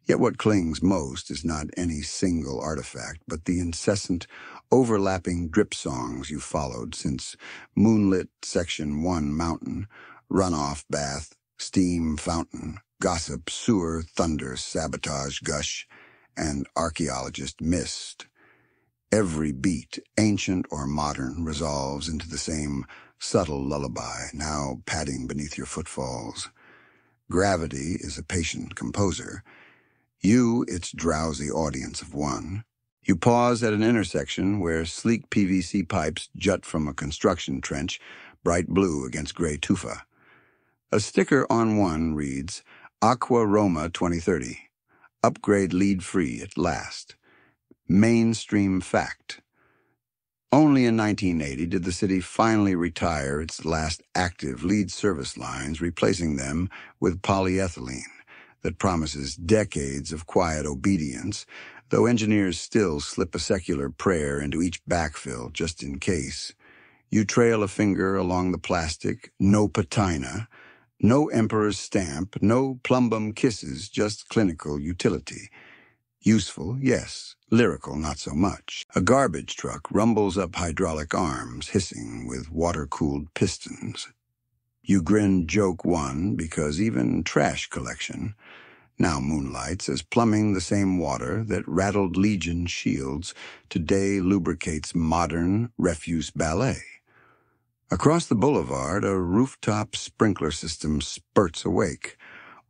Yet what clings most is not any single artifact, but the incessant, overlapping drip songs you followed since moonlit Section 1 mountain, runoff bath, steam fountain, gossip, sewer, thunder, sabotage, gush, and archaeologist mist. Every beat, ancient or modern, resolves into the same subtle lullaby, now padding beneath your footfalls. Gravity is a patient composer. You, its drowsy audience of one. You pause at an intersection where sleek PVC pipes jut from a construction trench, bright blue against gray tufa. A sticker on one reads, Aqua Roma 2030. Upgrade lead-free at last. Mainstream fact. Only in 1980 did the city finally retire its last active lead service lines, replacing them with polyethylene that promises decades of quiet obedience, though engineers still slip a secular prayer into each backfill just in case. You trail a finger along the plastic, no patina, no emperor's stamp, no plumbum kisses, just clinical utility. Useful, yes. Lyrical, not so much. A garbage truck rumbles up hydraulic arms, hissing with water-cooled pistons. You grin joke one because even trash collection, now moonlights as plumbing the same water that rattled Legion shields today lubricates modern refuse ballet. Across the boulevard, a rooftop sprinkler system spurts awake,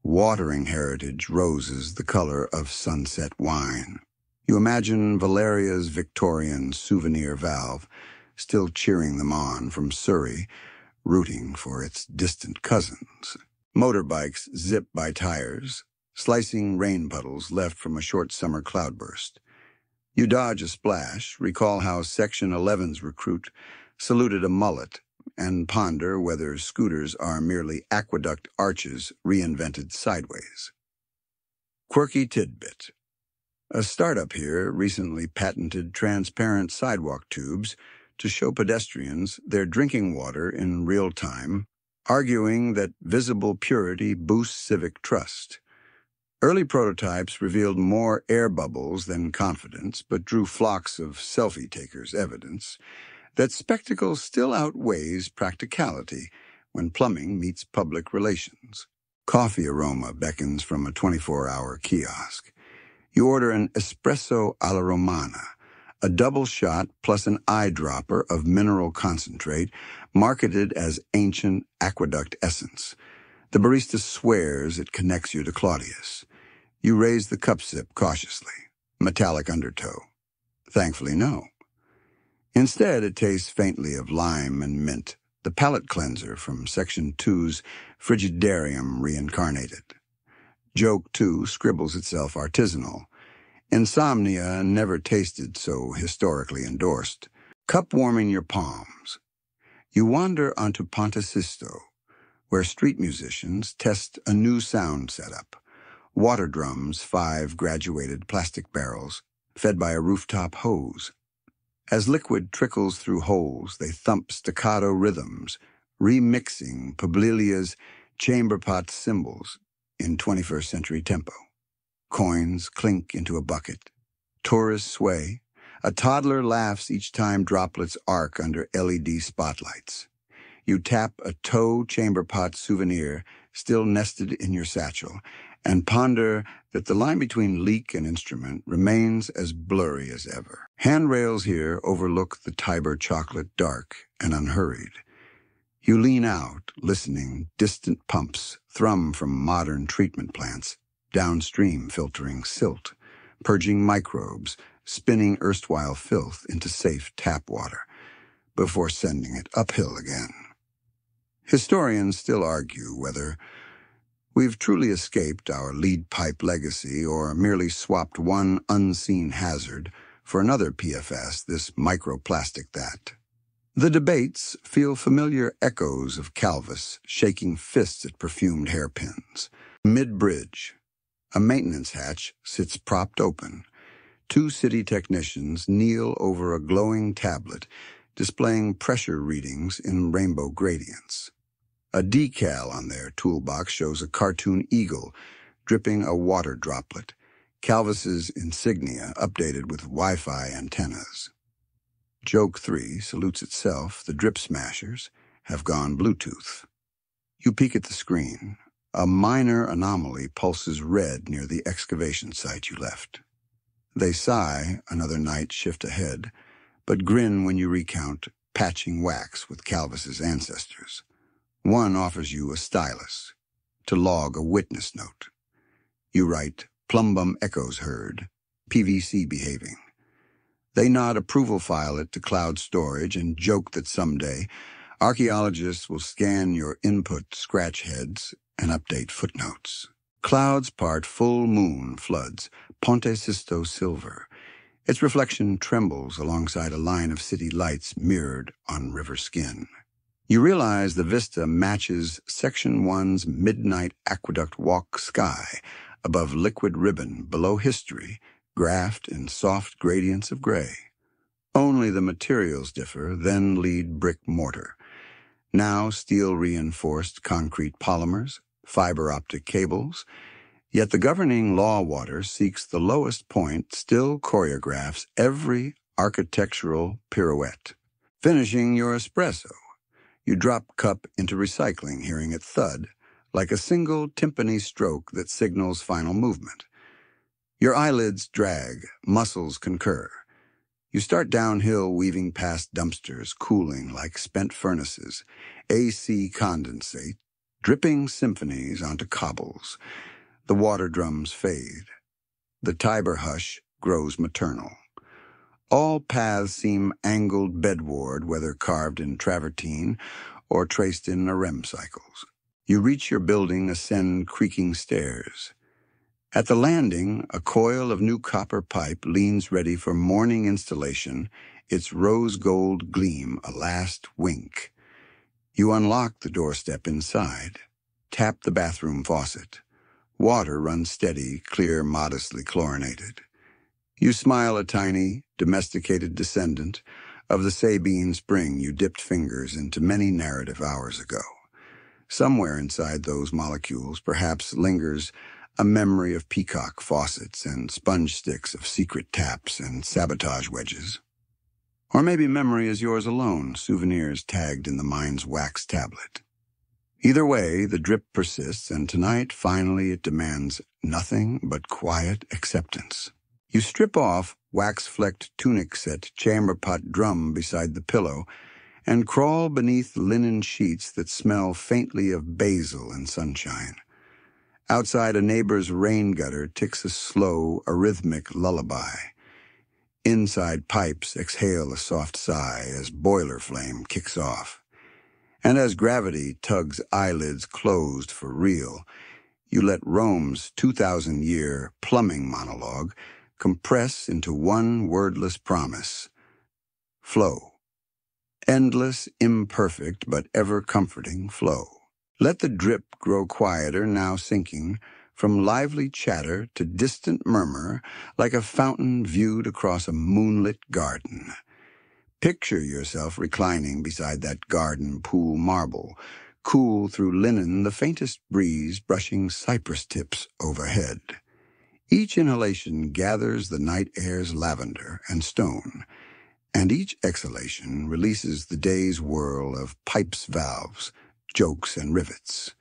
watering heritage roses the color of sunset wine. You imagine Valeria's Victorian souvenir valve, still cheering them on from Surrey, rooting for its distant cousins. Motorbikes zip by tires, slicing rain puddles left from a short summer cloudburst. You dodge a splash, recall how Section 11's recruit saluted a mullet, and ponder whether scooters are merely aqueduct arches reinvented sideways. Quirky tidbit. A startup here recently patented transparent sidewalk tubes to show pedestrians their drinking water in real time, arguing that visible purity boosts civic trust. Early prototypes revealed more air bubbles than confidence, but drew flocks of selfie takers' evidence that spectacle still outweighs practicality when plumbing meets public relations. Coffee aroma beckons from a 24-hour kiosk. You order an espresso alla romana, a double shot plus an eyedropper of mineral concentrate marketed as ancient aqueduct essence. The barista swears it connects you to Claudius. You raise the cup sip cautiously, metallic undertow. Thankfully, no. Instead, it tastes faintly of lime and mint, the palate cleanser from Section 2's Frigidarium reincarnated. Joke 2 scribbles itself artisanal. Insomnia never tasted so historically endorsed. Cup warming your palms. You wander onto Ponte Sisto, where street musicians test a new sound setup. Water drums, 5 graduated plastic barrels, fed by a rooftop hose. As liquid trickles through holes, they thump staccato rhythms, remixing Publilia's chamber pot cymbals in 21st century tempo. Coins clink into a bucket. Tourists sway. A toddler laughs each time droplets arc under LED spotlights. You tap a toe chamber pot souvenir still nested in your satchel and ponder that the line between leak and instrument remains as blurry as ever. Handrails here overlook the Tiber chocolate dark and unhurried. You lean out, listening, distant pumps thrum from modern treatment plants, downstream filtering silt, purging microbes, spinning erstwhile filth into safe tap water, before sending it uphill again. Historians still argue whether we've truly escaped our lead pipe legacy or merely swapped one unseen hazard for another PFS, this microplastic that. The debates feel familiar echoes of Calvus shaking fists at perfumed hairpins. Mid-bridge, a maintenance hatch sits propped open. 2 city technicians kneel over a glowing tablet displaying pressure readings in rainbow gradients. A decal on their toolbox shows a cartoon eagle dripping a water droplet, Calvus's insignia updated with Wi-Fi antennas. Joke 3 salutes itself. The drip smashers have gone Bluetooth. You peek at the screen. A minor anomaly pulses red near the excavation site you left. They sigh, another night shift ahead, but grin when you recount patching wax with Calvus's ancestors. One offers you a stylus to log a witness note. You write, plumbum echoes heard, PVC behaving. They nod approval file it to cloud storage and joke that someday archaeologists will scan your input scratch heads and update footnotes. Clouds part full moon floods, Ponte Sisto silver. Its reflection trembles alongside a line of city lights mirrored on river skin. You realize the vista matches Section 1's midnight aqueduct walk sky above liquid ribbon below history, graphed in soft gradients of gray. Only the materials differ, then lead brick mortar. Now steel-reinforced concrete polymers, fiber optic cables, yet the governing law water seeks the lowest point, still choreographs every architectural pirouette. Finishing your espresso, you drop cup into recycling, hearing it thud, like a single timpani stroke that signals final movement. Your eyelids drag, muscles concur. You start downhill, weaving past dumpsters, cooling like spent furnaces, AC condensate, dripping symphonies onto cobbles. The water drums fade. The Tiber hush grows maternal. All paths seem angled bedward, whether carved in travertine or traced in REM cycles. You reach your building, ascend creaking stairs. At the landing, a coil of new copper pipe leans ready for morning installation, its rose gold gleam a last wink. You unlock the doorstep inside, tap the bathroom faucet. Water runs steady, clear, modestly chlorinated. You smile, a tiny, domesticated descendant of the Sabine spring you dipped fingers into many narrative hours ago. Somewhere inside those molecules perhaps lingers a memory of peacock faucets and sponge sticks of secret taps and sabotage wedges. Or maybe memory is yours alone, souvenirs tagged in the mind's wax tablet. Either way, the drip persists, and tonight, finally, it demands nothing but quiet acceptance. You strip off wax-flecked tunic-set chamber pot drum beside the pillow and crawl beneath linen sheets that smell faintly of basil and sunshine. Outside, a neighbor's rain gutter ticks a slow, arrhythmic lullaby. Inside, pipes exhale a soft sigh as boiler flame kicks off. And as gravity tugs eyelids closed for real, you let Rome's 2,000-year plumbing monologue compress into one wordless promise: flow. Endless, imperfect, but ever-comforting flow. Let the drip grow quieter, now sinking, from lively chatter to distant murmur, like a fountain viewed across a moonlit garden. Picture yourself reclining beside that garden pool marble, cool through linen, the faintest breeze brushing cypress tips overhead. Each inhalation gathers the night air's lavender and stone, and each exhalation releases the day's whirl of pipes, valves, jokes, and rivets.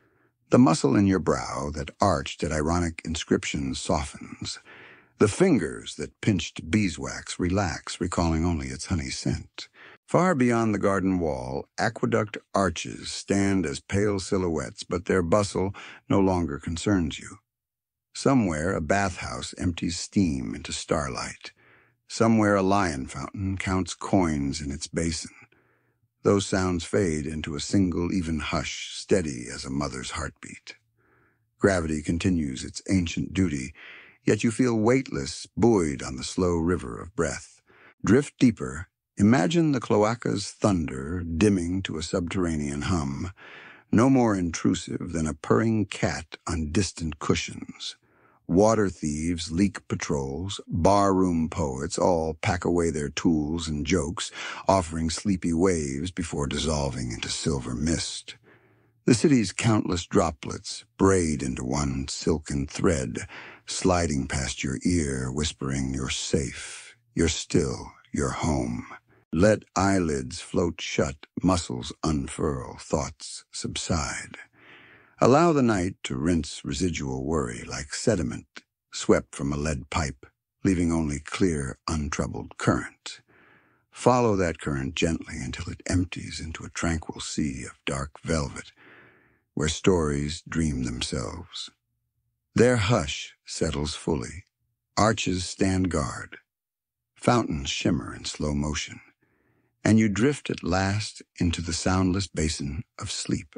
The muscle in your brow that arched at ironic inscriptions softens. The fingers that pinched beeswax relax, recalling only its honey scent. Far beyond the garden wall, aqueduct arches stand as pale silhouettes, but their bustle no longer concerns you. Somewhere a bathhouse empties steam into starlight. Somewhere a lion fountain counts coins in its basin. Those sounds fade into a single even hush, steady as a mother's heartbeat. Gravity continues its ancient duty, yet you feel weightless, buoyed on the slow river of breath. Drift deeper. Imagine the cloaca's thunder dimming to a subterranean hum, no more intrusive than a purring cat on distant cushions. Water thieves, leak patrols, barroom poets all pack away their tools and jokes, offering sleepy waves before dissolving into silver mist. The city's countless droplets braid into one silken thread, sliding past your ear, whispering, "You're safe, you're still, you're home." Let eyelids float shut, muscles unfurl, thoughts subside. Allow the night to rinse residual worry like sediment swept from a lead pipe, leaving only clear, untroubled current. Follow that current gently until it empties into a tranquil sea of dark velvet, where stories dream themselves. Their hush settles fully. Arches stand guard. Fountains shimmer in slow motion, and you drift at last into the soundless basin of sleep.